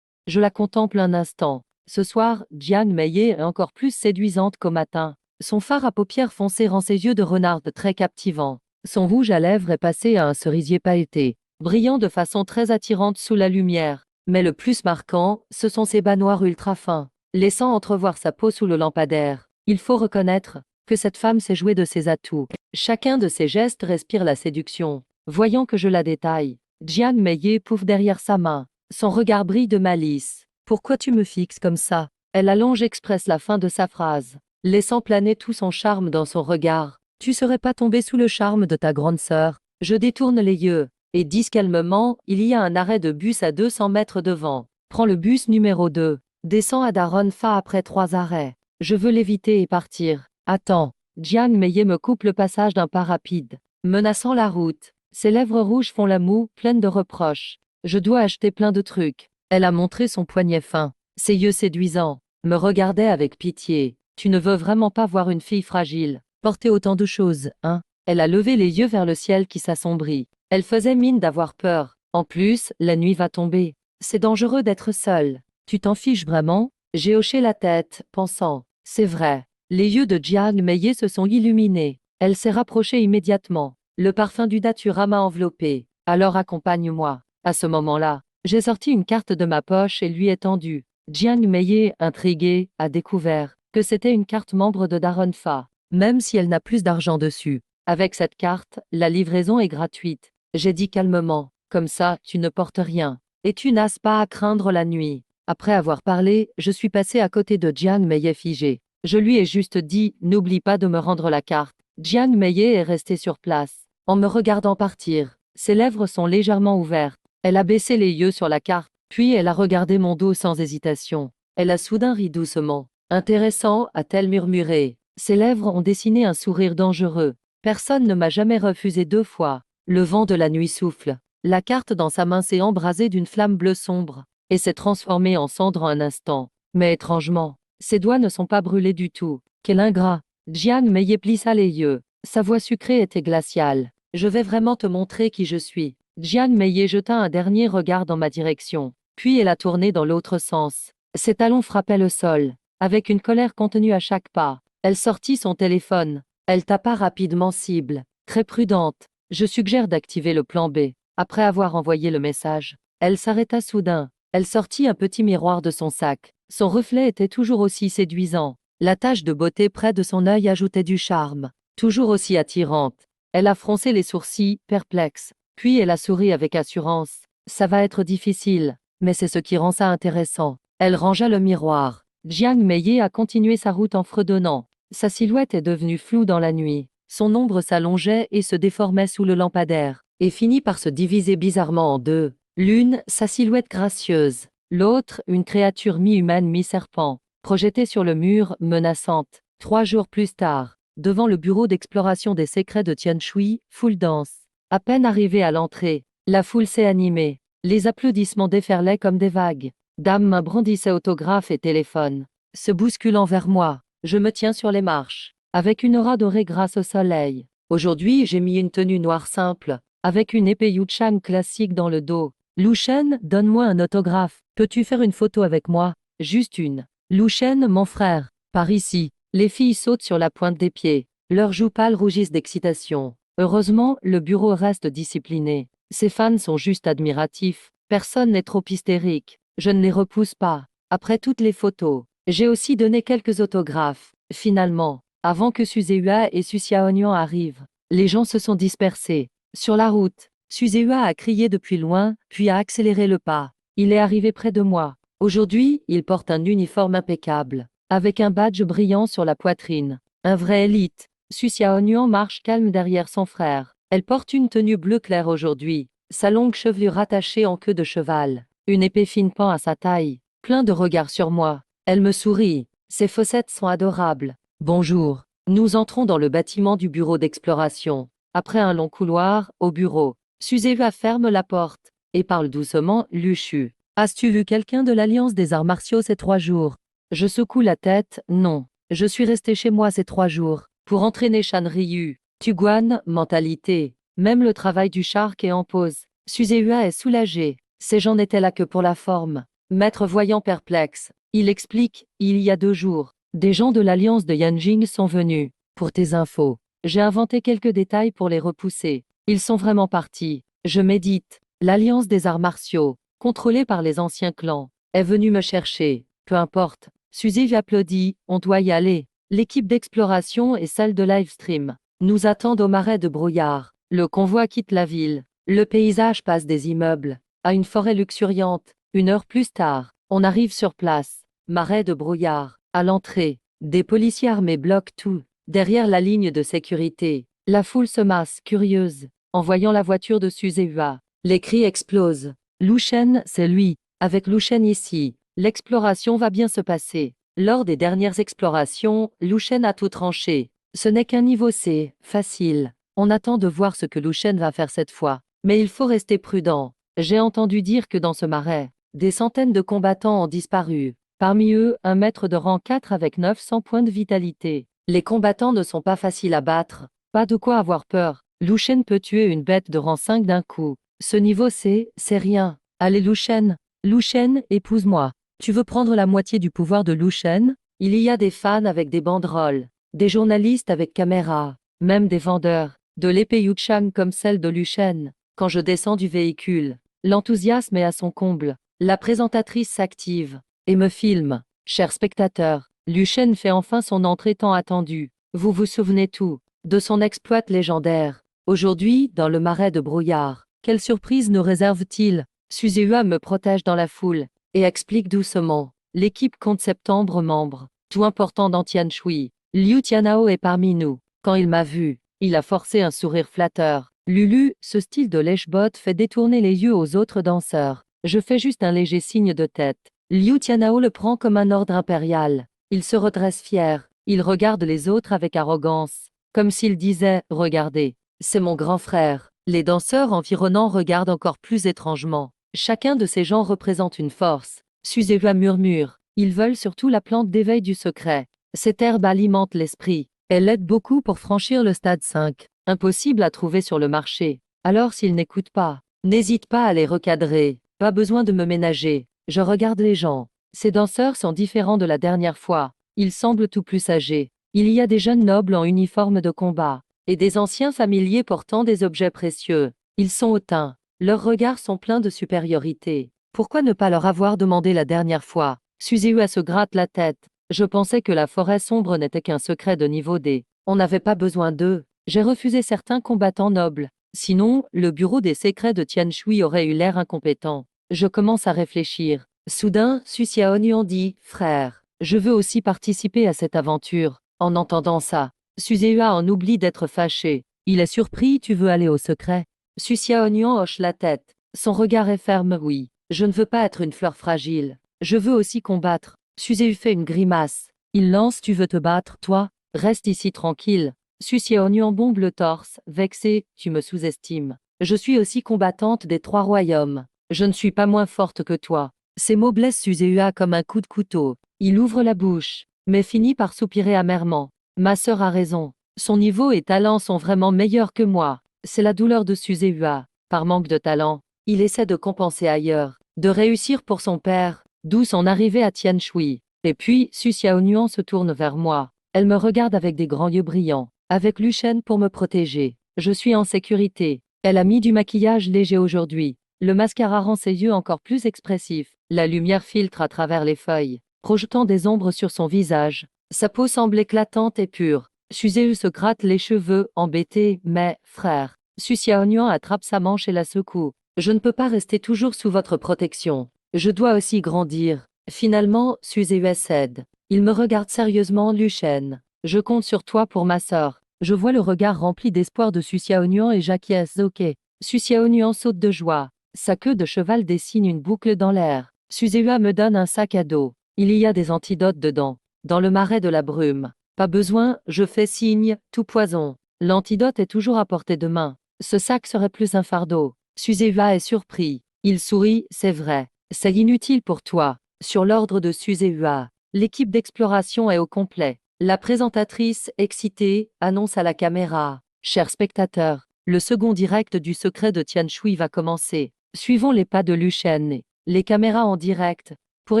Je la contemple un instant. Ce soir, Jiang Meillet est encore plus séduisante qu'au matin. Son fard à paupières foncées rend ses yeux de renarde très captivants. Son rouge à lèvres est passé à un cerisier pailleté, brillant de façon très attirante sous la lumière. Mais le plus marquant, ce sont ses bas noirs ultra fins, laissant entrevoir sa peau sous le lampadaire. Il faut reconnaître que cette femme sait jouer de ses atouts. Chacun de ses gestes respire la séduction. Voyant que je la détaille, Jian Meiyé pouffe derrière sa main. Son regard brille de malice. Pourquoi tu me fixes comme ça? Elle allonge express la fin de sa phrase, laissant planer tout son charme dans son regard. Tu serais pas tombé sous le charme de ta grande sœur? Je détourne les yeux et dis calmement, il y a un arrêt de bus à 200 mètres devant. Prends le bus numéro 2. Descends à Daron Fa après 3 arrêts. Je veux l'éviter et partir. Attends. Jian Meiyé me coupe le passage d'un pas rapide, menaçant la route. Ses lèvres rouges font la moue, pleine de reproches. Je dois acheter plein de trucs. Elle a montré son poignet fin. Ses yeux séduisants me regardaient avec pitié. Tu ne veux vraiment pas voir une fille fragile porter autant de choses, hein? Elle a levé les yeux vers le ciel qui s'assombrit. Elle faisait mine d'avoir peur. En plus, la nuit va tomber. C'est dangereux d'être seule. Tu t'en fiches vraiment? J'ai hoché la tête, pensant. C'est vrai. Les yeux de Jian Meiyé se sont illuminés. Elle s'est rapprochée immédiatement. Le parfum du datura m'a enveloppée. Alors accompagne-moi. À ce moment-là, j'ai sorti une carte de ma poche et lui ai tendue. Jian Meiyé, intrigué, a découvert que c'était une carte membre de Daron Fa, même si elle n'a plus d'argent dessus. Avec cette carte, la livraison est gratuite. J'ai dit calmement, comme ça, tu ne portes rien. Et tu n'as pas à craindre la nuit. Après avoir parlé, je suis passé à côté de Jian Meiyé figé. Je lui ai juste dit, n'oublie pas de me rendre la carte. Jian Meiyé est resté sur place, en me regardant partir. Ses lèvres sont légèrement ouvertes. Elle a baissé les yeux sur la carte, puis elle a regardé mon dos sans hésitation. Elle a soudain ri doucement. Intéressant, a-t-elle murmuré. Ses lèvres ont dessiné un sourire dangereux. Personne ne m'a jamais refusé 2 fois. Le vent de la nuit souffle. La carte dans sa main s'est embrasée d'une flamme bleue sombre, et s'est transformée en cendre en un instant. Mais étrangement, ses doigts ne sont pas brûlés du tout. Quel ingrat! Jian Meiyé plissa les yeux. Sa voix sucrée était glaciale. Je vais vraiment te montrer qui je suis. Jian Meiyé jeta un dernier regard dans ma direction. Puis elle a tourné dans l'autre sens. Ses talons frappaient le sol. Avec une colère contenue à chaque pas, elle sortit son téléphone. Elle tapa rapidement cible. Très prudente. Je suggère d'activer le plan B. Après avoir envoyé le message, elle s'arrêta soudain. Elle sortit un petit miroir de son sac. Son reflet était toujours aussi séduisant. La tache de beauté près de son œil ajoutait du charme. Toujours aussi attirante. Elle a froncé les sourcils, perplexe. Puis elle a souri avec assurance. Ça va être difficile, mais c'est ce qui rend ça intéressant. Elle rangea le miroir. Jian Meiyé a continué sa route en fredonnant. Sa silhouette est devenue floue dans la nuit. Son ombre s'allongeait et se déformait sous le lampadaire, et finit par se diviser bizarrement en deux. L'une, sa silhouette gracieuse. L'autre, une créature mi-humaine mi-serpent, projetée sur le mur, menaçante. 3 jours plus tard, devant le bureau d'exploration des secrets de Tianshui, foule danse. À peine arrivé à l'entrée, la foule s'est animée. Les applaudissements déferlaient comme des vagues. Dames brandissaient autographes et téléphones, se bousculant vers moi. Je me tiens sur les marches, avec une aura dorée grâce au soleil. Aujourd'hui, j'ai mis une tenue noire simple, avec une épée Yuchan classique dans le dos. Lu Shen, donne-moi un autographe. Peux-tu faire une photo avec moi? Juste une. Lu Shen, mon frère. Par ici. Les filles sautent sur la pointe des pieds. Leurs joues pâles rougissent d'excitation. Heureusement, le bureau reste discipliné. Ses fans sont juste admiratifs. Personne n'est trop hystérique. Je ne les repousse pas. Après toutes les photos, j'ai aussi donné quelques autographes. Finalement, avant que Suzehua et Suxiaonian arrivent, les gens se sont dispersés. Sur la route, Suzehua a crié depuis loin, puis a accéléré le pas. Il est arrivé près de moi. Aujourd'hui, il porte un uniforme impeccable, avec un badge brillant sur la poitrine. Un vrai élite. Suxiaonian marche calme derrière son frère. Elle porte une tenue bleu clair aujourd'hui, sa longue chevelure attachée en queue de cheval. Une épée fine pend à sa taille. Plein de regards sur moi. Elle me sourit. Ses fossettes sont adorables. Bonjour. Nous entrons dans le bâtiment du bureau d'exploration. Après un long couloir, au bureau, Suzehua ferme la porte et parle doucement, Luchu. As-tu vu quelqu'un de l'Alliance des arts martiaux ces 3 jours? Je secoue la tête, non. Je suis resté chez moi ces 3 jours, pour entraîner Shan Ryu. Tuguan, mentalité. Même le travail du Shark est en pause. Suzehua est soulagé. Ces gens n'étaient là que pour la forme. Maître voyant perplexe. Il explique, il y a 2 jours, des gens de l'Alliance de Yanjing sont venus. Pour tes infos, j'ai inventé quelques détails pour les repousser. Ils sont vraiment partis. Je médite. L'Alliance des arts martiaux, contrôlée par les anciens clans, est venue me chercher. Peu importe. Suzy applaudit, on doit y aller. L'équipe d'exploration et celle de livestream nous attendent au marais de brouillard. Le convoi quitte la ville. Le paysage passe des immeubles à une forêt luxuriante. 1 heure plus tard, on arrive sur place. Marais de brouillard. À l'entrée, des policiers armés bloquent tout. Derrière la ligne de sécurité, la foule se masse, curieuse. En voyant la voiture de Suzeua, les cris explosent. Lushen, c'est lui. Avec Lushen ici, l'exploration va bien se passer. Lors des dernières explorations, Lushen a tout tranché. Ce n'est qu'un niveau C, facile. On attend de voir ce que Lushen va faire cette fois. Mais il faut rester prudent. J'ai entendu dire que dans ce marais, des centaines de combattants ont disparu. Parmi eux, un maître de rang 4 avec 900 points de vitalité. Les combattants ne sont pas faciles à battre. Pas de quoi avoir peur. Lushen peut tuer une bête de rang 5 d'un coup. Ce niveau C, c'est rien. Allez Lushen. Lushen, épouse-moi. Tu veux prendre la moitié du pouvoir de Lushen? Il y a des fans avec des banderoles, des journalistes avec caméras, même des vendeurs, de l'épée Yuchang comme celle de Lushen. Quand je descends du véhicule, l'enthousiasme est à son comble. La présentatrice s'active et me filme. Chers spectateurs, Lushen fait enfin son entrée tant attendue. Vous vous souvenez tout de son exploit légendaire. Aujourd'hui, dans le marais de brouillard, quelle surprise nous réserve-t-il? Suzeua me protège dans la foule et explique doucement. L'équipe compte 70 membres, tout important dans Tianshui. Liu Tianhao est parmi nous. Quand il m'a vu, il a forcé un sourire flatteur. Lulu, ce style de lèche-botte fait détourner les yeux aux autres danseurs. Je fais juste un léger signe de tête. Liu Tianhao le prend comme un ordre impérial. Il se redresse fier. Il regarde les autres avec arrogance, comme s'il disait « Regardez, c'est mon grand frère ». Les danseurs environnants regardent encore plus étrangement. Chacun de ces gens représente une force. Suzeua murmure. Ils veulent surtout la plante d'éveil du secret. Cette herbe alimente l'esprit. Elle aide beaucoup pour franchir le stade 5. Impossible à trouver sur le marché. Alors s'ils n'écoutent pas, n'hésite pas à les recadrer. Pas besoin de me ménager. Je regarde les gens. Ces danseurs sont différents de la dernière fois. Ils semblent tout plus âgés. Il y a des jeunes nobles en uniforme de combat et des anciens familiers portant des objets précieux. Ils sont hautains. Leurs regards sont pleins de supériorité. Pourquoi ne pas leur avoir demandé la dernière fois? Suzeua se gratte la tête. Je pensais que la forêt sombre n'était qu'un secret de niveau D. On n'avait pas besoin d'eux. J'ai refusé certains combattants nobles. Sinon, le bureau des secrets de Tianshui aurait eu l'air incompétent. Je commence à réfléchir. Soudain, Su Xiaonian dit « Frère, je veux aussi participer à cette aventure. » En entendant ça, Suzeua en oublie d'être fâché. Il est surpris, tu veux aller au secret? Su Xiaonian hoche la tête. Son regard est ferme, oui. Je ne veux pas être une fleur fragile. Je veux aussi combattre. Suzeua fait une grimace. Il lance, tu veux te battre, toi? Reste ici tranquille. Su Xiaonian bombe le torse, vexé, tu me sous-estimes. Je suis aussi combattante des 3 royaumes. Je ne suis pas moins forte que toi. Ces mots blessent Suzeua comme un coup de couteau. Il ouvre la bouche, mais finit par soupirer amèrement. Ma sœur a raison. Son niveau et talent sont vraiment meilleurs que moi. C'est la douleur de Suzeua. Par manque de talent, il essaie de compenser ailleurs, de réussir pour son père, d'où son arrivée à Tianshui. Et puis, Su Xiaonian se tourne vers moi. Elle me regarde avec des grands yeux brillants. Avec Lushen pour me protéger. Je suis en sécurité. Elle a mis du maquillage léger aujourd'hui. Le mascara rend ses yeux encore plus expressifs. La lumière filtre à travers les feuilles, projetant des ombres sur son visage. Sa peau semble éclatante et pure. Suzeua se gratte les cheveux, embêté, mais, frère. Su Xiaonian attrape sa manche et la secoue. Je ne peux pas rester toujours sous votre protection. Je dois aussi grandir. Finalement, Suzeua cède. Il me regarde sérieusement, Lushen. Je compte sur toi pour ma sœur. Je vois le regard rempli d'espoir de Su Xiaonian et j'acquiesce, ok. Su Xiaonian saute de joie. Sa queue de cheval dessine une boucle dans l'air. Suzeua me donne un sac à dos. Il y a des antidotes dedans. Dans le marais de la brume. Pas besoin, je fais signe, tout poison. L'antidote est toujours à portée de main. Ce sac serait plus un fardeau. Suzeua est surpris. Il sourit, c'est vrai. C'est inutile pour toi. Sur l'ordre de Suzeua, l'équipe d'exploration est au complet. La présentatrice, excitée, annonce à la caméra. Chers spectateurs, le second direct du secret de Tianshui va commencer. Suivons les pas de Lushen. Les caméras en direct, pour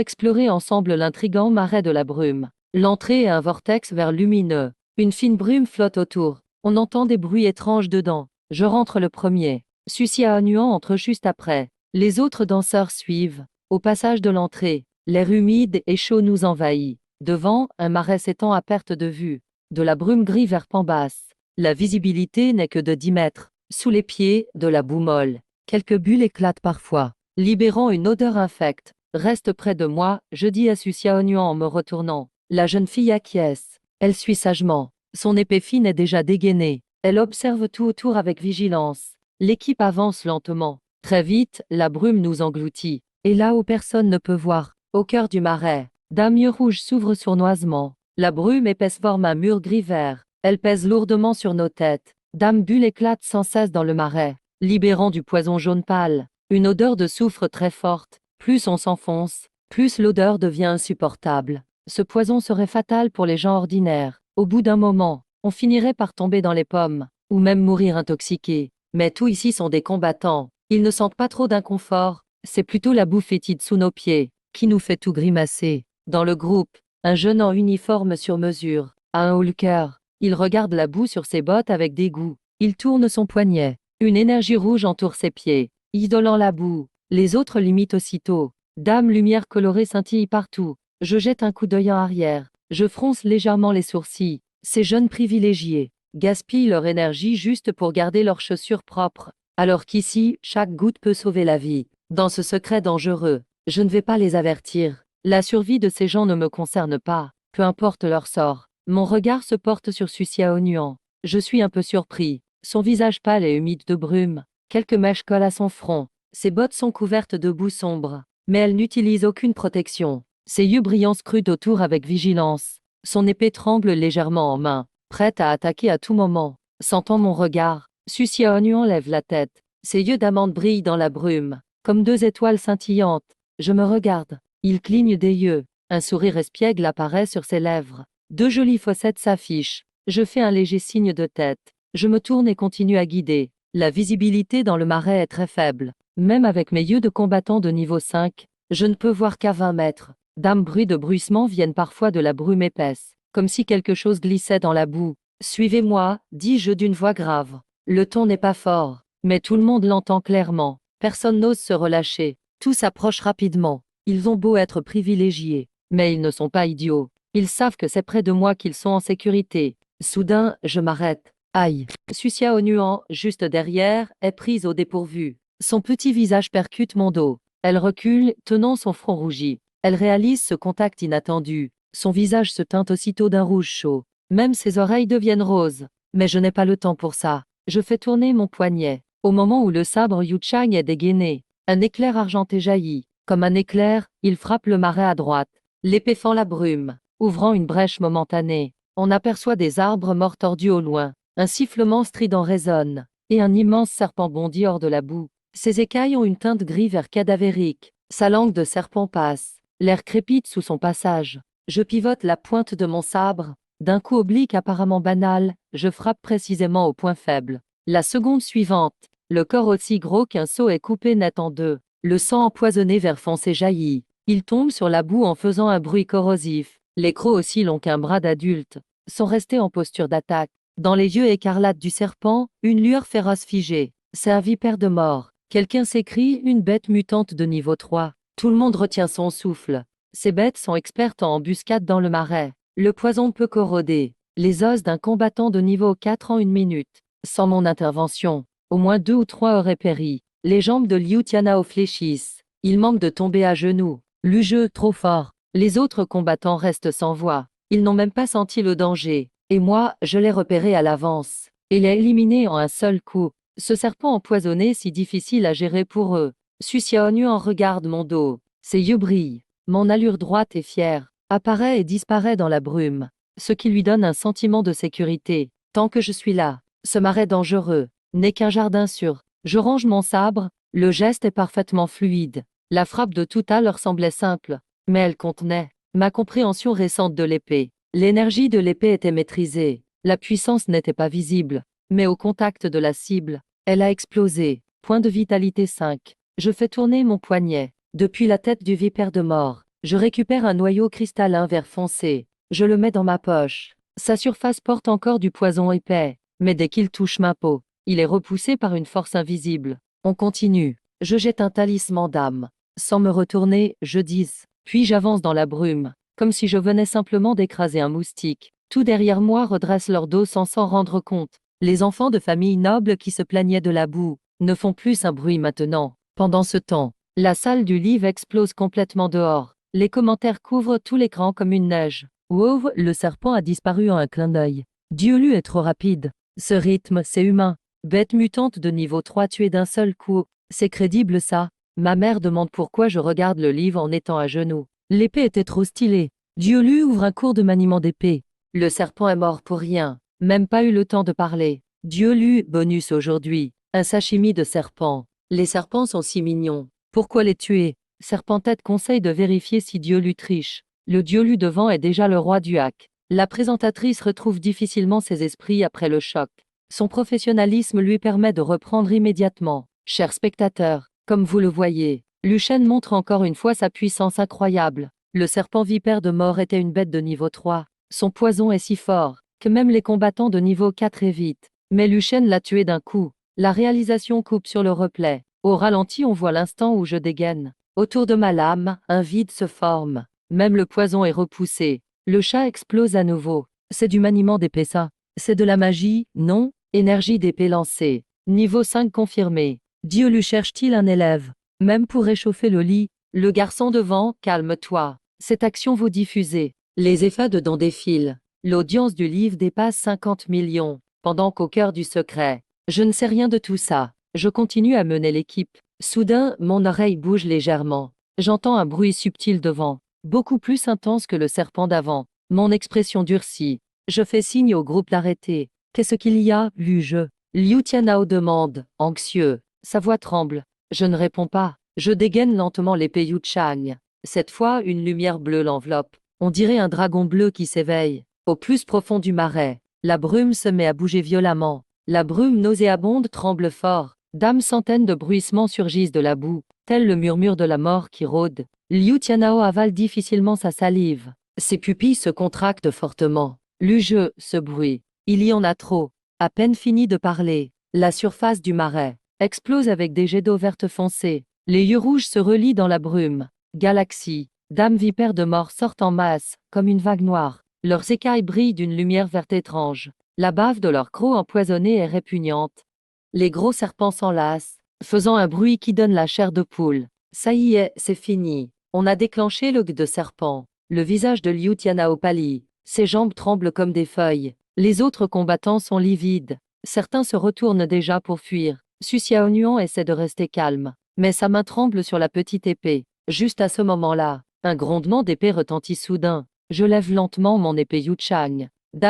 explorer ensemble l'intrigant marais de la brume. L'entrée est un vortex vert lumineux. Une fine brume flotte autour. On entend des bruits étranges dedans. Je rentre le premier. Su Xiaonian entre juste après. Les autres danseurs suivent. Au passage de l'entrée, l'air humide et chaud nous envahit. Devant, un marais s'étend à perte de vue. De la brume gris vers Pambasse. La visibilité n'est que de 10 mètres. Sous les pieds, de la boue molle. Quelques bulles éclatent parfois, libérant une odeur infecte. Reste près de moi, je dis à Sucia Onuan en me retournant. La jeune fille acquiesce. Elle suit sagement. Son épée fine est déjà dégainée. Elle observe tout autour avec vigilance. L'équipe avance lentement. Très vite, la brume nous engloutit. Et là où personne ne peut voir, au cœur du marais, d'un mur rouge s'ouvre sournoisement. La brume épaisse forme un mur gris-vert. Elle pèse lourdement sur nos têtes. Dame bulle éclate sans cesse dans le marais, libérant du poison jaune pâle. Une odeur de soufre très forte. Plus on s'enfonce, plus l'odeur devient insupportable. Ce poison serait fatal pour les gens ordinaires. Au bout d'un moment, on finirait par tomber dans les pommes, ou même mourir intoxiqué. Mais tous ici sont des combattants. Ils ne sentent pas trop d'inconfort. C'est plutôt la boue fétide sous nos pieds, qui nous fait tout grimacer. Dans le groupe, un jeune en uniforme sur mesure, a un haut le cœur. Il regarde la boue sur ses bottes avec dégoût. Il tourne son poignet. Une énergie rouge entoure ses pieds, isolant la boue. Les autres l'imitent aussitôt. Dame lumière colorée scintille partout. Je jette un coup d'œil en arrière. Je fronce légèrement les sourcils. Ces jeunes privilégiés gaspillent leur énergie juste pour garder leurs chaussures propres. Alors qu'ici, chaque goutte peut sauver la vie. Dans ce secret dangereux, je ne vais pas les avertir. La survie de ces gens ne me concerne pas, peu importe leur sort. Mon regard se porte sur Sucia Onuan. Je suis un peu surpris. Son visage pâle et humide de brume. Quelques mèches collent à son front. Ses bottes sont couvertes de boue sombre. Mais elle n'utilise aucune protection. Ses yeux brillants scrutent autour avec vigilance. Son épée tremble légèrement en main, prête à attaquer à tout moment. Sentant mon regard, Sucia Onuan lève la tête. Ses yeux d'amande brillent dans la brume, comme deux étoiles scintillantes. Je me regarde. Il cligne des yeux. Un sourire espiègle apparaît sur ses lèvres. Deux jolies fossettes s'affichent. Je fais un léger signe de tête. Je me tourne et continue à guider. La visibilité dans le marais est très faible. Même avec mes yeux de combattant de niveau 5, je ne peux voir qu'à 20 mètres. Bruits de bruissements viennent parfois de la brume épaisse, comme si quelque chose glissait dans la boue. Suivez-moi, dis-je d'une voix grave. Le ton n'est pas fort, mais tout le monde l'entend clairement. Personne n'ose se relâcher. Tous s'approchent rapidement. Ils ont beau être privilégiés, mais ils ne sont pas idiots. Ils savent que c'est près de moi qu'ils sont en sécurité. Soudain, je m'arrête. Aïe. Sucia Onuan, juste derrière, est prise au dépourvu. Son petit visage percute mon dos. Elle recule, tenant son front rougi. Elle réalise ce contact inattendu. Son visage se teinte aussitôt d'un rouge chaud. Même ses oreilles deviennent roses. Mais je n'ai pas le temps pour ça. Je fais tourner mon poignet. Au moment où le sabre Yuchang est dégainé, un éclair argenté jaillit. Comme un éclair, il frappe le marais à droite. L'épée fend la brume, ouvrant une brèche momentanée. On aperçoit des arbres morts tordus au loin. Un sifflement strident résonne, et un immense serpent bondit hors de la boue. Ses écailles ont une teinte gris vert cadavérique. Sa langue de serpent passe. L'air crépite sous son passage. Je pivote la pointe de mon sabre. D'un coup oblique apparemment banal, je frappe précisément au point faible. La seconde suivante, le corps aussi gros qu'un seau est coupé net en deux. Le sang empoisonné vert foncé jaillit. Il tombe sur la boue en faisant un bruit corrosif. Les crocs aussi longs qu'un bras d'adulte sont restés en posture d'attaque. Dans les yeux écarlates du serpent, une lueur féroce figée. C'est un vipère de mort. Quelqu'un s'écrie, une bête mutante de niveau 3. Tout le monde retient son souffle. Ces bêtes sont expertes en embuscade dans le marais. Le poison peut corroder les os d'un combattant de niveau 4 en une minute. Sans mon intervention, au moins 2 ou 3 auraient péri. Les jambes de Liu Tianao fléchissent. Il manque de tomber à genoux. Le jeu trop fort. Les autres combattants restent sans voix. Ils n'ont même pas senti le danger. Et moi, je l'ai repéré à l'avance. Et l'ai éliminé en un seul coup. Ce serpent empoisonné si difficile à gérer pour eux. Sucia Onuan regarde mon dos. Ses yeux brillent. Mon allure droite et fière apparaît et disparaît dans la brume. Ce qui lui donne un sentiment de sécurité. Tant que je suis là, ce marais dangereux n'est qu'un jardin sûr. Je range mon sabre. Le geste est parfaitement fluide. La frappe de tout à l'heure semblait simple, mais elle contenait ma compréhension récente de l'épée. L'énergie de l'épée était maîtrisée. La puissance n'était pas visible, mais au contact de la cible, elle a explosé. Point de vitalité 5. Je fais tourner mon poignet. Depuis la tête du vipère de mort, je récupère un noyau cristallin vert foncé. Je le mets dans ma poche. Sa surface porte encore du poison épais, mais dès qu'il touche ma peau, il est repoussé par une force invisible. On continue. Je jette un talisman d'âme. Sans me retourner, je dis, puis j'avance dans la brume. comme si je venais simplement d'écraser un moustique. Tout derrière moi redresse leur dos sans s'en rendre compte. Les enfants de familles nobles qui se plaignaient de la boue ne font plus un bruit maintenant. Pendant ce temps, la salle du livre explose complètement dehors. Les commentaires couvrent tout l'écran comme une neige. Wow, le serpent a disparu en un clin d'œil. Dieu est trop rapide. Ce rythme, c'est humain. Bête mutante de niveau 3 tuée d'un seul coup. C'est crédible ça. Ma mère demande pourquoi je regarde le livre en étant à genoux. L'épée était trop stylée. Dieu ouvre un cours de maniement d'épée. Le serpent est mort pour rien. Même pas eu le temps de parler. Dieu bonus aujourd'hui. Un sashimi de serpent. Les serpents sont si mignons. Pourquoi les tuer? Serpentette conseille de vérifier si Dieu triche. Le Dieu devant est déjà le roi du hack. La présentatrice retrouve difficilement ses esprits après le choc. Son professionnalisme lui permet de reprendre immédiatement. Chers spectateurs, comme vous le voyez, Lucien montre encore une fois sa puissance incroyable. Le serpent vipère de mort était une bête de niveau 3. Son poison est si fort que même les combattants de niveau 4 évitent. Mais Lucien l'a tué d'un coup. La réalisation coupe sur le replay. Au ralenti, on voit l'instant où je dégaine. Autour de ma lame, un vide se forme. Même le poison est repoussé. Le chat explose à nouveau. C'est du maniement d'épée ça. C'est de la magie, non? Énergie d'épée lancée. Niveau 5 confirmé. Dieu lui cherche-t-il un élève? Même pour réchauffer le lit. Le garçon devant, calme-toi. Cette action vaut diffuser. Les effets dedans défilent. L'audience du livre dépasse 50 millions. Pendant qu'au cœur du secret, je ne sais rien de tout ça. Je continue à mener l'équipe. Soudain, mon oreille bouge légèrement. J'entends un bruit subtil devant, beaucoup plus intense que le serpent d'avant. Mon expression durcit. Je fais signe au groupe d'arrêter. Qu'est-ce qu'il y a, Lu-je? Liu Tianao demande, anxieux. Sa voix tremble. Je ne réponds pas. Je dégaine lentement l'épée Yu Chang. Cette fois, une lumière bleue l'enveloppe. On dirait un dragon bleu qui s'éveille. Au plus profond du marais, la brume se met à bouger violemment. La brume nauséabonde tremble fort. Centaines de bruissements surgissent de la boue, tel le murmure de la mort qui rôde. Liu Tianao avale difficilement sa salive. Ses pupilles se contractent fortement. Ce bruit. Il y en a trop. À peine fini de parler, la surface du marais explose avec des jets d'eau verte foncée. Les yeux rouges se relient dans la brume. Galaxies, dames vipères de mort sortent en masse, comme une vague noire. Leurs écailles brillent d'une lumière verte étrange. La bave de leurs crocs empoisonnés est répugnante. Les gros serpents s'enlacent, faisant un bruit qui donne la chair de poule. Ça y est, c'est fini. On a déclenché le de serpent. Le visage de Liu Tianao pâlit. Ses jambes tremblent comme des feuilles. Les autres combattants sont livides. Certains se retournent déjà pour fuir. Su Xiaonuan essaie de rester calme, mais sa main tremble sur la petite épée. Juste à ce moment-là, un grondement d'épée retentit soudain. Je lève lentement mon épée Yu Chang.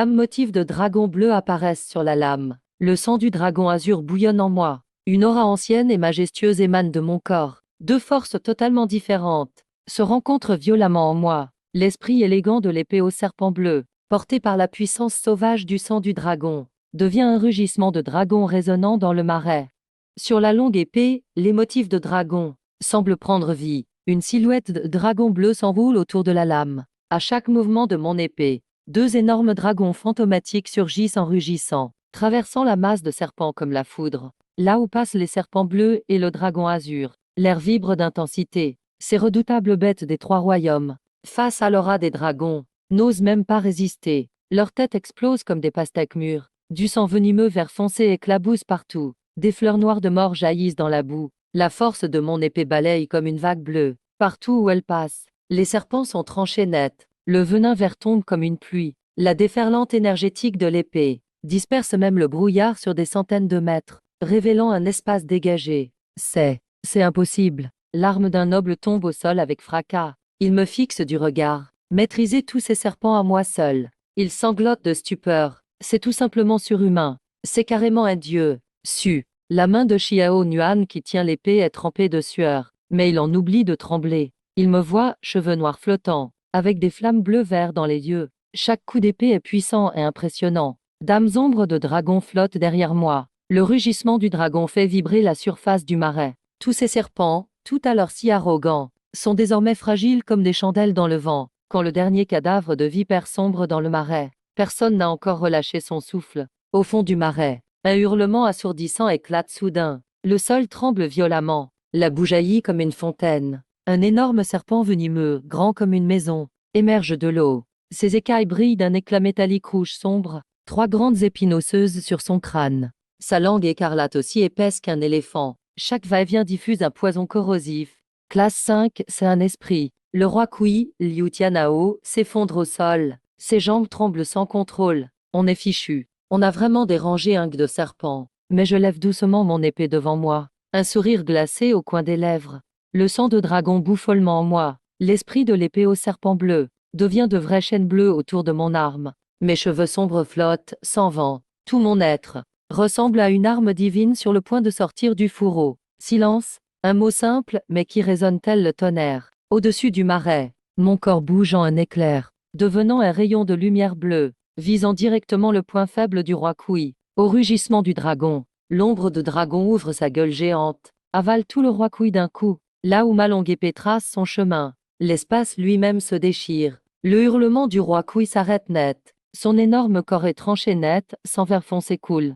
Motifs de dragon bleu apparaissent sur la lame. Le sang du dragon azur bouillonne en moi. Une aura ancienne et majestueuse émane de mon corps. Deux forces totalement différentes se rencontrent violemment en moi. L'esprit élégant de l'épée au serpent bleu, porté par la puissance sauvage du sang du dragon, devient un rugissement de dragon résonnant dans le marais. Sur la longue épée, les motifs de dragon semblent prendre vie. Une silhouette de dragon bleu s'enroule autour de la lame. À chaque mouvement de mon épée, deux énormes dragons fantomatiques surgissent en rugissant, traversant la masse de serpents comme la foudre. Là où passent les serpents bleus et le dragon azur, l'air vibre d'intensité. Ces redoutables bêtes des trois royaumes, face à l'aura des dragons, n'osent même pas résister. Leurs têtes explosent comme des pastèques mûres. Du sang venimeux vert foncé éclabousse partout. Des fleurs noires de mort jaillissent dans la boue. La force de mon épée balaye comme une vague bleue. Partout où elle passe, les serpents sont tranchés net. Le venin vert tombe comme une pluie. La déferlante énergétique de l'épée disperse même le brouillard sur des centaines de mètres, révélant un espace dégagé. C'est impossible. L'arme d'un noble tombe au sol avec fracas. Il me fixe du regard. Maîtriser tous ces serpents à moi seul. Il sanglote de stupeur. C'est tout simplement surhumain. C'est carrément un dieu. La main de Xiao Nuan qui tient l'épée est trempée de sueur, mais il en oublie de trembler. Il me voit, cheveux noirs flottants, avec des flammes bleu-vert dans les yeux. Chaque coup d'épée est puissant et impressionnant. Dames ombres de dragon flottent derrière moi. Le rugissement du dragon fait vibrer la surface du marais. Tous ces serpents, tout à l'heure si arrogants, sont désormais fragiles comme des chandelles dans le vent. Quand le dernier cadavre de vipère sombre dans le marais, personne n'a encore relâché son souffle. Au fond du marais, un hurlement assourdissant éclate soudain. Le sol tremble violemment. La boue jaillit comme une fontaine. Un énorme serpent venimeux, grand comme une maison, émerge de l'eau. Ses écailles brillent d'un éclat métallique rouge sombre, 3 grandes épines osseuses sur son crâne. Sa langue écarlate aussi épaisse qu'un éléphant. Chaque va-et-vient diffuse un poison corrosif. Classe 5, c'est un esprit. Le roi Kui, Liu Tianao, s'effondre au sol. Ses jambes tremblent sans contrôle. On est fichu. On a vraiment dérangé un de serpent. Mais je lève doucement mon épée devant moi. Un sourire glacé au coin des lèvres. Le sang de dragon bout follement en moi. L'esprit de l'épée au serpent bleu devient de vraies chaînes bleues autour de mon arme. Mes cheveux sombres flottent, sans vent. Tout mon être ressemble à une arme divine sur le point de sortir du fourreau. Silence, un mot simple, mais qui résonne tel le tonnerre. Au-dessus du marais, mon corps bouge en un éclair, devenant un rayon de lumière bleue, visant directement le point faible du roi Kui. Au rugissement du dragon, l'ombre de dragon ouvre sa gueule géante, avale tout le roi Kui d'un coup, là où ma longue épée trace son chemin. L'espace lui-même se déchire. Le hurlement du roi Kui s'arrête net. Son énorme corps est tranché net, sans verre foncé coule.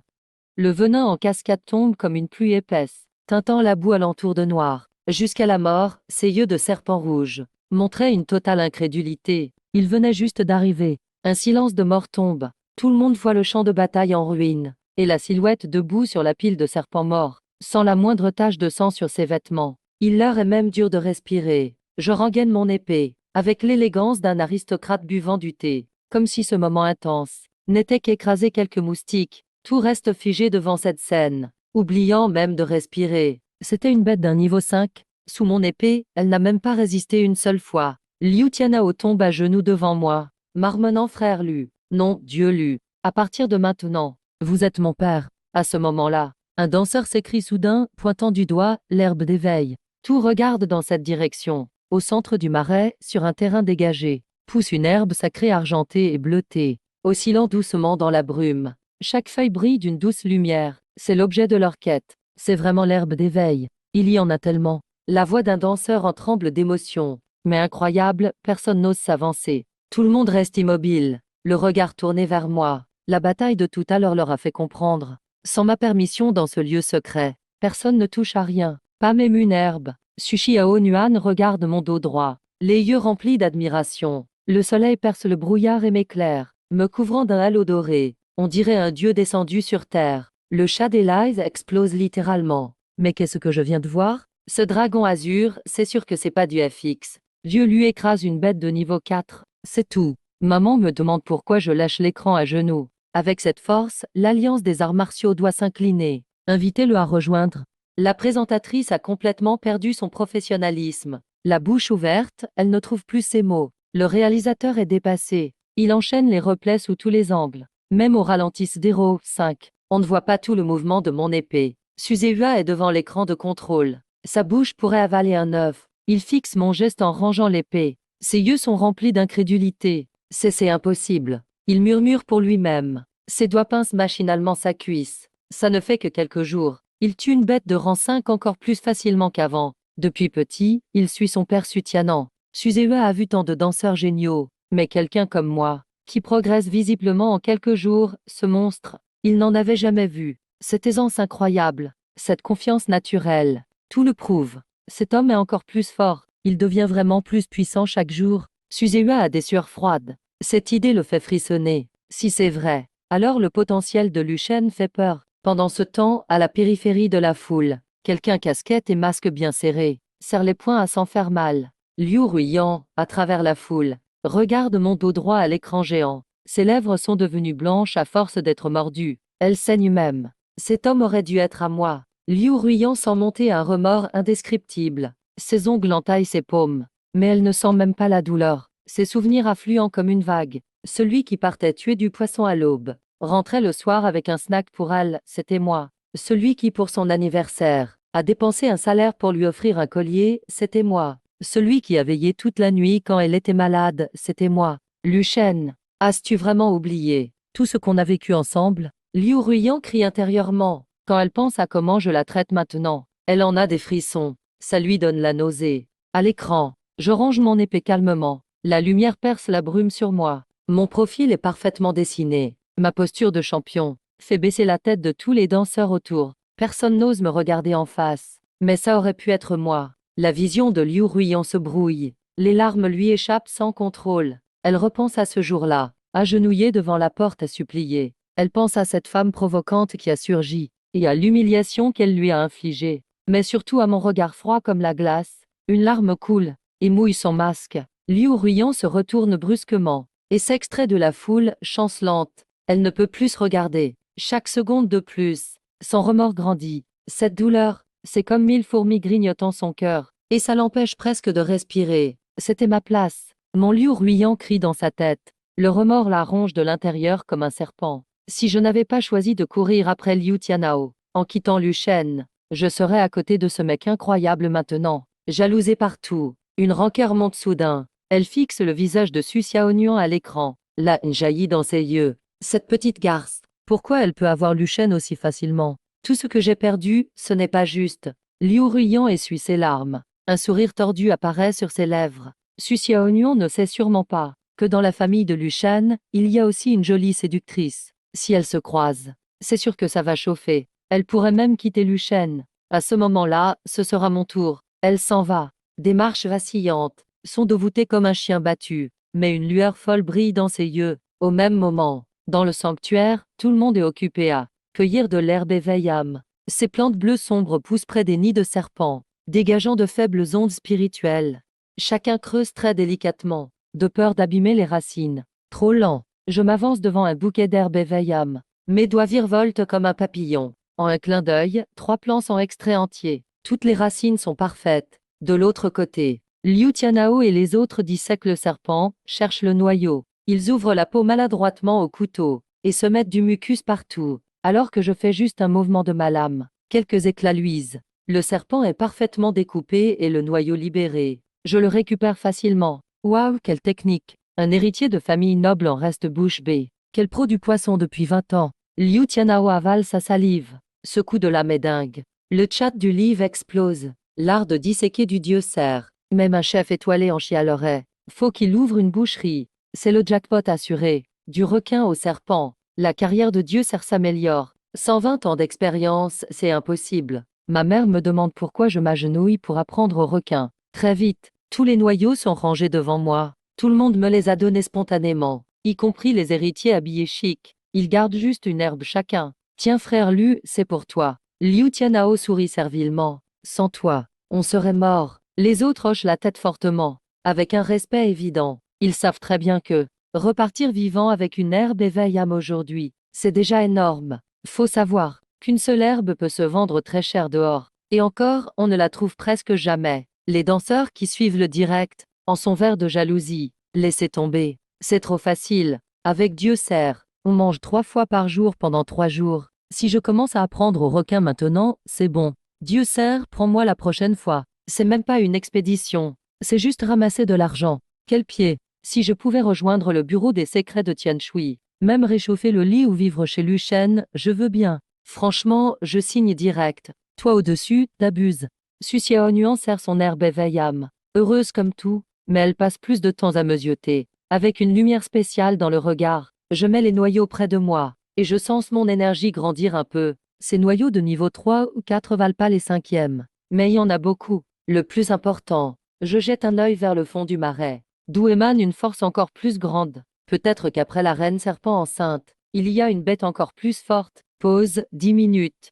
Le venin en cascade tombe comme une pluie épaisse, teintant la boue alentour de noir. Jusqu'à la mort, ses yeux de serpent rouge montraient une totale incrédulité. Il venait juste d'arriver. Un silence de mort tombe. Tout le monde voit le champ de bataille en ruine, et la silhouette debout sur la pile de serpents morts, sans la moindre tache de sang sur ses vêtements. Il leur est même dur de respirer. Je rengaine mon épée, avec l'élégance d'un aristocrate buvant du thé, comme si ce moment intense n'était qu'écraser quelques moustiques. Tout reste figé devant cette scène, oubliant même de respirer. C'était une bête d'un niveau 5. Sous mon épée, elle n'a même pas résisté une seule fois. Liu Tianao tombe à genoux devant moi, marmonnant frère Lu. Non, Dieu Lu. À partir de maintenant, vous êtes mon père. À ce moment-là, un danseur s'écrie soudain, pointant du doigt l'herbe d'éveil. Tout regarde dans cette direction. Au centre du marais, sur un terrain dégagé, pousse une herbe sacrée argentée et bleutée, oscillant doucement dans la brume. Chaque feuille brille d'une douce lumière. C'est l'objet de leur quête. C'est vraiment l'herbe d'éveil. Il y en a tellement. La voix d'un danseur en tremble d'émotion. Mais incroyable, personne n'ose s'avancer. Tout le monde reste immobile, le regard tourné vers moi. La bataille de tout à l'heure leur a fait comprendre. Sans ma permission dans ce lieu secret, personne ne touche à rien. Pas même une herbe. Sushiao Nuan regarde mon dos droit, les yeux remplis d'admiration. Le soleil perce le brouillard et m'éclaire, me couvrant d'un halo doré. On dirait un dieu descendu sur terre. Le chat d'Élise explose littéralement. Mais qu'est-ce que je viens de voir? Ce dragon azur, c'est sûr que c'est pas du FX. Dieu lui écrase une bête de niveau 4. C'est tout. Maman me demande pourquoi je lâche l'écran à genoux. Avec cette force, l'Alliance des arts martiaux doit s'incliner. Invitez-le à rejoindre. La présentatrice a complètement perdu son professionnalisme. La bouche ouverte, elle ne trouve plus ses mots. Le réalisateur est dépassé. Il enchaîne les replays sous tous les angles. Même au ralenti Sdero 5, on ne voit pas tout le mouvement de mon épée. Suzeua est devant l'écran de contrôle. Sa bouche pourrait avaler un œuf. Il fixe mon geste en rangeant l'épée. Ses yeux sont remplis d'incrédulité. C'est impossible. Il murmure pour lui-même. Ses doigts pincent machinalement sa cuisse. Ça ne fait que quelques jours. Il tue une bête de rang 5 encore plus facilement qu'avant. Depuis petit, il suit son père Sutianan. Suzeua a vu tant de danseurs géniaux, mais quelqu'un comme moi, qui progresse visiblement en quelques jours, ce monstre, il n'en avait jamais vu. Cette aisance incroyable, cette confiance naturelle, tout le prouve. Cet homme est encore plus fort, il devient vraiment plus puissant chaque jour. Suzeua a des sueurs froides. Cette idée le fait frissonner. Si c'est vrai, alors le potentiel de Luchen fait peur. Pendant ce temps, à la périphérie de la foule, quelqu'un casquette et masque bien serré, serre les poings à s'en faire mal. Liu Ruiyan, à travers la foule, regarde mon dos droit à l'écran géant. Ses lèvres sont devenues blanches à force d'être mordues. Elles saignent même. Cet homme aurait dû être à moi. Liu Ruiyan sent monter un remords indescriptible. Ses ongles entaillent ses paumes. Mais elle ne sent même pas la douleur. Ses souvenirs affluent comme une vague. Celui qui partait tuer du poisson à l'aube, rentrait le soir avec un snack pour elle, c'était moi. Celui qui, pour son anniversaire, a dépensé un salaire pour lui offrir un collier, c'était moi. Celui qui a veillé toute la nuit quand elle était malade, c'était moi. Luchen, as-tu vraiment oublié tout ce qu'on a vécu ensemble? Liu Ruiyan crie intérieurement. Quand elle pense à comment je la traite maintenant, elle en a des frissons. Ça lui donne la nausée. À l'écran, je range mon épée calmement. La lumière perce la brume sur moi. Mon profil est parfaitement dessiné. Ma posture de champion fait baisser la tête de tous les danseurs autour. Personne n'ose me regarder en face. Mais ça aurait pu être moi. La vision de Liu Ruiyan se brouille. Les larmes lui échappent sans contrôle. Elle repense à ce jour-là, agenouillée devant la porte à supplier. Elle pense à cette femme provocante qui a surgi, et à l'humiliation qu'elle lui a infligée. Mais surtout à mon regard froid comme la glace. Une larme coule, et mouille son masque. Liu Ruyan se retourne brusquement, et s'extrait de la foule, chancelante. Elle ne peut plus se regarder. Chaque seconde de plus, son remords grandit. Cette douleur, c'est comme 1000 fourmis grignotant son cœur, et ça l'empêche presque de respirer. C'était ma place. Mon Liu Ruyan crie dans sa tête. Le remords la ronge de l'intérieur comme un serpent. Si je n'avais pas choisi de courir après Liu Tianhao, en quittant Lu Shen, je serais à côté de ce mec incroyable maintenant. Jalousée partout, une rancœur monte soudain. Elle fixe le visage de Su Xiaonuan à l'écran. La haine jaillit dans ses yeux. Cette petite garce, pourquoi elle peut avoir Lu Shen aussi facilement? Tout ce que j'ai perdu, ce n'est pas juste. Liu Ruyan essuie ses larmes. Un sourire tordu apparaît sur ses lèvres. Su Xiaonuan ne sait sûrement pas que dans la famille de Lu Shen, il y a aussi une jolie séductrice. Si elles se croisent, c'est sûr que ça va chauffer. Elle pourrait même quitter Lu Shen. À ce moment-là, ce sera mon tour. Elle s'en va. Des marches vacillantes, son dos voûté comme un chien battu, mais une lueur folle brille dans ses yeux. Au même moment, dans le sanctuaire, tout le monde est occupé à cueillir de l'herbe éveillame. Ces plantes bleues sombres poussent près des nids de serpents, dégageant de faibles ondes spirituelles. Chacun creuse très délicatement, de peur d'abîmer les racines. Trop lent, je m'avance devant un bouquet d'herbe éveillame. Mes doigts virevoltent comme un papillon. En un clin d'œil, 3 plants sont extraits entiers. Toutes les racines sont parfaites. De l'autre côté, Liu Tianhao et les autres dissèquent le serpent, cherchent le noyau. Ils ouvrent la peau maladroitement au couteau, et se mettent du mucus partout, alors que je fais juste un mouvement de ma lame. Quelques éclats luisent. Le serpent est parfaitement découpé et le noyau libéré. Je le récupère facilement. Waouh, quelle technique! Un héritier de famille noble en reste bouche bée. Quel pro du poisson depuis 20 ans. Liu Tianhao avale sa salive. Ce coup de lame est dingue. Le chat du livre explose. L'art de disséquer du dieu cerf. Même un chef étoilé en chialerait. Faut qu'il ouvre une boucherie. C'est le jackpot assuré. Du requin au serpent. La carrière de dieu cerf s'améliore. 120 ans d'expérience, c'est impossible. Ma mère me demande pourquoi je m'agenouille pour apprendre au requin. Très vite, tous les noyaux sont rangés devant moi. Tout le monde me les a donnés spontanément, y compris les héritiers habillés chic. Ils gardent juste une herbe chacun. Tiens frère Lu, c'est pour toi. Liu Tianhao sourit servilement. Sans toi, on serait mort. Les autres hochent la tête fortement, avec un respect évident. Ils savent très bien que repartir vivant avec une herbe éveillame aujourd'hui, c'est déjà énorme. Faut savoir qu'une seule herbe peut se vendre très cher dehors. Et encore, on ne la trouve presque jamais. Les danseurs qui suivent le direct en sont verts de jalousie. Laissez tomber. C'est trop facile. Avec Dieu cerf, on mange 3 fois par jour pendant 3 jours. Si je commence à apprendre au requin maintenant, c'est bon. Dieu cerf, prends-moi la prochaine fois. C'est même pas une expédition. C'est juste ramasser de l'argent. Quel pied! Si je pouvais rejoindre le bureau des secrets de Tian Shui, même réchauffer le lit ou vivre chez Lu Shen, je veux bien. Franchement, je signe direct. Toi au-dessus, t'abuses. Su Xiaonuan serre son herbe éveillame. Heureuse comme tout, mais elle passe plus de temps à me zioter. Avec une lumière spéciale dans le regard, je mets les noyaux près de moi, et je sens mon énergie grandir un peu. Ces noyaux de niveau 3 ou 4 valent pas les 5e, mais il y en a beaucoup. Le plus important, je jette un œil vers le fond du marais, d'où émane une force encore plus grande. Peut-être qu'après la reine serpent enceinte, il y a une bête encore plus forte. Pause, 10 minutes.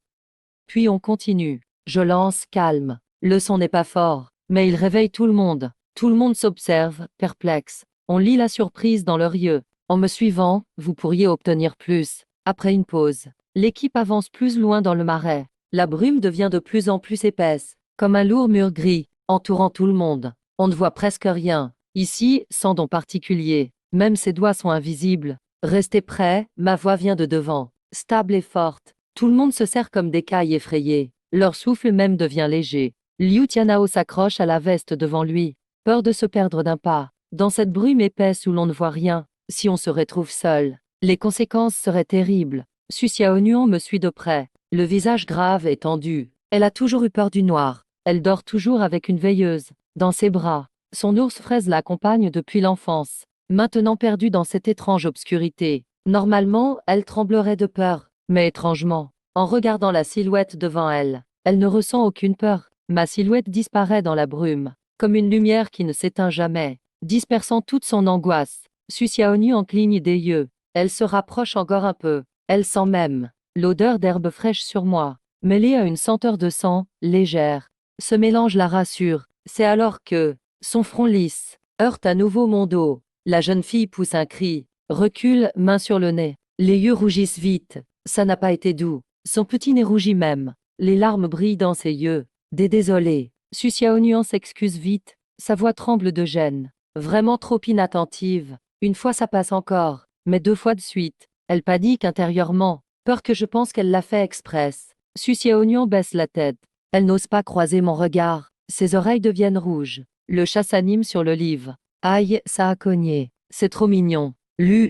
Puis on continue. Je lance, calme. Le son n'est pas fort, mais il réveille tout le monde. Tout le monde s'observe, perplexe. On lit la surprise dans leurs yeux. En me suivant, vous pourriez obtenir plus. Après une pause, l'équipe avance plus loin dans le marais. La brume devient de plus en plus épaisse, comme un lourd mur gris, entourant tout le monde. On ne voit presque rien. Ici, sans don particulier. Même ses doigts sont invisibles. Restez prêts, ma voix vient de devant. Stable et forte. Tout le monde se serre comme des cailles effrayées. Leur souffle même devient léger. Liu Tianhao s'accroche à la veste devant lui. Peur de se perdre d'un pas. Dans cette brume épaisse où l'on ne voit rien, si on se retrouve seul, les conséquences seraient terribles. Su Xiaonuan me suit de près, le visage grave et tendu. Elle a toujours eu peur du noir. Elle dort toujours avec une veilleuse, dans ses bras. Son ours fraise l'accompagne depuis l'enfance. Maintenant perdue dans cette étrange obscurité. Normalement, elle tremblerait de peur. Mais étrangement, en regardant la silhouette devant elle, elle ne ressent aucune peur. Ma silhouette disparaît dans la brume. comme une lumière qui ne s'éteint jamais, dispersant toute son angoisse. Susiaonu en cligne des yeux. Elle se rapproche encore un peu. Elle sent même l'odeur d'herbe fraîche sur moi, mêlée à une senteur de sang, légère. Ce mélange la rassure. C'est alors que son front lisse heurte à nouveau mon dos. La jeune fille pousse un cri, recule, main sur le nez. Les yeux rougissent vite. Ça n'a pas été doux. Son petit nez rougit même. Les larmes brillent dans ses yeux. Désolé. Susiaonu s'excuse vite. Sa voix tremble de gêne. Vraiment trop inattentive. Une fois ça passe encore, mais 2 fois de suite. Elle panique intérieurement, peur que je pense qu'elle l'a fait express. Susiaonu baisse la tête. Elle n'ose pas croiser mon regard. Ses oreilles deviennent rouges. Le chat s'anime sur le livre. Aïe, ça a cogné. C'est trop mignon.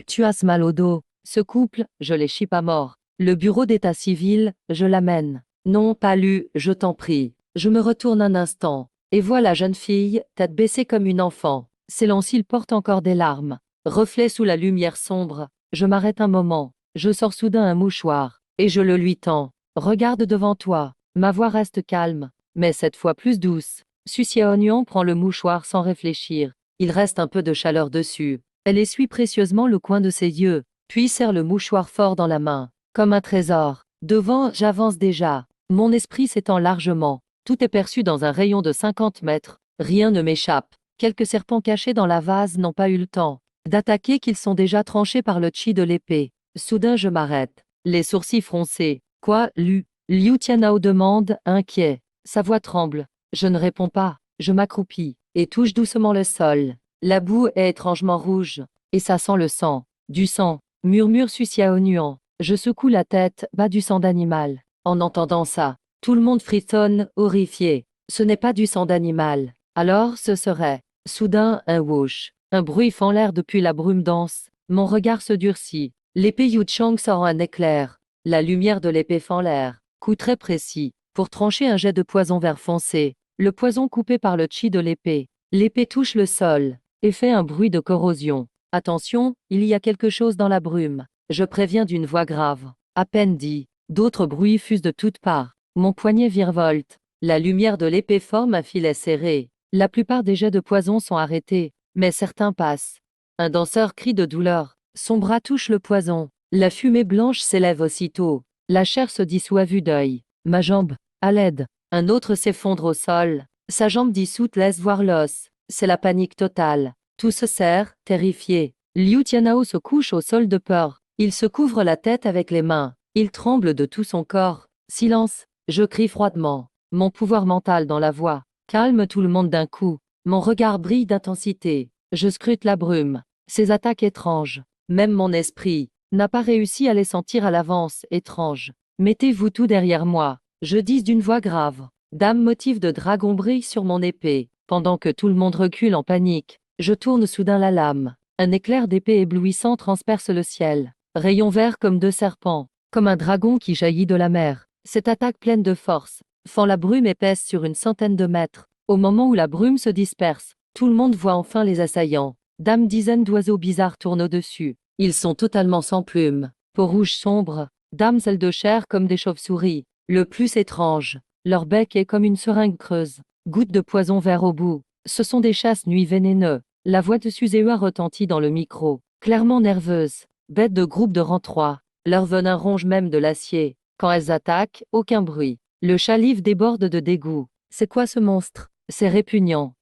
Tu as mal au dos. Ce couple, je les chie pas mort. Le bureau d'état civil, je l'amène. Non, pas je t'en prie. Je me retourne un instant, et vois la jeune fille, tête baissée comme une enfant. Ses longs cils portent encore des larmes. Reflet sous la lumière sombre. Je m'arrête un moment. Je sors soudain un mouchoir, et je le lui tends. Regarde devant toi. Ma voix reste calme, mais cette fois plus douce. Susiaonu prend le mouchoir sans réfléchir. Il reste un peu de chaleur dessus. Elle essuie précieusement le coin de ses yeux, puis serre le mouchoir fort dans la main. Comme un trésor. Devant, j'avance déjà. Mon esprit s'étend largement. Tout est perçu dans un rayon de 50 mètres. Rien ne m'échappe. Quelques serpents cachés dans la vase n'ont pas eu le temps d'attaquer qu'ils sont déjà tranchés par le chi de l'épée. Soudain je m'arrête. Les sourcils froncés. Quoi, Liu Tianao demande, inquiet. Sa voix tremble. Je ne réponds pas. Je m'accroupis et touche doucement le sol. La boue est étrangement rouge. Et ça sent le sang. Du sang, murmure Susiaonu. Je secoue la tête, bas du sang d'animal. En entendant ça, tout le monde frissonne, horrifié. Ce n'est pas du sang d'animal. Alors ce serait, soudain, un whoosh. Un bruit fend l'air depuis la brume dense. Mon regard se durcit. L'épée Yu Chang sort un éclair. La lumière de l'épée fend l'air. Coup très précis, pour trancher un jet de poison vert foncé. Le poison coupé par le chi de l'épée. L'épée touche le sol, et fait un bruit de corrosion. Attention, il y a quelque chose dans la brume. Je préviens d'une voix grave. À peine dit. D'autres bruits fusent de toutes parts. Mon poignet virevolte. La lumière de l'épée forme un filet serré. La plupart des jets de poison sont arrêtés, mais certains passent. Un danseur crie de douleur. Son bras touche le poison. La fumée blanche s'élève aussitôt. La chair se dissout à vue d'œil. Ma jambe, à l'aide. Un autre s'effondre au sol. Sa jambe dissoute laisse voir l'os. C'est la panique totale. Tout se serre, terrifié. Liu Tianao se couche au sol de peur. Il se couvre la tête avec les mains. Il tremble de tout son corps. Silence. Je crie froidement. Mon pouvoir mental dans la voix. Calme tout le monde d'un coup. Mon regard brille d'intensité. Je scrute la brume. Ces attaques étranges. Même mon esprit n'a pas réussi à les sentir à l'avance, étranges. Mettez-vous tout derrière moi. Je dis d'une voix grave. Dame motif de dragon brille sur mon épée. Pendant que tout le monde recule en panique, je tourne soudain la lame. Un éclair d'épée éblouissant transperce le ciel. Rayons verts comme 2 serpents. Comme un dragon qui jaillit de la mer. Cette attaque pleine de force fend la brume épaisse sur une centaine de mètres. Au moment où la brume se disperse, tout le monde voit enfin les assaillants. Dizaines d'oiseaux bizarres tournent au-dessus. Ils sont totalement sans plumes, peau rouge sombre, damsels de chair comme des chauves-souris. Le plus étrange, leur bec est comme une seringue creuse. Gouttes de poison vert au bout. Ce sont des chasse-nuits vénéneux. La voix de Suséua retentit dans le micro, clairement nerveuse. Bêtes de groupe de rang 3. Leur venin ronge même de l'acier. Quand elles attaquent, aucun bruit. Le chalive déborde de dégoût. C'est quoi ce monstre? C'est répugnant.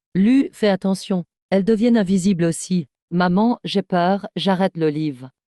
Fais attention. Elles deviennent invisibles aussi. Maman, j'ai peur, j'arrête le livre.